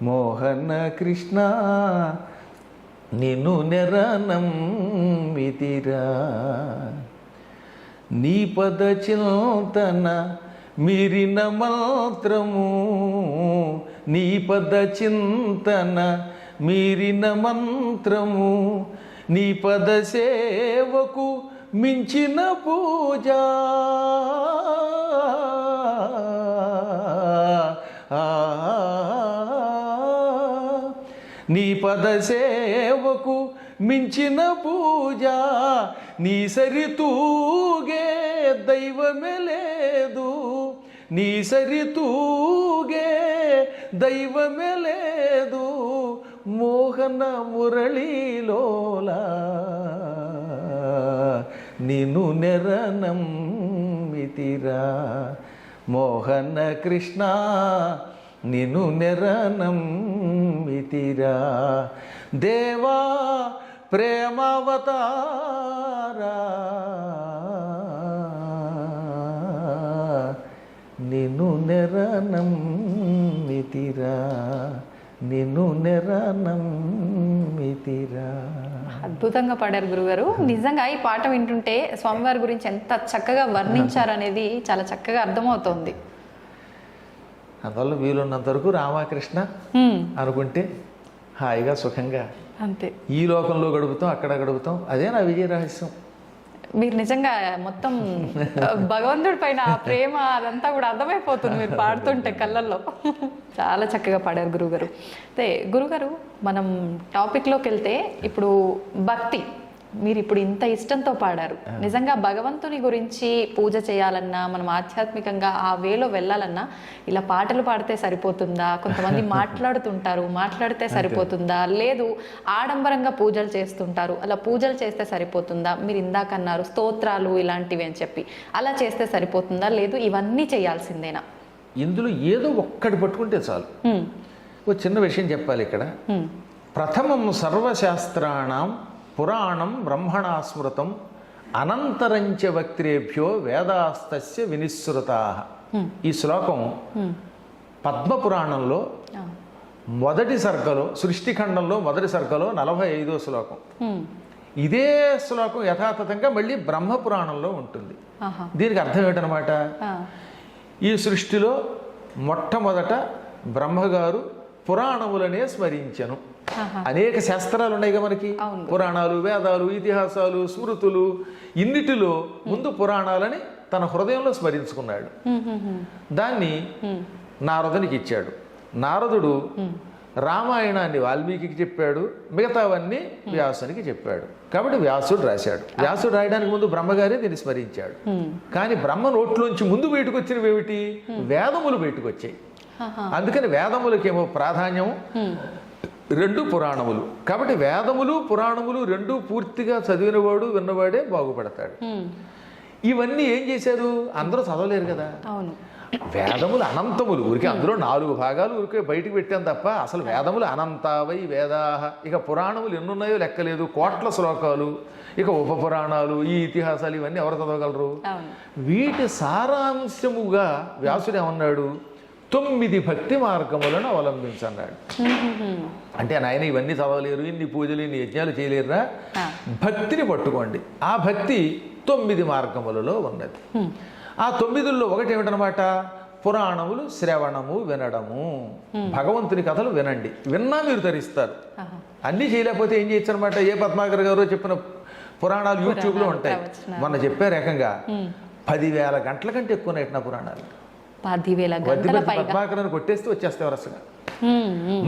మోహన కృష్ణ నిన్ను నెరనమ్మితిరా నీ పద చింతన మీరిన మంత్రము నీ పద చింతన మీరిన మంత్రము నీ పద సేవకు మించిన పూజ నీ పద సేవకు మించిన పూజ నీ సరితూగే దైవమే లేదు నీ సరితూగే దైవమే లేదు మోహన మురళీలోలా నిన్ను నెరనమ్మితిరా మోహన కృష్ణ నిన్ను నెరనమ్మితిరా దేవా ప్రేమావతారా నిన్ను నెరనమ్మితిరా నిన్ను నెరనమ్మితిరా. అద్భుతంగా పాడారు గురుగారు. నిజంగా ఈ పాట వింటుంటే స్వామివారి గురించి ఎంత చక్కగా వర్ణించారనేది చాలా చక్కగా అర్థమవుతోంది. అందువల్ల వీలున్నంత వరకు రామకృష్ణ అనుకుంటే హాయిగా సుఖంగా అంతే ఈ లోకంలో గడుపుతాం, అక్కడ గడుపుతాం. అదే నా విజయ రహస్యం. మీరు నిజంగా మొత్తం భగవంతుడి పైన ఆ ప్రేమ అదంతా కూడా అర్థమైపోతుంది మీరు పాడుతుంటే కళ్ళల్లో. చాలా చక్కగా పాడారు గురుగారు. అయితే గురుగారు, మనం టాపిక్లోకి వెళ్తే ఇప్పుడు భక్తి మీరు ఇప్పుడు ఇంత ఇష్టంతో పాడారు. నిజంగా భగవంతుని గురించి పూజ చేయాలన్నా, మనం ఆధ్యాత్మికంగా ఆ వేలో వెళ్ళాలన్నా ఇలా పాటలు పాడితే సరిపోతుందా? కొంతమంది మాట్లాడుతుంటారు, మాట్లాడితే సరిపోతుందా? లేదు ఆడంబరంగా పూజలు చేస్తుంటారు, అలా పూజలు చేస్తే సరిపోతుందా? మీరు ఇందాక అన్నారు స్తోత్రాలు ఇలాంటివి అని చెప్పి, అలా చేస్తే సరిపోతుందా? లేదు ఇవన్నీ చేయాల్సిందేనా? ఇందులో ఏదో ఒక్కటి పట్టుకుంటే చాలు. ఓ చిన్న విషయం చెప్పాలి ఇక్కడ. ప్రథమం సర్వశాస్త్రాణం పురాణం బ్రహ్మణా స్మృతం అనంతరంచ వక్త్రేభ్యో వేదాస్తస్య వినిశ్రుతా. ఈ శ్లోకం పద్మపురాణంలో మొదటి సర్గలో, సృష్టిఖండంలో మొదటి సర్గలో 45వ శ్లోకం. ఇదే శ్లోకం యథాతథంగా మళ్ళీ బ్రహ్మపురాణంలో ఉంటుంది. దీనికి అర్థం ఏమిటనమాట, ఈ సృష్టిలో మొట్టమొదట బ్రహ్మగారు పురాణములనే స్మరించెను. అనేక శాస్త్రాలు ఉన్నాయి కదా మనకి, పురాణాలు, వేదాలు, ఇతిహాసాలు, స్మృతులు. ఇన్నిటిలో ముందు పురాణాలని తన హృదయంలో స్మరించుకున్నాడు. దాన్ని నారదునికి ఇచ్చాడు. నారదుడు రామాయణాన్ని వాల్మీకి చెప్పాడు, మిగతావన్నీ వ్యాసునికి చెప్పాడు. కాబట్టి వ్యాసుడు రాశాడు. వ్యాసుడు రాయడానికి ముందు బ్రహ్మగారే దీన్ని స్మరించాడు. కానీ బ్రహ్మ నోట్లోంచి ముందు బయటకు వచ్చినవి ఏమిటి? వేదములు బయటకు వచ్చాయి. అందుకని వేదములకేమో ప్రాధాన్యం, రెండు పురాణములు. కాబట్టి వేదములు పురాణములు రెండు పూర్తిగా చదివినవాడు విన్నవాడే బాగుపడతాడు. ఇవన్నీ ఏం చేశారు? అందరూ చదవలేరు కదా. వేదములు అనంతములు, ఊరికే అందులో 4 భాగాలు ఊరికే బయటికి పెట్టాం తప్ప అసలు వేదములు అనంతావై వేదాహ. ఇక పురాణములు ఎన్నున్నాయో లెక్కలేదు, కోట్ల శ్లోకాలు. ఇక ఉపపురాణాలు, ఈ ఇతిహాసాలు ఇవన్నీ ఎవరు చదవగలరు? వీటి సారాంశముగా వ్యాసుడు ఏమన్నాడు? 9 భక్తి మార్గములను అవలంబించన్నాడు. అంటే నాయన ఇవన్నీ చదవలేరు, ఇన్ని పూజలు, ఇన్ని యజ్ఞాలు చేయలేరురా, భక్తిని పట్టుకోండి. ఆ భక్తి 9 మార్గములలో ఉన్నది. ఆ 9లో ఒకటి ఏమిటనమాట? పురాణములు శ్రవణము, వినడము. భగవంతుని కథలు వినండి. విన్నా మీరు తరిస్తారు. అన్నీ చేయలేకపోతే ఏం చేయొచ్చు అనమాట? ఏ పద్మాకర్ గారు చెప్పిన పురాణాలు యూట్యూబ్లో ఉంటాయి. మొన్న చెప్పారు ఏకంగా 10,000 గంటల కంటే ఎక్కువ నైట్ నా పురాణాలు. 10,000 గంటల పద్మాకరని కొట్టేస్తే వచ్చేస్తే వరుసగా.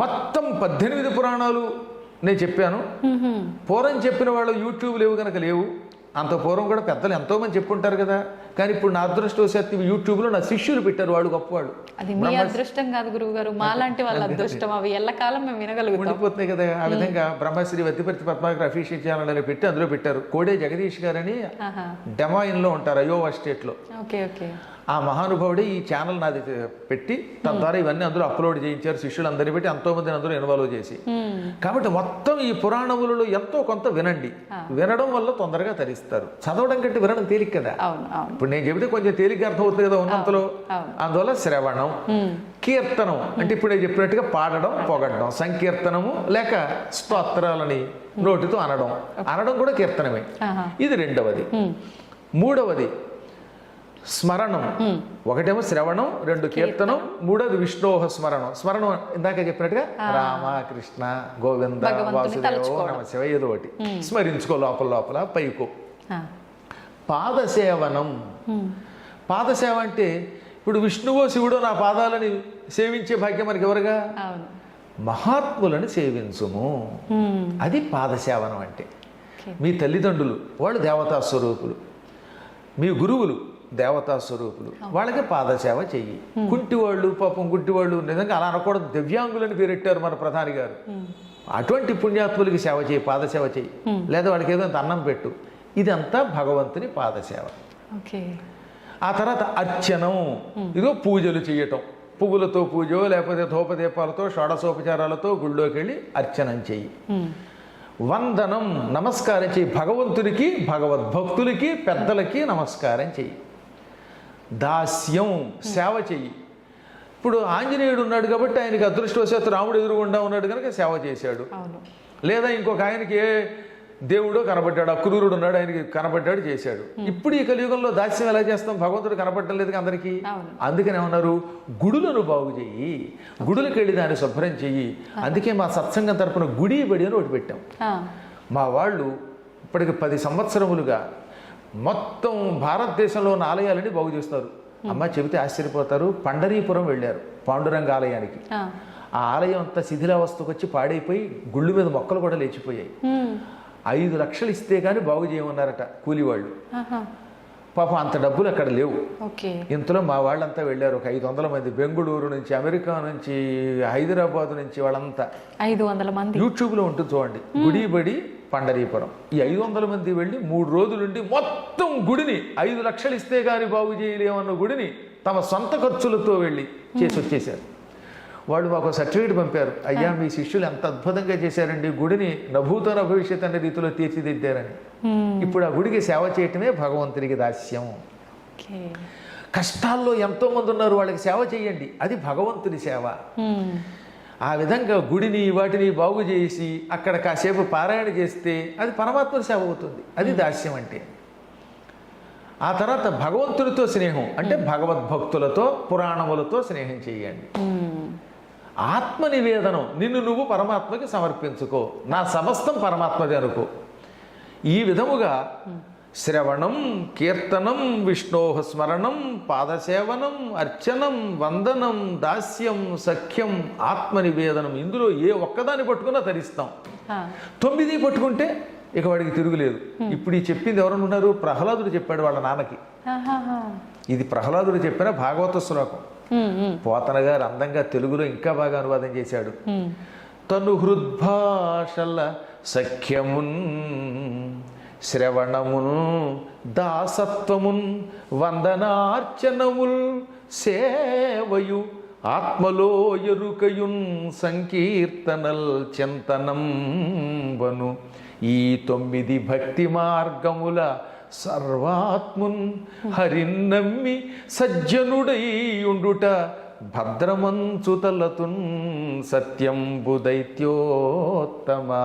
మొత్తం 18 పురాణాలు నేను చెప్పాను. పూర్వం చెప్పిన వాళ్ళు యూట్యూబ్ లేవు కనుక లేవు. అంత పూర్వం కూడా పెద్దలు ఎంతో మంది చెప్పుంటారు కదా. కానీ ఇప్పుడు నా అదృష్టవశాత్తు యూట్యూబ్లో నా శిష్యులు పెట్టారు, వాళ్ళు గొప్పవాడు. అది మీ అదృష్టం కాదు గురువు గారు, మాలాంటి వాళ్ళ అదృష్టం. అవి ఎల్లకాలం మేము వినగలుగుతాం, ఉండిపోతున్నాయి కదా. ఆ విధంగా బ్రహ్మశ్రీ వద్దిపర్తి పద్మాకర్ అఫీషియల్ ఛానల్ అని పెట్టి అందులో పెట్టారు. కోడే జగదీష్ గారని డెమాయిన్లో ఉంటారు, అయోవా స్టేట్లో. ఆ మహానుభావుడే ఈ ఛానల్ నాది పెట్టి తద్వారా ఇవన్నీ అందులో అప్లోడ్ చేయించారు, శిష్యులందరినీ పెట్టి ఎంతోమందిని అందులో ఇన్వాల్వ్ చేసి. కాబట్టి మొత్తం ఈ పురాణములలో ఎంతో కొంత వినండి. వినడం వల్ల తొందరగా తరిస్తారు. చదవడం కంటే వినడం తేలిక కదా. ఇప్పుడు నేను చెబితే కొంచెం తేలిక అర్థం అవుతుంది కదా ఉన్నంతలో. అందువల్ల శ్రవణం, కీర్తనం అంటే ఇప్పుడు నేను చెప్పినట్టుగా పాడడం, పొగడడం, సంకీర్తనము లేక స్తోత్రాలని నోటితో అనడం కూడా కీర్తనమే. ఇది రెండవది. మూడవది స్మరణం. ఒకటేమో శ్రవణం, రెండు కీర్తనం, మూడోది విష్ణోహ స్మరణం. స్మరణం ఇందాక చెప్పినట్టుగా రామ కృష్ణ గోవింద వాసుదేవ నమ శివ ఏదో ఒకటి స్మరించుకో లోపల పైకో. పాదసేవనం. పాదసేవ అంటే ఇప్పుడు విష్ణువో శివుడో నా పాదాలని సేవించే భాగ్యం మనకి ఎవరుగా? మహాత్ములను సేవించుము. అది పాదసేవనం అంటే. మీ తల్లిదండ్రులు వాళ్ళు దేవతా స్వరూపులు, మీ గురువులు దేవతా స్వరూపులు, వాళ్ళకి పాదసేవ చెయ్యి. కుంటివాళ్ళు పాపం గుడ్డివాళ్ళు నిజంగా అలా అనకూడదు, దివ్యాంగులని పేరెట్టారు మన ప్రధాని గారు. అటువంటి పుణ్యాత్ములకి సేవ చేయి, పాదసేవ చెయ్యి. లేదా వాళ్ళకి ఏదో అన్నం పెట్టు. ఇదంతా భగవంతుని పాదసేవ. ఆ తర్వాత అర్చనం. ఇదో పూజలు చేయటం, పువ్వులతో పూజో లేకపోతే ధూపదీపాలతో షోడశోపచారాలతో గుళ్ళోకి వెళ్ళి అర్చనం చెయ్యి. వందనం, నమస్కారం చెయ్యి. భగవంతుడికి, భగవద్భక్తులకి, పెద్దలకి నమస్కారం చెయ్యి. దాస్యం, సేవ చెయ్యి. ఇప్పుడు ఆంజనేయుడు ఉన్నాడు కాబట్టి ఆయనకి అదృష్టవశాత్తు రాముడు ఎదురుగుండా ఉన్నాడు కనుక సేవ చేశాడు. లేదా ఇంకొక ఆయనకి ఏ దేవుడో కనబడ్డాడు, అక్రూరుడు ఉన్నాడు, ఆయనకి కనబడ్డాడు, చేశాడు. ఇప్పుడు ఈ కలియుగంలో దాస్యం ఎలా చేస్తాం? భగవంతుడు కనబడటం లేదు అందరికీ. అందుకని ఏమన్నారు? గుడులను బాగు చెయ్యి, గుడులకు వెళ్ళి దాన్ని శుభ్రం చెయ్యి. అందుకే మా సత్సంగం తరపున గుడి బడి అని ఒకటి పెట్టాం. మా వాళ్ళు ఇప్పటికి 10 సంవత్సరములుగా మొత్తం భారతదేశంలో ఉన్న ఆలయాలని బాగు చేస్తున్నారు. అమ్మ చెబితే ఆశ్చర్యపోతారు. పండరీపురం వెళ్ళారు పాండురంగ ఆలయానికి. ఆ ఆలయం అంతా శిథిలావస్థకు వచ్చి పాడైపోయి గుళ్ళు మీద మొక్కలు కూడా లేచిపోయాయి. 5 లక్షలు ఇస్తే కానీ బాగు చేయమన్నారట కూలివాళ్ళు. పాపం అంత డబ్బులు అక్కడ లేవు. ఇంతలో మా వాళ్ళంతా వెళ్ళారు. ఒక 500 మంది బెంగుళూరు నుంచి, అమెరికా నుంచి, హైదరాబాద్ నుంచి, వాళ్ళంతా 500 మంది. యూట్యూబ్లో ఉంటుంది చూడండి, గుడి బడి పండరీపురం. ఈ 500 మంది వెళ్ళి 3 రోజులుండి మొత్తం గుడిని 5 లక్షలు ఇస్తే గాని బాగు చేయలేమన్న గుడిని తమ సొంత ఖర్చులతో వెళ్ళి చేసి వచ్చేశారు. వాళ్ళు మాకు సర్టిఫికేట్ పంపారు. అయ్యా మీ శిష్యులు ఎంత అద్భుతంగా చేశారండి, గుడిని నభూతన భవిష్యత్ అనే రీతిలో తీర్చిదిద్దారని. ఇప్పుడు ఆ గుడికి సేవ చేయటమే భగవంతుడికి దాస్యం. కష్టాల్లో ఎంతో మంది ఉన్నారు, వాళ్ళకి సేవ చేయండి, అది భగవంతుని సేవ. ఆ విధంగా గుడిని వాటిని బాగు చేసి అక్కడ కాసేపు పారాయణ చేస్తే అది పరమాత్మ సేవ అవుతుంది. అది దాస్యం అంటే. ఆ తర్వాత భగవంతుడితో స్నేహం అంటే భగవద్భక్తులతో, పురాణములతో స్నేహం చేయండి. ఆత్మ నివేదనం, నిన్ను నువ్వు పరమాత్మకి సమర్పించుకో, నా సమస్తం పరమాత్మది అనుకో. ఈ విధముగా శ్రవణం, కీర్తనం, విష్ణోహ స్మరణం, పాదసేవనం, అర్చనం, వందనం, దాస్యం, సఖ్యం, ఆత్మనివేదనం, ఇందులో ఏ ఒక్కదాన్ని పట్టుకున్నా తరిస్తాం. 9 పట్టుకుంటే ఇక వాడికి తిరుగులేదు. ఇప్పుడు ఈ చెప్పింది ఎవరనున్నారు? ప్రహ్లాదుడు చెప్పాడు వాళ్ళ నాన్నకి. ఇది ప్రహ్లాదుడు చెప్పిన భాగవత శ్లోకం. పోతన గారు అందంగా తెలుగులో ఇంకా బాగా అనువాదం చేశాడు. తను హృద్భాషల సఖ్యమున్, శ్రవణమున్, దాసత్వమున్, వందనార్చనముల్, సేవయు, ఆత్మలో ఎరుకయున్, సంకీర్తనల్ చింతనం వను, ఈ 9 భక్తి మార్గముల సర్వాత్మున్ హరిన్నమ్మి సజ్జనుడై ఉండుట భద్రమంచుతలతున్ సత్యంబు దైత్యోత్తమా.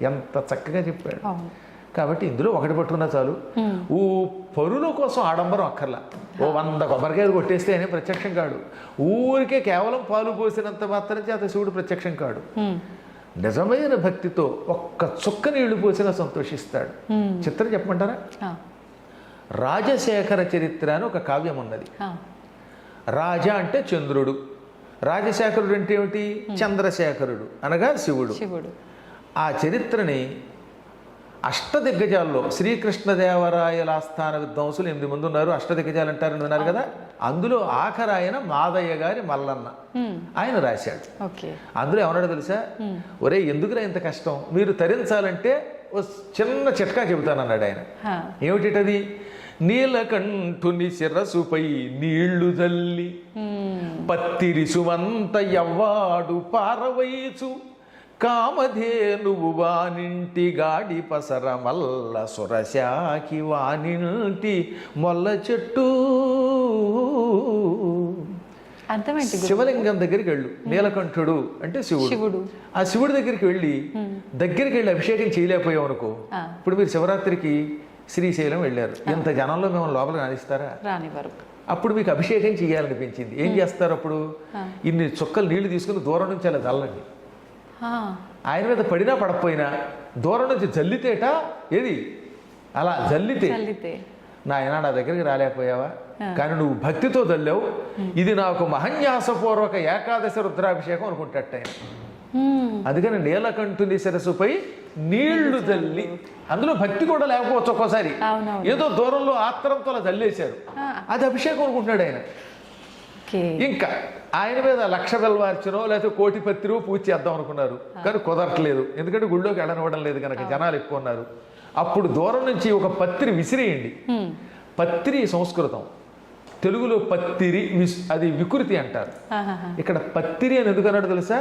ఎంత చక్కగా చెప్పాడు. కాబట్టి ఇందులో ఒకటి పట్టుకున్నా చాలు. ఓ పరుల కోసం ఆడంబరం అక్కర్లా. ఓ 100 కొబ్బరికాయలు కొట్టేస్తే ఆయన ప్రత్యక్షం కాడు. ఊరికే కేవలం పాలు పోసినంత మాత్రం చేత శివుడు ప్రత్యక్షం కాడు. నిజమైన భక్తితో ఒక్క చుక్క నీళ్లు పోసినా సంతోషిస్తాడు. చిత్రం చెప్పమంటారా? రాజశేఖర చరిత్ర అని ఒక కావ్యం ఉన్నది. రాజ అంటే చంద్రుడు, రాజశేఖరుడు అంటే ఏమిటి? చంద్రశేఖరుడు అనగా శివుడు. ఆ చరిత్రని అష్టదిగ్గజాల్లో శ్రీకృష్ణదేవరాయల ఆస్థాన విద్వాంసులు 8 మంది ఉన్నారు. అష్టదిగ్గజాలు అంటారని విన్నారు కదా. అందులో ఆఖరు ఆయన మాదయ్య గారి మల్లన్న ఆయన రాశాడు. అందులో ఏమన్నాడు తెలుసా? ఒరే ఎందుకురా ఇంత కష్టం, మీరు తరించాలంటే ఓ చిన్న చిట్కా చెబుతానన్నాడు ఆయన. ఏమిటిటది? నీలకంఠుని శిరసుపై నీళ్లు జల్లి పత్తిరి సుమంత ఎవ్వాడు పారవైచు కామధేనువు వానింటి గాడి పసర మల్ల సురశాకి వానింటి మొల్ల చెట్టు. శివలింగం దగ్గరికి వెళ్ళు. నీలకంఠుడు అంటే శివుడు. ఆ శివుడి దగ్గరికి వెళ్ళి అభిషేకం చేయలేకపోయాం అనుకో. ఇప్పుడు మీరు శివరాత్రికి శ్రీశైలం వెళ్ళారు, ఇంత జనంలో మేము లోపల రాణిస్తారా? రానివ్వరు. అప్పుడు మీకు అభిషేకం చేయాలనిపించింది, ఏం చేస్తారు అప్పుడు? ఇన్ని చుక్కలు నీళ్లు తీసుకుని దూరం నుంచి అలా చల్లండి. ఆయన మీద పడినా పడకపోయినా దూరం నుంచి జల్లితేట ఏది అలా జల్లితే నా దగ్గరికి రాలేకపోయావా? కానీ నువ్వు భక్తితో జల్లావు, ఇది నాకు మహన్యాసపూర్వక ఏకాదశి రుద్రాభిషేకం అనుకుంటాట ఆయన. అందుకని నీలకంఠుని శిరస్సుపై నీళ్లు జల్లి, అందులో భక్తి కూడా లేకపోవచ్చు ఒక్కోసారి, ఏదో దూరంలో ఆత్రంతో జల్లేశారు, అది అభిషేకం అనుకుంటున్నాడు ఆయన. ఇంకా ఆయన మీద 1,00,000 బెల్వార్చనో లేకపోతే 1,00,000 పత్రిలో పూజ చేద్దాం అనుకున్నారు, కానీ కుదరట్లేదు. ఎందుకంటే గుళ్ళోకి వెళ్ళనివ్వడం లేదు కనుక, జనాలు ఎక్కువ ఉన్నారు. అప్పుడు దూరం నుంచి ఒక పత్రి విసిరేయండి. పత్రి సంస్కృతం, తెలుగులో పత్తిరి అది వికృతి అంటారు. ఇక్కడ పత్తిరి అని ఎందుకన్నాడు తెలుసా?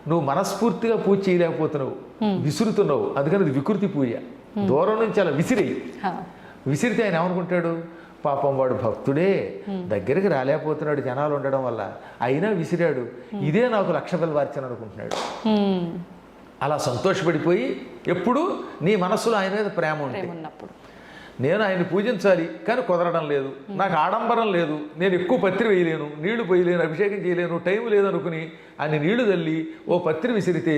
నువ్వు మనస్ఫూర్తిగా పూజ చేయలేకపోతున్నావు, విసురుతున్నావు, అందుకని అది వికృతి పూజ. దూరం నుంచి అలా విసిరేయి. విసిరితే ఆయన ఏమనుకుంటాడు? పాపం వాడు భక్తుడే, దగ్గరికి రాలేకపోతున్నాడు జనాలు ఉండడం వల్ల, అయినా విసిరాడు, ఇదే నాకు 1,00,000 బెల్వార్చన అనుకుంటున్నాడు. అలా సంతోషపడిపోయి ఎప్పుడు నీ మనస్సులో ఆయన మీద ప్రేమ ఉన్నప్పుడు, నేను ఆయన్ని పూజించాలి కానీ కుదరడం లేదు, నాకు ఆడంబరం లేదు, నేను ఎక్కువ పత్రి వేయలేను, నీళ్లు పోయలేను, అభిషేకం చేయలేను, టైం లేదనుకుని అన్ని నీళ్లు తల్లి ఓ పత్రి విసిరితే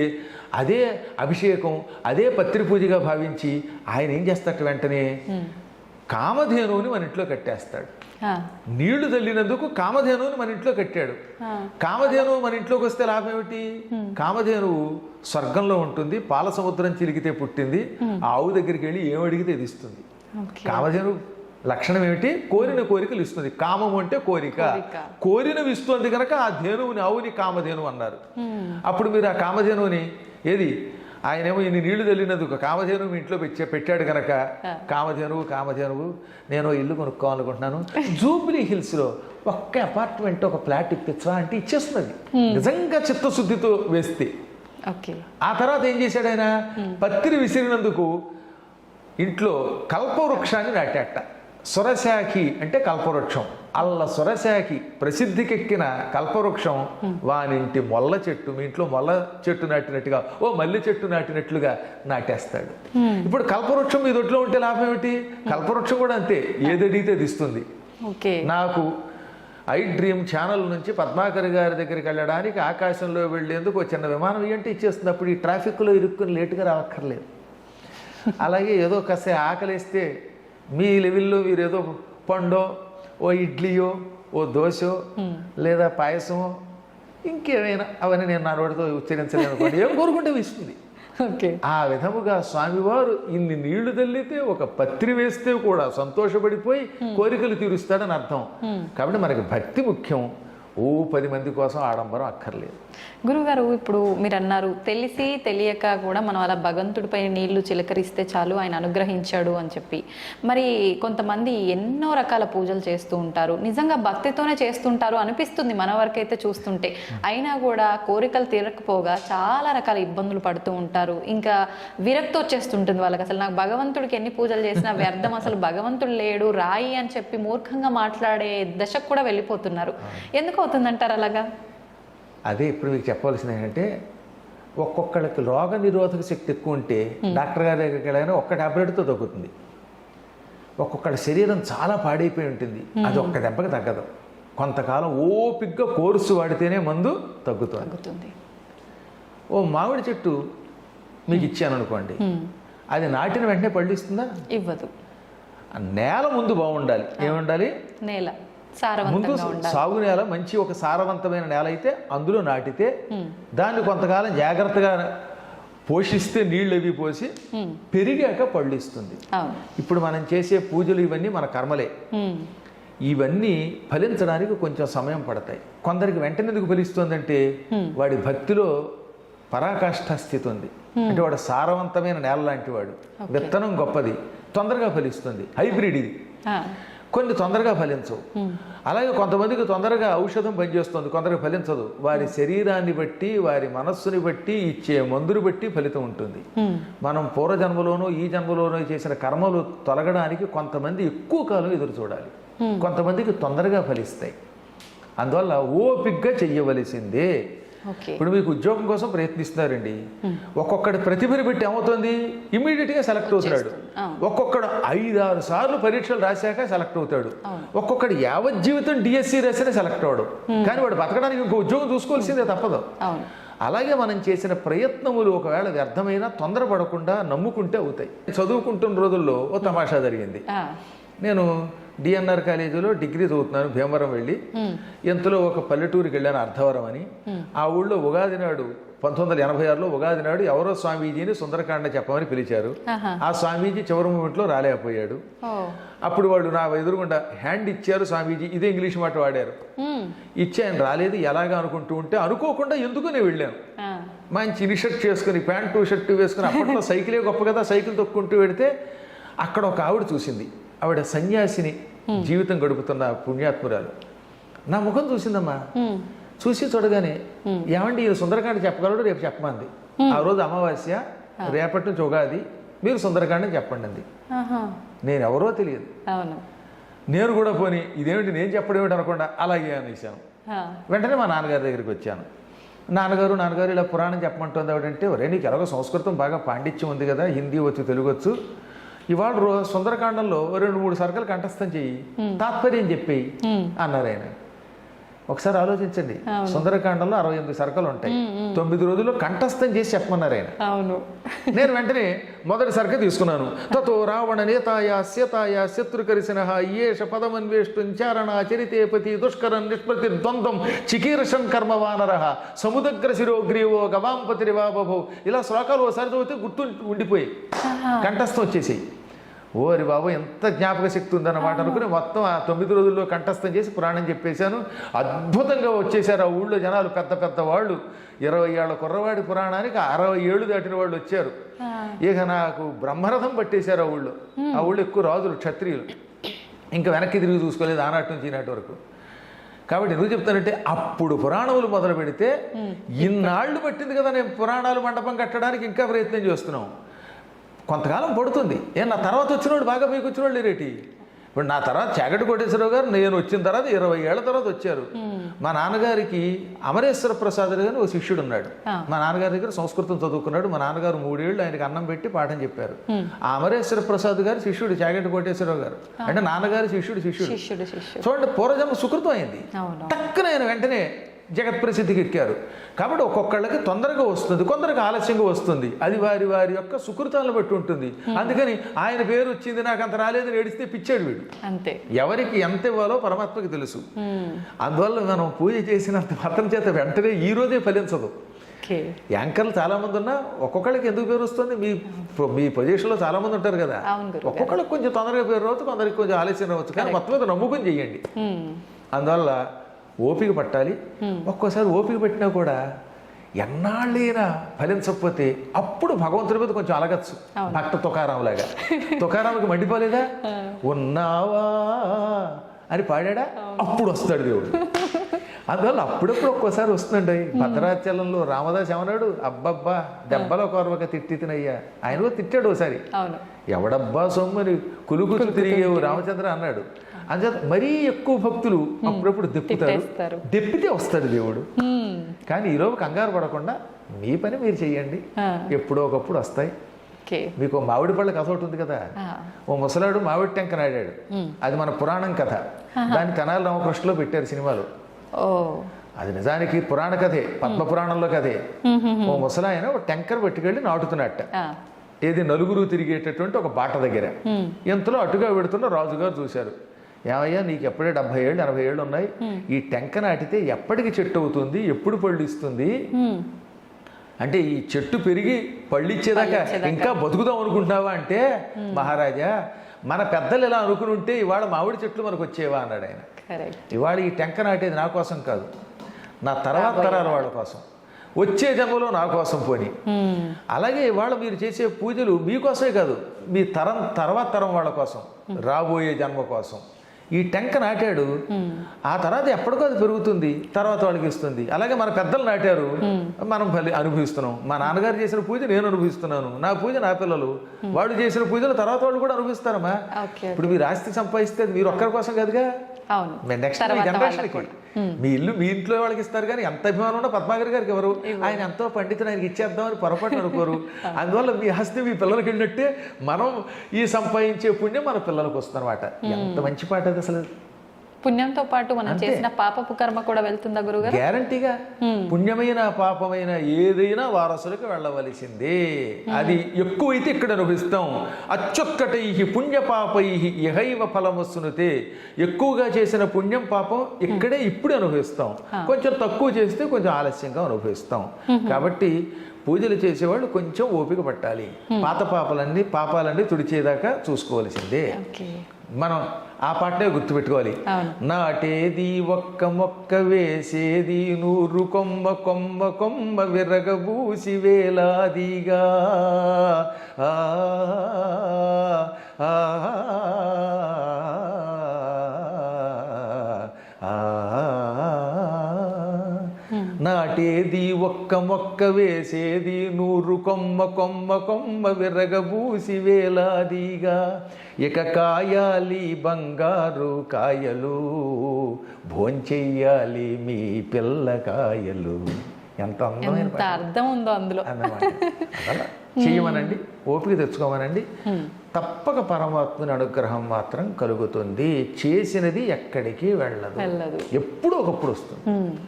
అదే అభిషేకం, అదే పత్రి పూజగా భావించి ఆయన ఏం చేస్తాడు? వెంటనే కామధేనువుని మన ఇంట్లో కట్టేస్తాడు. నీళ్లు తల్లినందుకు కామధేనువుని మన ఇంట్లో కట్టాడు. కామధేనువు మన ఇంట్లోకి వస్తే లాభం ఏమిటి? కామధేనువు స్వర్గంలో ఉంటుంది, పాల సముద్రం చిలికితే పుట్టింది, ఆవు దగ్గరికి వెళ్ళి ఏమడిగితే ఇది ఇస్తుంది. కామధేను లక్షణం ఏమిటి? కోరిన కోరికలు ఇస్తుంది. కామము అంటే కోరిక, కోరినవి ఇస్తుంది కనుక ఆ ధేనువుని, ఆవుని కామధేను అన్నారు. అప్పుడు మీరు ఆ కామధేనువుని ఏది, ఆయనేమో ఇన్ని నీళ్లు తల్లినందుకు కామధేనువు మీ ఇంట్లో పెట్టాడు కనుక, కామధేనువు నేను ఇల్లు కొనుక్కోవాలనుకుంటున్నాను, జూబ్లీ హిల్స్లో ఒక్క అపార్ట్మెంట్ ఒక ఫ్లాట్ ఇప్పించా అంటే ఇచ్చేస్తున్నది, నిజంగా చిత్తశుద్ధితో వేస్తే. ఆ తర్వాత ఏం చేశాడు ఆయన? పత్రి విసిరినందుకు ఇంట్లో కల్పవృక్షాన్ని నాటాట. సురశాఖి అంటే కల్పవృక్షం. అల్ల సురశాఖి ప్రసిద్ధికెక్కిన కల్పవృక్షం వానింటి మొల్ల చెట్టు, మీ ఇంట్లో మొల్ల చెట్టు నాటినట్టుగా ఓ మల్లె చెట్టు నాటినట్లుగా నాటేస్తాడు. ఇప్పుడు కల్పవృక్షం మీ దొడ్లో ఉంటే లాభం ఏమిటి? కల్పవృక్షం కూడా అంతే, ఏదడిగితే దిస్తుంది. నాకు iDream ఛానల్ నుంచి పద్మాకర్ గారి దగ్గరికి వెళ్ళడానికి ఆకాశంలో వెళ్ళేందుకు ఒక చిన్న విమానం ఇవ్వంటే ఇచ్చేస్తుంది. అప్పుడు ఈ ట్రాఫిక్లో ఇరుక్కుని లేటుగా రావక్కర్లేదు. అలాగే ఏదో కాస్త ఆకలిస్తే మీ లెవెల్లో మీరు ఏదో పండో, ఓ ఇడ్లీయో, ఓ దోశో, లేదా పాయసమో, ఇంకేమైనా, అవన్నీ నేను నా నోటితో ఉచ్చరించలేను అనుకోండి, ఏం కోరుకుంటే ఇస్తుంది. ఆ విధముగా స్వామివారు ఇన్ని నీళ్లు తల్లితే, ఒక పత్రి వేస్తే కూడా సంతోషపడిపోయి కోరికలు తీరుస్తాడని అర్థం. కాబట్టి మనకి భక్తి ముఖ్యం, 10 మంది కోసం ఆడంబరం అక్కర్లేదు. గురుగారు, ఇప్పుడు మీరు అన్నారు తెలిసి తెలియక కూడా మనం అలా భగవంతుడిపై నీళ్లు చిలకరిస్తే చాలు ఆయన అనుగ్రహించాడు అని చెప్పి. మరి కొంతమంది ఎన్నో రకాల పూజలు చేస్తూ ఉంటారు, నిజంగా భక్తితోనే చేస్తుంటారు అనిపిస్తుంది మన వరకైతే చూస్తుంటే. అయినా కూడా కోరికలు తీరకపోగా చాలా రకాల ఇబ్బందులు పడుతూ ఉంటారు. ఇంకా విరక్తి వచ్చేస్తుంటుంది వాళ్ళకి, అసలు నాకు భగవంతుడికి ఎన్ని పూజలు చేసినా వ్యర్థం, అసలు భగవంతుడు లేడు, రాయి అని చెప్పి మూర్ఖంగా మాట్లాడే దశకు కూడా వెళ్ళిపోతున్నారు. ఎందుకు అవుతుందంటారు అలాగా? అదే ఇప్పుడు మీకు చెప్పవలసింది ఏంటంటే, ఒక్కొక్కళ్ళకి రోగ నిరోధక శక్తి ఎక్కువ ఉంటే డాక్టర్ గారి దగ్గరికి వెళ్ళగానే ఒక్క టాబ్లెట్తో తగ్గుతుంది. ఒక్కొక్కళ్ళ శరీరం చాలా పాడైపోయి ఉంటుంది, అది ఒక్క దెబ్బకి తగ్గదు. కొంతకాలం ఓపిగ్గా కోర్సు వాడితేనే మందు తగ్గుతుంది. ఓ మామిడి చెట్టు మీకు ఇచ్చాను అనుకోండి, అది నాటిన వెంటనే పళ్ళు ఇస్తుందా? ఇవ్వదు. నేల ముందు బాగుండాలి. ఏముండాలి? నేల ముందు సాగు నేల, మంచి ఒక సారవంతమైన నేల అయితే అందులో నాటితే దాన్ని కొంతకాలం జాగ్రత్తగా పోషిస్తే, నీళ్ళు అవి పోసి పెరిగాక పళ్ళు ఇస్తుంది. ఇప్పుడు మనం చేసే పూజలు ఇవన్నీ మన కర్మలే. ఇవన్నీ ఫలించడానికి కొంచెం సమయం పడతాయి. కొందరికి వెంటనే ఎందుకు ఫలిస్తుందంటే వాడి భక్తిలో పరాకాష్ఠ స్థితి ఉంది. అంటే వాడు సారవంతమైన నేల లాంటి వాడు, విత్తనం గొప్పది, తొందరగా ఫలిస్తుంది, హైబ్రిడ్ ఇది. కొన్ని తొందరగా ఫలించవు. అలాగే కొంతమందికి తొందరగా ఔషధం పనిచేస్తుంది, కొందరికి ఫలించదు. వారి శరీరాన్ని బట్టి, వారి మనస్సుని బట్టి, ఇచ్చే మందుని బట్టి ఫలితం ఉంటుంది. మనం పూర్వజన్మలోనూ ఈ జన్మలోనూ చేసిన కర్మలు తొలగడానికి కొంతమంది ఎక్కువ కాలం ఎదురు చూడాలి, కొంతమందికి తొందరగా ఫలిస్తాయి. అందువల్ల ఓపిగ్గా చెయ్యవలసిందే. ఇప్పుడు మీకు ఉద్యోగం కోసం ప్రయత్నిస్తున్నారండి, ఒక్కొక్కటి ప్రతిభని బట్టి ఏమవుతుంది, ఇమీడియట్గా సెలెక్ట్ అవుతున్నాడు. ఒక్కొక్కడు 5-6 సార్లు పరీక్షలు రాశాక సెలెక్ట్ అవుతాడు. ఒక్కొక్కడు యావజ్జీవితం డిఎస్సి రాసినా సెలెక్ట్ అవడు. కానీ వాడు బతకడానికి ఇంకో ఉద్యోగం చూసుకోవాల్సిందే, తప్పదు. అలాగే మనం చేసిన ప్రయత్నములు ఒకవేళ వ్యర్థమైనా తొందరపడకుండా నమ్ముకుంటే అవుతాయి. చదువుకుంటున్న రోజుల్లో ఓ తమాషా జరిగింది. నేను డిఎన్ఆర్ కాలేజీలో డిగ్రీ చదువుతున్నాను, భీమవరం వెళ్ళి. ఇంతలో ఒక పల్లెటూరుకి వెళ్ళాను, అర్ధవరం అని. ఆ ఊళ్ళో ఉగాది నాడు 1986లో ఉగాది నాడు ఎవరో స్వామీజీని సుందరకాండ చెప్పమని పిలిచారు. ఆ స్వామీజీ చివరి మూమెంట్లో రాలేకపోయాడు. అప్పుడు వాళ్ళు నా ఎదురుగుండా హ్యాండ్ ఇచ్చారు స్వామీజీ, ఇదే ఇంగ్లీష్ మాట వాడారు. ఇచ్చి ఆయన రాలేదు, ఎలాగా అనుకుంటూ ఉంటే అనుకోకుండా ఎందుకు నేను వెళ్ళాను. మంచి ఇనిషర్ట్ చేసుకుని, ప్యాంటు షర్టు వేసుకుని, అప్పట్లో సైకిలే గొప్ప కదా, సైకిల్ తొక్కుంటూ వెడితే అక్కడ ఒక ఆవిడ చూసింది. ఆవిడ సన్యాసిని జీవితం గడుపుతున్న పుణ్యాత్మురాలు. నా ముఖం చూసిందమ్మా. చూసి చూడగానే, ఏమండి ఈ సుందరకాండ చెప్పగలడు, రేపు చెప్పమంది. ఆ రోజు అమావాస్య, రేపటి నుంచి ఉగాది, మీరు సుందరకాండ చెప్పండి అంది. నేను ఎవరో తెలియదు. నేను కూడా పోనీ ఇదేమిటి నేను చెప్పడం ఏమిటి అనకుండా అలాగే అనేసాను. వెంటనే మా నాన్నగారి దగ్గరికి వచ్చాను. నాన్నగారు ఇలా పురాణం చెప్పమంటుంది ఆవిడంటే, ఒరే నీకు ఎలాగో సంస్కృతం బాగా పాండిత్యం ఉంది కదా, హిందీ వచ్చు, తెలుగు వచ్చు, ఇవాళ సుందరకాండంలో 2-3 సర్కలు కంఠస్థం చెయ్యి, తాత్పర్యం చెప్పేయి అన్నారు ఆయన. ఒకసారి ఆలోచించండి, సుందరకాండంలో 68 సర్కలు ఉంటాయి, 9 రోజుల్లో కంఠస్థం చేసి చెప్పమన్నారు ఆయన. నేను వెంటనే మొదటి సర్క తీసుకున్నాను. తతో రావణ నేతాయ సీతాయ శత్రుకరిసిన ఏష పదమన్వేష్టుంచారణ చరితేపతి దుష్కరం నిష్పతి ద్వంద్వం చికీర్షం కర్మ వానర సముద్ర శిరోగ్రీవో గవాంపతిరివా బభౌ. ఇలా శ్లోకాలు ఒకసారి చదివితే గుర్తు ఉండిపోయి కంఠస్థం వచ్చేసి, ఓరి బాబు ఎంత జ్ఞాపక శక్తి ఉందన్నమాట అనుకుని మొత్తం ఆ 9 రోజుల్లో కంఠస్థం చేసి పురాణం చెప్పేశాను. అద్భుతంగా వచ్చేసారు ఆ ఊళ్ళో జనాలు, పెద్ద పెద్ద వాళ్ళు. 20 ఏళ్ల కుర్రవాడి పురాణానికి 60 ఏళ్ళు దాటిన వాళ్ళు వచ్చారు. ఇక నాకు బ్రహ్మరథం పట్టేశారు ఆ ఊళ్ళో. ఆ ఊళ్ళో ఎక్కువ రాజులు, క్షత్రియులు. ఇంకా వెనక్కి తిరిగి చూసుకోలేదు ఆనాటి నుంచి ఈనాటి వరకు. కాబట్టి ఎందుకు చెప్తానంటే, అప్పుడు పురాణములు మొదలు పెడితే ఇన్నాళ్ళు పట్టింది కదా నేను పురాణాలు మండపం కట్టడానికి, ఇంకా ప్రయత్నం చేస్తున్నాం. కొంతకాలం పడుతుంది. నా తర్వాత వచ్చినోడు బాగా మీకు వచ్చినోళ్ళు లేరేటి. ఇప్పుడు నా తర్వాత చాగంటి కోటేశ్వరరావు గారు నేను వచ్చిన తర్వాత 20 ఏళ్ల తర్వాత వచ్చారు. మా నాన్నగారికి అమరేశ్వర ప్రసాద్ గారు ఒక శిష్యుడు ఉన్నాడు. మా నాన్నగారి దగ్గర సంస్కృతం చదువుకున్నాడు. మా నాన్నగారు 3 ఏళ్ళు ఆయనకి అన్నం పెట్టి పాఠం చెప్పారు. ఆ అమరేశ్వర ప్రసాద్ గారు శిష్యుడు చాగంటి కోటేశ్వరరావు గారు. అంటే నాన్నగారి శిష్యుడు. చూడండి, పూర్వజన్మ సుకృతం అయింది. టక్కున ఆయన వెంటనే జగత్ ప్రసిద్ధికి ఎక్కారు. కాబట్టి ఒక్కొక్కళ్ళకి తొందరగా వస్తుంది, కొందరికి ఆలస్యంగా వస్తుంది. అది వారి వారి యొక్క సుకృతాలను బట్టి ఉంటుంది. అందుకని ఆయన పేరు వచ్చింది నాకు అంత రాలేదని ఏడిస్తే పిచ్చాడు వీడు. అంతే, ఎవరికి ఎంత ఇవ్వాలో పరమాత్మకి తెలుసు. అందువల్ల మనం పూజ చేసినంత మాత్రం చేత వెంటనే ఈ రోజే ఫలించదు. యాంకర్లు చాలా మంది ఉన్నా ఒక్కొక్కళ్ళకి ఎందుకు పేరు వస్తుంది, మీ పొజిషన్లో చాలా మంది ఉంటారు కదా, ఒక్కొక్కళ్ళకి కొంచెం తొందరగా పేరు రావచ్చు, కొందరికి కొంచెం ఆలస్యం రావచ్చు. కానీ మొత్తం మీద నమ్ముకుని చెయ్యండి. అందువల్ల ఓపిక పట్టాలి. ఒక్కోసారి ఓపిక పట్టినా కూడా ఎన్నాళ్ళైనా ఫలించకపోతే అప్పుడు భగవంతుడి మీద కొంచెం అలగచ్చు. భక్త తుకారాం లాగా. తుకారాంకి మండిపోలేదా, ఉన్నావా అని పాడా, అప్పుడు వస్తాడు దేవుడు. అందువల్ల అప్పుడప్పుడు ఒక్కోసారి వస్తుందండి. భద్రాచలంలో రామదాస్ ఏమన్నాడు, అబ్బబ్బా దెబ్బలో కొరవక తిట్టినయ్యా. ఆయన కూడా తిట్టాడు ఒకసారి, ఎవడబ్బా సొమ్మని కులుకులు తిరిగేవు రామచంద్ర అన్నాడు. అంచేత మరీ ఎక్కువ భక్తులు అప్పుడప్పుడు దెప్పుతారు, దెప్పితే వస్తాడు దేవుడు. కానీ ఈలోపు కంగారు పడకుండా మీ పని మీరు చెయ్యండి, ఎప్పుడో ఒకప్పుడు వస్తాయి. మీకు మామిడి పళ్ళ కథ ఒకటి ఉంది కదా, ఓ ముసలాడు మామిడి టెంక నాడాడు. అది మన పురాణం కథ. దాన్ని తెనాలి రామకృష్ణలో పెట్టారు సినిమాలో. అది నిజానికి పురాణ కథే, పద్మ పురాణంలో కథే. ఓ ముసలాయన ఒక టెంకర్ పట్టుకెళ్ళి నాటుతున్నట్ట. ఏది నలుగురు తిరిగేటటువంటి ఒక బాట దగ్గర. ఎంతలో అటుగా పెడుతున్న రాజుగారు చూశారు. ఏమయ్యా నీకు ఎప్పుడే 70 ఏళ్ళు 80 ఏళ్ళు ఉన్నాయి, ఈ టెంక నాటితే ఎప్పటికి చెట్టు అవుతుంది, ఎప్పుడు పళ్ళు ఇస్తుంది, అంటే ఈ చెట్టు పెరిగి పళ్ళు ఇచ్చేదాకా ఇంకా బతుకుదాం అనుకుంటున్నావా అంటే, మహారాజా మన పెద్దలు ఎలా అనుకుని ఉంటే ఇవాళ మామిడి చెట్లు మనకు వచ్చేవా అన్నాడు ఆయన. ఇవాళ ఈ టెంక నాటేది నా కోసం కాదు, నా తర్వాత తరాల వాళ్ళ కోసం. వచ్చే జన్మలో నా కోసం పోని. అలాగే ఇవాళ మీరు చేసే పూజలు మీకోసమే కాదు, మీ తర్వాత తరం వాళ్ళ కోసం, రాబోయే జన్మ కోసం. ఈ టెంక నాటాడు, ఆ తర్వాత ఎప్పటికో అది పెరుగుతుంది, తర్వాత వాళ్ళకి ఇస్తుంది. అలాగే మన పెద్దలు నాటారు, మనం అనుభవిస్తున్నాం. మా నాన్నగారు చేసిన పూజ నేను అనుభవిస్తున్నాను, నా పూజ నా పిల్లలు, వాళ్ళు చేసిన పూజలు తర్వాత వాళ్ళు కూడా అనుభవిస్తారమ్మా. ఇప్పుడు మీరు ఆస్తి సంపాదిస్తే మీరు ఒక్కరి కోసం కాదుగా, నెక్స్ట్ జనరేషన్కి. మీ ఇల్లు మీ ఇంట్లో వాళ్ళకి ఇస్తారు, కానీ ఎంత అభిమానం ఉన్నా పద్మాగర్ గారికి ఎవరు, ఆయన ఎంతో పండితులు, ఆయనకి ఇచ్చేద్దామని పొరపాటు అనుకోరు. అందువల్ల మీ ఆస్తి మీ పిల్లలకి వెళ్ళినట్టే మనం ఈ సంపాదించే పుణ్యం మన పిల్లలకు వస్తుందన్నమాట. ఎంత మంచి పాట అది అసలు. పుణ్యంతో పాటు మనం చేసిన పాపపు కర్మ కూడా వెళ్తుందా గురుగారు? గ్యారంటీగా. పుణ్యమైన పాపమైన ఏదైనా వారసులకు వెళ్ళవలసిందే. అది ఎక్కువైతే ఇక్కడ అనుభవిస్తాం. అత్యుత్కటై పుణ్యపాపై ఇహైవ ఫలమొస్తునుతే. ఎక్కువగా చేసిన పుణ్యం పాపం ఇక్కడే ఇప్పుడు అనుభవిస్తాం, కొంచెం తక్కువ చేస్తే కొంచెం ఆలస్యంగా అనుభవిస్తాం. కాబట్టి పూజలు చేసేవాళ్ళు కొంచెం ఓపిక పట్టాలి. పాపాలన్నీ తుడిచేదాకా చూసుకోవాల్సిందే. మనం ఆ పాటనే గుర్తుపెట్టుకోవాలి. నాటేది ఒక్క మొక్క, వేసేది 100 కొమ్మ, కొమ్మ కొమ్మ విరగబూసి వేలాదిగా. నాటేది ఒక్క మొక్క, వేసేది 100 కొమ్మ, కొమ్మ కొమ్మ విరగబూసి వేలాదిగా. ఇక కాయాలి బంగారు కాయలు, భోంచెయ్యాలి మీ పిల్లకాయలు. ఎంత అందమైన అర్థం ఉందో అందులో అన్నమాట. అలా చెయ్యమనండి, ఓపిక తెచ్చుకోమనండి, తప్పక పరమాత్మని అనుగ్రహం మాత్రం కలుగుతుంది. చేసినది ఎక్కడికి వెళ్ళదు, ఎప్పుడూ ఒకప్పుడు వస్తుంది.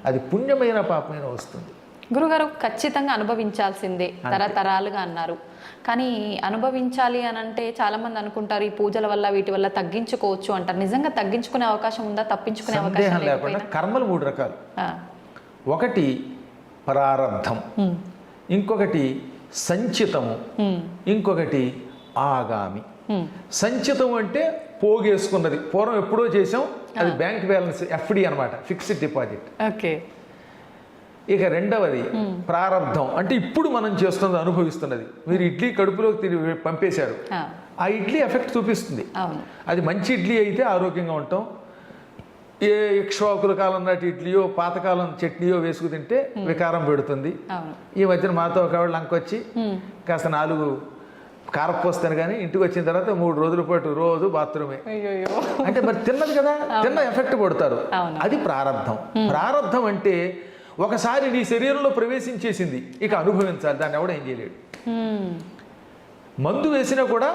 అది పుణ్యమైన పాపమైన వస్తుంది. గురుగారు, ఖచ్చితంగా అనుభవించాల్సిందే తరతరాలుగా అన్నారు. కానీ అనుభవించాలి అని అంటే చాలా మంది అనుకుంటారు ఈ పూజల వల్ల వీటి వల్ల తగ్గించుకోవచ్చు అంటారు. నిజంగా తగ్గించుకునే అవకాశం ఉందా? తప్పించుకునే అవకాశం లేకుండా కర్మలు 3 రకాలు. ఒకటి ప్రారబ్ధం, ఇంకొకటి సంచితము, ఇంకొకటి ఆగామి. సంచితం అంటే పోగేసుకున్నది, పూర్వం ఎప్పుడో చేసాం, అది బ్యాంక్ బ్యాలెన్స్, FD అనమాట, ఫిక్స్డ్ డిపాజిట్. ఓకే. ఇక రెండవది ప్రారబ్ధం, అంటే ఇప్పుడు మనం చేస్తున్నది, అనుభవిస్తున్నది. మీరు ఇడ్లీ కడుపులోకి పంపేశారు, ఆ ఇడ్లీ ఎఫెక్ట్ చూపిస్తుంది. అది మంచి ఇడ్లీ అయితే ఆరోగ్యంగా ఉంటాం. ఏ ఇక్ష్వాకుల కాలం నాటి ఇడ్లీయో పాతకాలం చట్నీయో వేసుకు తింటే వికారం పెడుతుంది. ఈ మధ్యన మాతో ఒక ఆవిడ లంకొచ్చి కాస్త 4 కారపోస్తాను, కానీ ఇంటికి వచ్చిన తర్వాత 3 రోజుల పాటు రోజు బాత్రూమే. అంటే మరి తిన్నది కదా, తిన్న ఎఫెక్ట్ పడతారు. అది ప్రారబ్ధం. ప్రారబ్ధం అంటే ఒకసారి నీ శరీరంలో ప్రవేశించేసింది, ఇక అనుభవించాలి, దాన్ని ఎవడ ఏం చేయలేడు. మందు వేసినా కూడా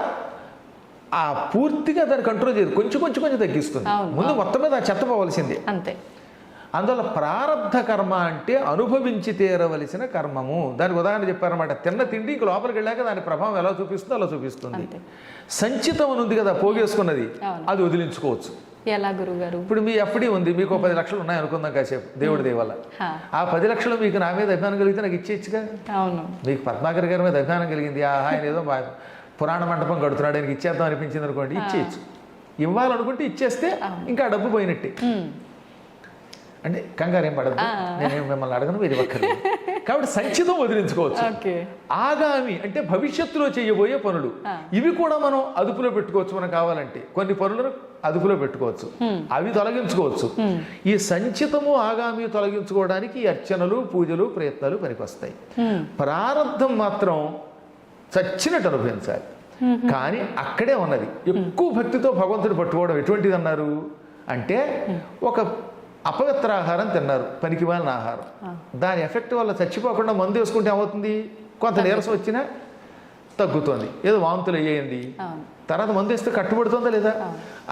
ఆ పూర్తిగా దాన్ని కంట్రోల్ చేయదు, కొంచెం కొంచెం కొంచెం తగ్గిస్తుంది. ముందు మొత్తం మీద ఆ చెత్త పోవలసిందే. అంతే. అందువల్ల ప్రారబ్ధ కర్మ అంటే అనుభవించి తీరవలసిన కర్మము. దానికి ఉదాహరణ చెప్పారన్నమాట. తిన్న తిండి ఇంక లోపలికి వెళ్ళాక దాని ప్రభావం ఎలా చూపిస్తుందో అలా చూపిస్తుంది. సంచితం అని ఉంది కదా, పోగేసుకున్నది, అది వదిలించుకోవచ్చు. ఎలా గురుగారు? ఇప్పుడు మీ FD ఉంది, మీకు 10 లక్షలు ఉన్నాయి అనుకుందాం కాసేపు, దేవుడి దయ వల్ల. ఆ 10 లక్షలు మీకు నా మీద అభిమానం కలిగితే నాకు ఇచ్చేయచ్చుగా. మీకు పద్మాకర్ గారి మీద అభిమానం కలిగింది, ఆయన ఏదో పురాణ మండపం కడుతున్నాడు, ఆయనకి ఇచ్చేద్దాం అనిపించింది అనుకోండి, ఇచ్చేయచ్చు. ఇవ్వాలనుకుంటే ఇచ్చేస్తే ఇంకా డబ్బు పోయినట్టే. అంటే కంగారు ఏం పడదు, నేనేం మిమ్మల్ని అడగను, మీరు ఒక్కరు. కాబట్టి సంచితం వదిలించుకోవచ్చు. ఆగామి అంటే భవిష్యత్తులో చేయబోయే పనులు, ఇవి కూడా మనం అదుపులో పెట్టుకోవచ్చు. మనం కావాలంటే కొన్ని పనులను అదుపులో పెట్టుకోవచ్చు, అవి తొలగించుకోవచ్చు. ఈ సంచితము ఆగామి తొలగించుకోవడానికి అర్చనలు, పూజలు, ప్రయత్నాలు పనికొస్తాయి. ప్రారంధం మాత్రం చచ్చినట్టు అనుభవించాలి. కానీ అక్కడే ఉన్నది. ఎక్కువ భక్తితో భగవంతుడు పట్టుకోవడం ఎటువంటిది అన్నారు అంటే, ఒక అపవిత్ర ఆహారం తిన్నారు, పనికిమాలిన ఆహారం, దాని ఎఫెక్ట్ వల్ల చచ్చిపోకుండా మందు వేసుకుంటే ఏమవుతుంది, కొంత నీరసం వచ్చినా తగ్గుతుంది, ఏదో వాంతులు అయ్యింది, తర్వాత మందు వేస్తే కట్టుబడుతుందా లేదా.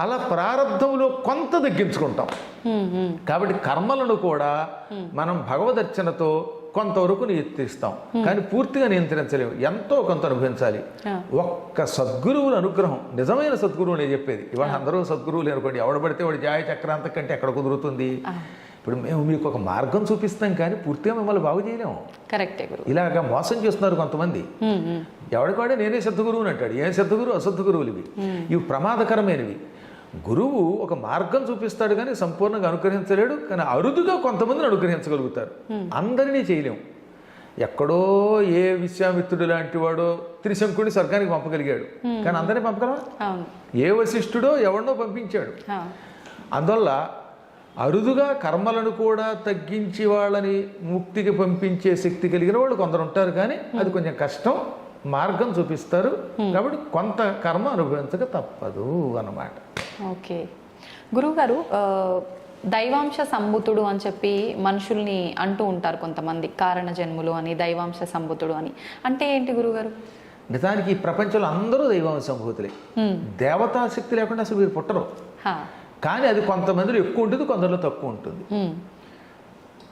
అలా ప్రారంధంలో కొంత తగ్గించుకుంటాం. కాబట్టి కర్మలను కూడా మనం భగవదర్చనతో కొంతవరకు నియంత్రిస్తాం, కానీ పూర్తిగా నియంత్రించలేము, ఎంతో కొంత అనుభవించాలి. ఒక్క సద్గురువుల అనుగ్రహం, నిజమైన సద్గురువు నేను చెప్పేది. ఇవాళ అందరూ సద్గురువులు అనుకోండి, ఎవడబడితే వాడు జాయ చక్రాంత కంటే ఎక్కడ కుదురుతుంది. ఇప్పుడు మేము మీకు ఒక మార్గం చూపిస్తాం, కానీ పూర్తిగా మిమ్మల్ని బాగు చేయలేము. కరెక్టే. ఇలాగ మోసం చేస్తున్నారు కొంతమంది. ఎవడికాడే నేనే సద్గురువుని అంటాడు. ఏం సద్గురువు? అసద్గురువులు ఇవి. ఇవి ప్రమాదకరమైనవి. గురువు ఒక మార్గం చూపిస్తాడు, కానీ సంపూర్ణంగా అనుగ్రహించలేడు. కానీ అరుదుగా కొంతమందిని అనుగ్రహించగలుగుతారు, అందరినీ చేయలేము. ఎక్కడో ఏ విశ్వామిత్రుడు లాంటి వాడో త్రిశంకుడిని స్వర్గానికి పంపగలిగాడు, కానీ అందరినీ పంపగలవా? ఏ వశిష్ఠుడో ఎవరినో పంపించాడు. అందువల్ల అరుదుగా కర్మలను కూడా తగ్గించి వాళ్ళని ముక్తికి పంపించే శక్తి కలిగిన వాళ్ళు కొందరు ఉంటారు, కానీ అది కొంచెం కష్టం, మార్గం చూపిస్తారు. కాబట్టి కొంత కర్మ అనుభవించక తప్పదు అన్నమాట. ఓకే గురువుగారు, దైవాంశ సంభూతుడు అని చెప్పి మనుషుల్ని అంటూ ఉంటారు కొంతమంది, కారణ జన్ములు అని, దైవాంశ సంభూతుడు అని. అంటే ఏంటి గురువుగారు? నిజానికి ఈ ప్రపంచంలో అందరూ దైవాంశ సంభూతులే. దేవతా శక్తి లేకుండా అసలు మీరు పుట్టరు. కానీ అది కొంతమందిలో ఎక్కువ ఉంటుంది, కొందరిలో తక్కువ ఉంటుంది.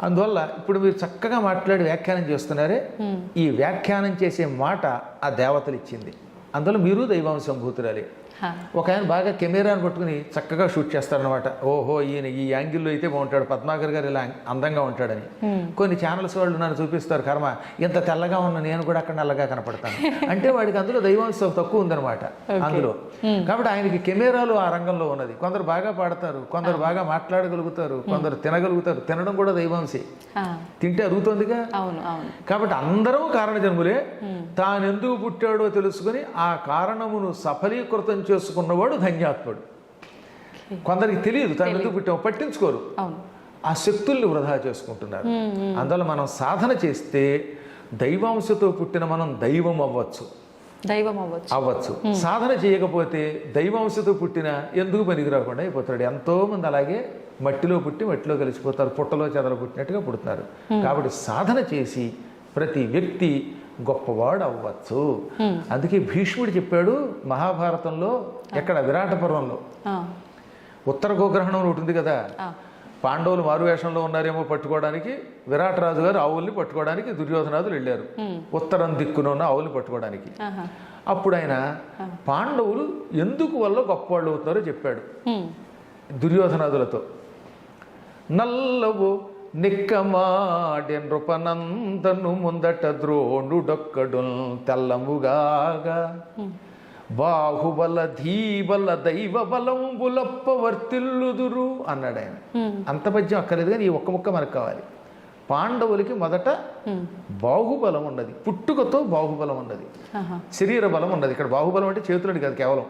అందువల్ల ఇప్పుడు మీరు చక్కగా మాట్లాడి వ్యాఖ్యానం చేస్తున్నారే, ఈ వ్యాఖ్యానం చేసే మాట ఆ దేవతలు ఇచ్చింది. అందువల్ల మీరు దైవాంశ సంభూతురాలే. ఒక ఆయన బాగా కెమెరాను పట్టుకుని చక్కగా షూట్ చేస్తారనమాట. ఓహో ఈయన ఈ యాంగిల్లో అయితే బాగుంటాడు, పద్మాకర్ గారు ఇలా అందంగా ఉంటాడని. కొన్ని ఛానల్స్ వాళ్ళు నన్ను చూపిస్తారు, కర్మ ఇంత తెల్లగా ఉన్న నేను కూడా అక్కడ నల్లగా కనపడతాను అంటే వాడికి అందులో దైవాంశం తక్కువ ఉందనమాట అందులో. కాబట్టి ఆయనకి కెమెరాలు ఆ రంగంలో ఉన్నది. కొందరు బాగా పాడతారు, కొందరు బాగా మాట్లాడగలుగుతారు, కొందరు తినగలుగుతారు. తినడం కూడా దైవాంశే, తింటే అరుగుతుందిగా. కాబట్టి అందరం కారణ జన్ములే. తానెందుకు పుట్టాడో తెలుసుకుని ఆ కారణమును సఫలీకృతం చేసుకున్నవాడు ధన్యాత్ముడు. కొందరికి తెలియదు తాను ఎందుకు పుట్టామో, పట్టించుకోరు, ఆ శక్తుల్ని వృధా చేసుకుంటున్నారు. అందువల్ల మనం సాధన చేస్తే దైవాంశతో పుట్టిన మనం దైవం అవ్వచ్చు. సాధన చేయకపోతే దైవాంశతో పుట్టిన ఎందుకు పనికి రాకుండా అయిపోతాడు. ఎంతో మంది అలాగే మట్టిలో పుట్టి మట్టిలో కలిసిపోతారు, పుట్టలో చెదలు పుట్టినట్టుగా పుడుతున్నారు. కాబట్టి సాధన చేసి ప్రతి వ్యక్తి గొప్పవాడు అవ్వచ్చు. అందుకే భీష్ముడు చెప్పాడు మహాభారతంలో, ఎక్కడ విరాట పర్వంలో, ఉత్తర గోగ్రహణం ఉంటుంది కదా, పాండవులు మారువేషంలో ఉన్నారేమో పట్టుకోవడానికి, విరాటరాజు గారు ఆవుల్ని పట్టుకోవడానికి దుర్యోధనాదులు వెళ్ళారు ఉత్తరం దిక్కున ఉన్న ఆవుల్ని పట్టుకోవడానికి. అప్పుడు ఆయన పాండవులు ఎందుకు వల్ల గొప్పవాళ్ళు అవుతారో చెప్పాడు దుర్యోధనాదులతో. నల్లవు నిక్కమాడె నృపనందను ముందట ద్రోణుడొక్కడు తెల్లముగాగా బాహుబల ధీబల దైవ బలంబులప్ప వర్తిల్లుదురు అన్నాడు ఆయన. అంత పద్యం అక్కర్లేదు, కానీ ఈ ఒక్క ముక్క మనకు కావాలి. పాండవులకి మొదట బాహుబలం ఉన్నది, పుట్టుకతో బాహుబలం ఉన్నది, శరీర బలం ఉన్నది. ఇక్కడ బాహుబలం అంటే చేతులని కాదు, కేవలం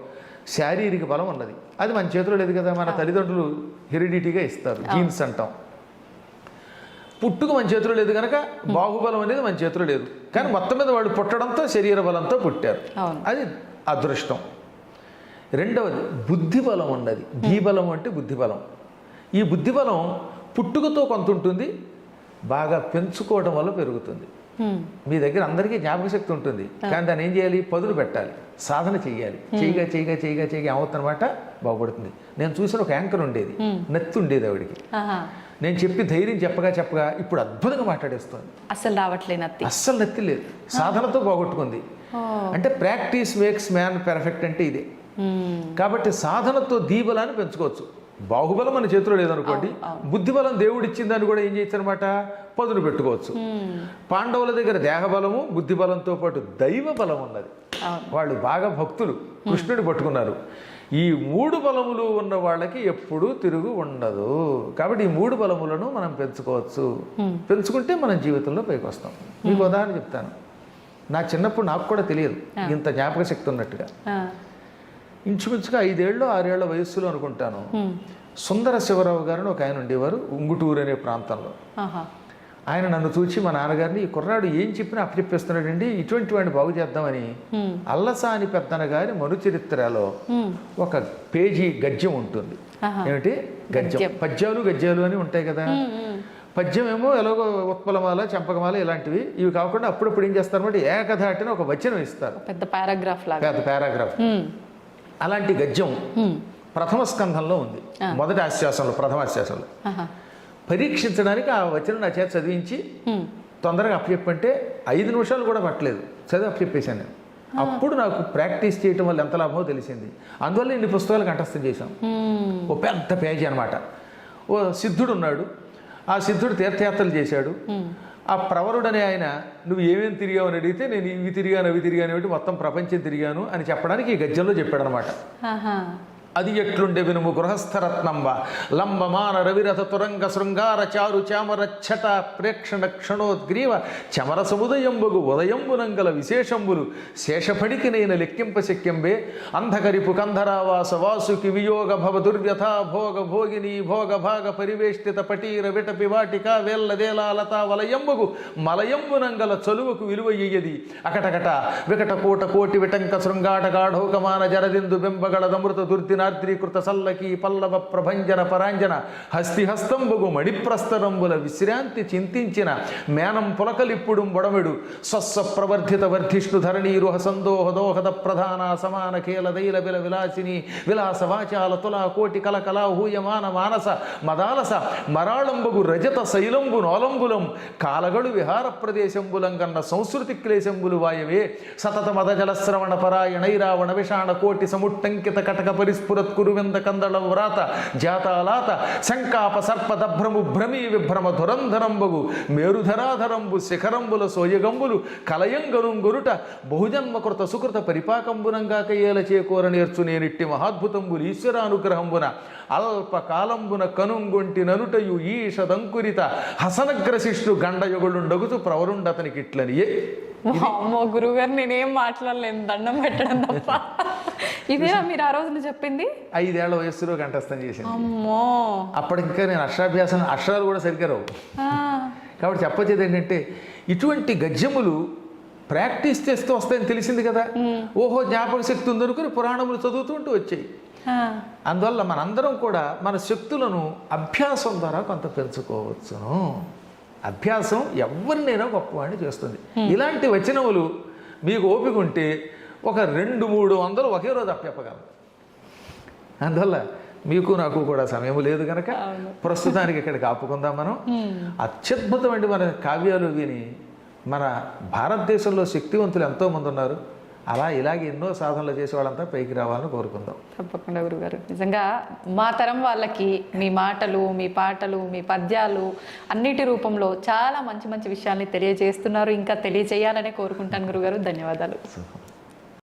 శారీరక బలం ఉన్నది. అది మన చేతిలో లేదు కదా, మన తల్లిదండ్రులు హెరిడిటీగా ఇస్తారు, జీన్స్ అంటాం. పుట్టుక మన చేతిలో లేదు కనుక బాహుబలం అనేది మన చేతిలో లేదు. కానీ మొత్తం మీద వాళ్ళు పుట్టడంతో శరీర బలంతో పుట్టారు, అది అదృష్టం. రెండవది బుద్ధిబలం ఉన్నది. ధీబలం అంటే బుద్ధిబలం. ఈ బుద్ధిబలం పుట్టుకతో కొంత ఉంటుంది, బాగా పెంచుకోవడం వల్ల పెరుగుతుంది. మీ దగ్గర అందరికీ జ్ఞాపక శక్తి ఉంటుంది, కానీ దాన్ని ఏం చేయాలి? పదులు పెట్టాలి, సాధన చేయాలి. చేయగా ఏమవుతుందన్నమాట, బాగుపడుతుంది. నేను చూసిన ఒక యాంకర్ ఉండేది, నెత్తి ఉండేది ఆవిడికి. నేను చెప్పి ధైర్యం చెప్పగా ఇప్పుడు అద్భుతంగా మాట్లాడేస్తుంది. అస్సలు రావట్లేదు నత్తి, అస్సలు నత్తి లేదు, సాధనతో పోగొట్టుకుంది. అంటే ప్రాక్టీస్ మేక్స్ మ్యాన్ పెర్ఫెక్ట్ అంటే ఇదే. కాబట్టి సాధనతో దీబలాన్ని పెంచుకోవచ్చు. బాహుబలం మన చేతిలో లేదనుకోండి, బుద్ధిబలం దేవుడు ఇచ్చిందని కూడా ఏం చేయొచ్చు అనమాట, పదును పెట్టుకోవచ్చు. పాండవుల దగ్గర దేహబలము బుద్ధిబలంతో పాటు దైవ బలం ఉన్నది. వాళ్ళు బాగా భక్తులు, కృష్ణుడిని పట్టుకున్నారు. ఈ మూడు బలములు ఉన్న వాళ్ళకి ఎప్పుడూ తిరుగు ఉండదు. కాబట్టి ఈ మూడు బలములను మనం పెంచుకోవచ్చు. పెంచుకుంటే మనం జీవితంలో పైకి వస్తాం. మీకు ఉదాహరణ చెప్తాను. నా చిన్నప్పుడు నాకు కూడా తెలియదు ఇంత జ్ఞాపక శక్తి ఉన్నట్టుగా. ఇంచుమించుగా 5 ఏళ్ళు 6 ఏళ్ల వయస్సులో అనుకుంటాను, సుందర శివరావు గారిని ఒక ఆయన ఉండేవారు ఉంగుటూరు అనే ప్రాంతంలో. ఆయన నన్ను చూచి మా నాన్నగారిని, ఈ కుర్రాడు ఏం చెప్పినా అప్పచెప్పేస్తున్నాడండి, ఇటువంటి వాడిని బాగు చేద్దామని అల్లసాని పెద్దన గారి మనుచరిత్రలో ఒక పేజీ గద్యం ఉంటుంది. ఏమిటి గద్యం? పద్యాలు అని ఉంటాయి కదా. పద్యం ఏమో ఎలాగో ఉత్పలమాల, చంపకమాల ఇలాంటివి. ఇవి కాకుండా అప్పుడప్పుడు ఏం చేస్తారన్నమాట, ఏకధాటిని ఒక వచనం ఇస్తారు, పెద్ద పారాగ్రాఫ్. అలాంటి గద్యం ప్రథమ స్కంధంలో ఉంది, మొదటి ఆశ్వాసంలో, ప్రథమాశ్వాసంలో. పరీక్షించడానికి ఆ వచనం నా చేత చదివించి తొందరగా అప్పచెప్పంటే 5 నిమిషాలు కూడా పట్టలేదు, చదివి అప్పచెప్పేశాను నేను. అప్పుడు నాకు ప్రాక్టీస్ చేయటం వల్ల ఎంత లాభమో తెలిసింది. అందువల్ల ఇన్ని పుస్తకాలు కంఠస్థం చేశాం. ఓ పెద్ద పేజీ అనమాట. ఓ సిద్ధుడు ఉన్నాడు, ఆ సిద్ధుడు తీర్థయాత్రలు చేశాడు. ఆ ప్రవరుడు అనే ఆయన, నువ్వు ఏమేమి తిరిగావు అని అడిగితే, నేను ఇవి తిరిగాను అవి తిరిగాను ఏమిటి, మొత్తం ప్రపంచం తిరిగాను అని చెప్పడానికి ఈ గద్యంలో చెప్పాడు అనమాట. అది ఎట్లుండే వినుము గృహస్థరత్నంబ లంబమాన రవిరథ తురంగ శృంగార చారు చామర ఛట ప్రేక్షణ క్షణోద్గ్రీవ చమర సముదయంబుగు ఉదయంబునంగల విశేషంబులు శేషపడికి నేను లెక్కింప శక్యంబే అంధకరిపు కంధరావాస వాసుకి వియోగ భవ దుర్వ్యథా భోగ భోగిని భోగ భాగ పరివేష్టిత పటీర విటపి వాటిక వేల్లదేలా లతా వలయంబుగు మలయంబునంగల చలువకు విలువయ్యది అకటకట వికట కోట కోటి విటంక శృంగాట గాఢోకమాన జరదిందు బింబగళదమృత దుర్దినాద్రీకృత సల్లకి పల్లవ ప్రభంజన పరాంజన హస్తిహస్తంబుగు మణిప్రస్తరంబుల విశ్రాంతి చింతించిన మేనం పులకలిప్పుడు బొడమెడు స్వస్వ ప్రవర్ధిత వర్ధిష్ణు ధరణీరుహ సందోహ దోహద ప్రధాన సమాన ఖేల దైల బిల విలాసిని విలాస వాచాల తులా కోటి కలకలా హూయమాన మానస మదాలస మరాళంబగు రజత శైలంబు నోలంబులం కాలగడు విహార ప్రదేశంబులంగన్న సంస్కృతి క్లేశంబులు వాయవే సతత మద జలశ్రవణ పరాయణైరావణ విషాణ కోటి సముట్టంకిత కటక పరిస్ఫురత్ కురువింద కందళ వ్రాత జాతాలాత శంకాప సర్పదభ్రము భ్రమీ విభ్రమ ధురంధరంబగు మేరుధరాధరంబు శిఖరంబుల సోయగంబులు కలయంగనుంగొరుట బహుజన్మకృత సుకృత పరిపాకంబునంగా కయ్యేల చేకూర నేర్చు నేనిట్టి మహాద్భుతంబులు ఈశ్వరానుగ్రహంబున అల్పకాలంబున కనుంగొంటి ననుటయు ఈషదంకురిత హసనగ్రశిష్టు గండయుగులుండగుతూ ప్రవరుండతనికి ఇట్లనియే. అమ్మో గురువుగారు నేనేం మాట్లాడలేను, దండం పెట్టడం తప్ప. ఇదేనా మీరు ఆ రోజున చెప్పింది? 5 ఏళ్ల వయస్సులో కంఠస్థం చేసింది. అమ్మో, అప్పటికా నేను అక్షరాలు కూడా సరిగ్గా రావు. కాబట్టి చెప్పొచ్చేది ఏంటంటే ఇటువంటి గద్యములు ప్రాక్టీస్ చేస్తూ వస్తాయని తెలిసింది కదా. ఓహో జ్ఞాపక శక్తి ఉందనుకుని పురాణములు చదువుతుంటూ వచ్చాయి. అందువల్ల మనందరం కూడా మన శక్తులను అభ్యాసం ద్వారా కొంత పెంచుకోవచ్చును. అభ్యాసం ఎవరినైనా గొప్పవాడిని చేస్తుంది. ఇలాంటి వచనములు మీకు ఓపిక ఉంటే ఒక 200-300 ఒకే రోజు అప్పగలరు. అందువల్ల మీకు నాకు కూడా సమయం లేదు కనుక ప్రస్తుతానికి ఇక్కడికి ఆపుకుందాం. మనం అత్యద్భుతమైన మన కావ్యాలు విని మన భారతదేశంలో శక్తివంతులు ఎంతోమంది ఉన్నారు. అలా ఇలాగే ఎన్నో సాధనలు చేసే వాళ్ళంతా పైకి రావాలని కోరుకుందాం. తప్పకుండా గురుగారు. నిజంగా మా తరం వాళ్ళకి మీ మాటలు, మీ పాటలు, మీ పద్యాలు అన్నిటి రూపంలో చాలా మంచి మంచి విషయాల్ని తెలియజేస్తున్నారు. ఇంకా తెలియజేయాలనే కోరుకుంటాను గురుగారు. ధన్యవాదాలు.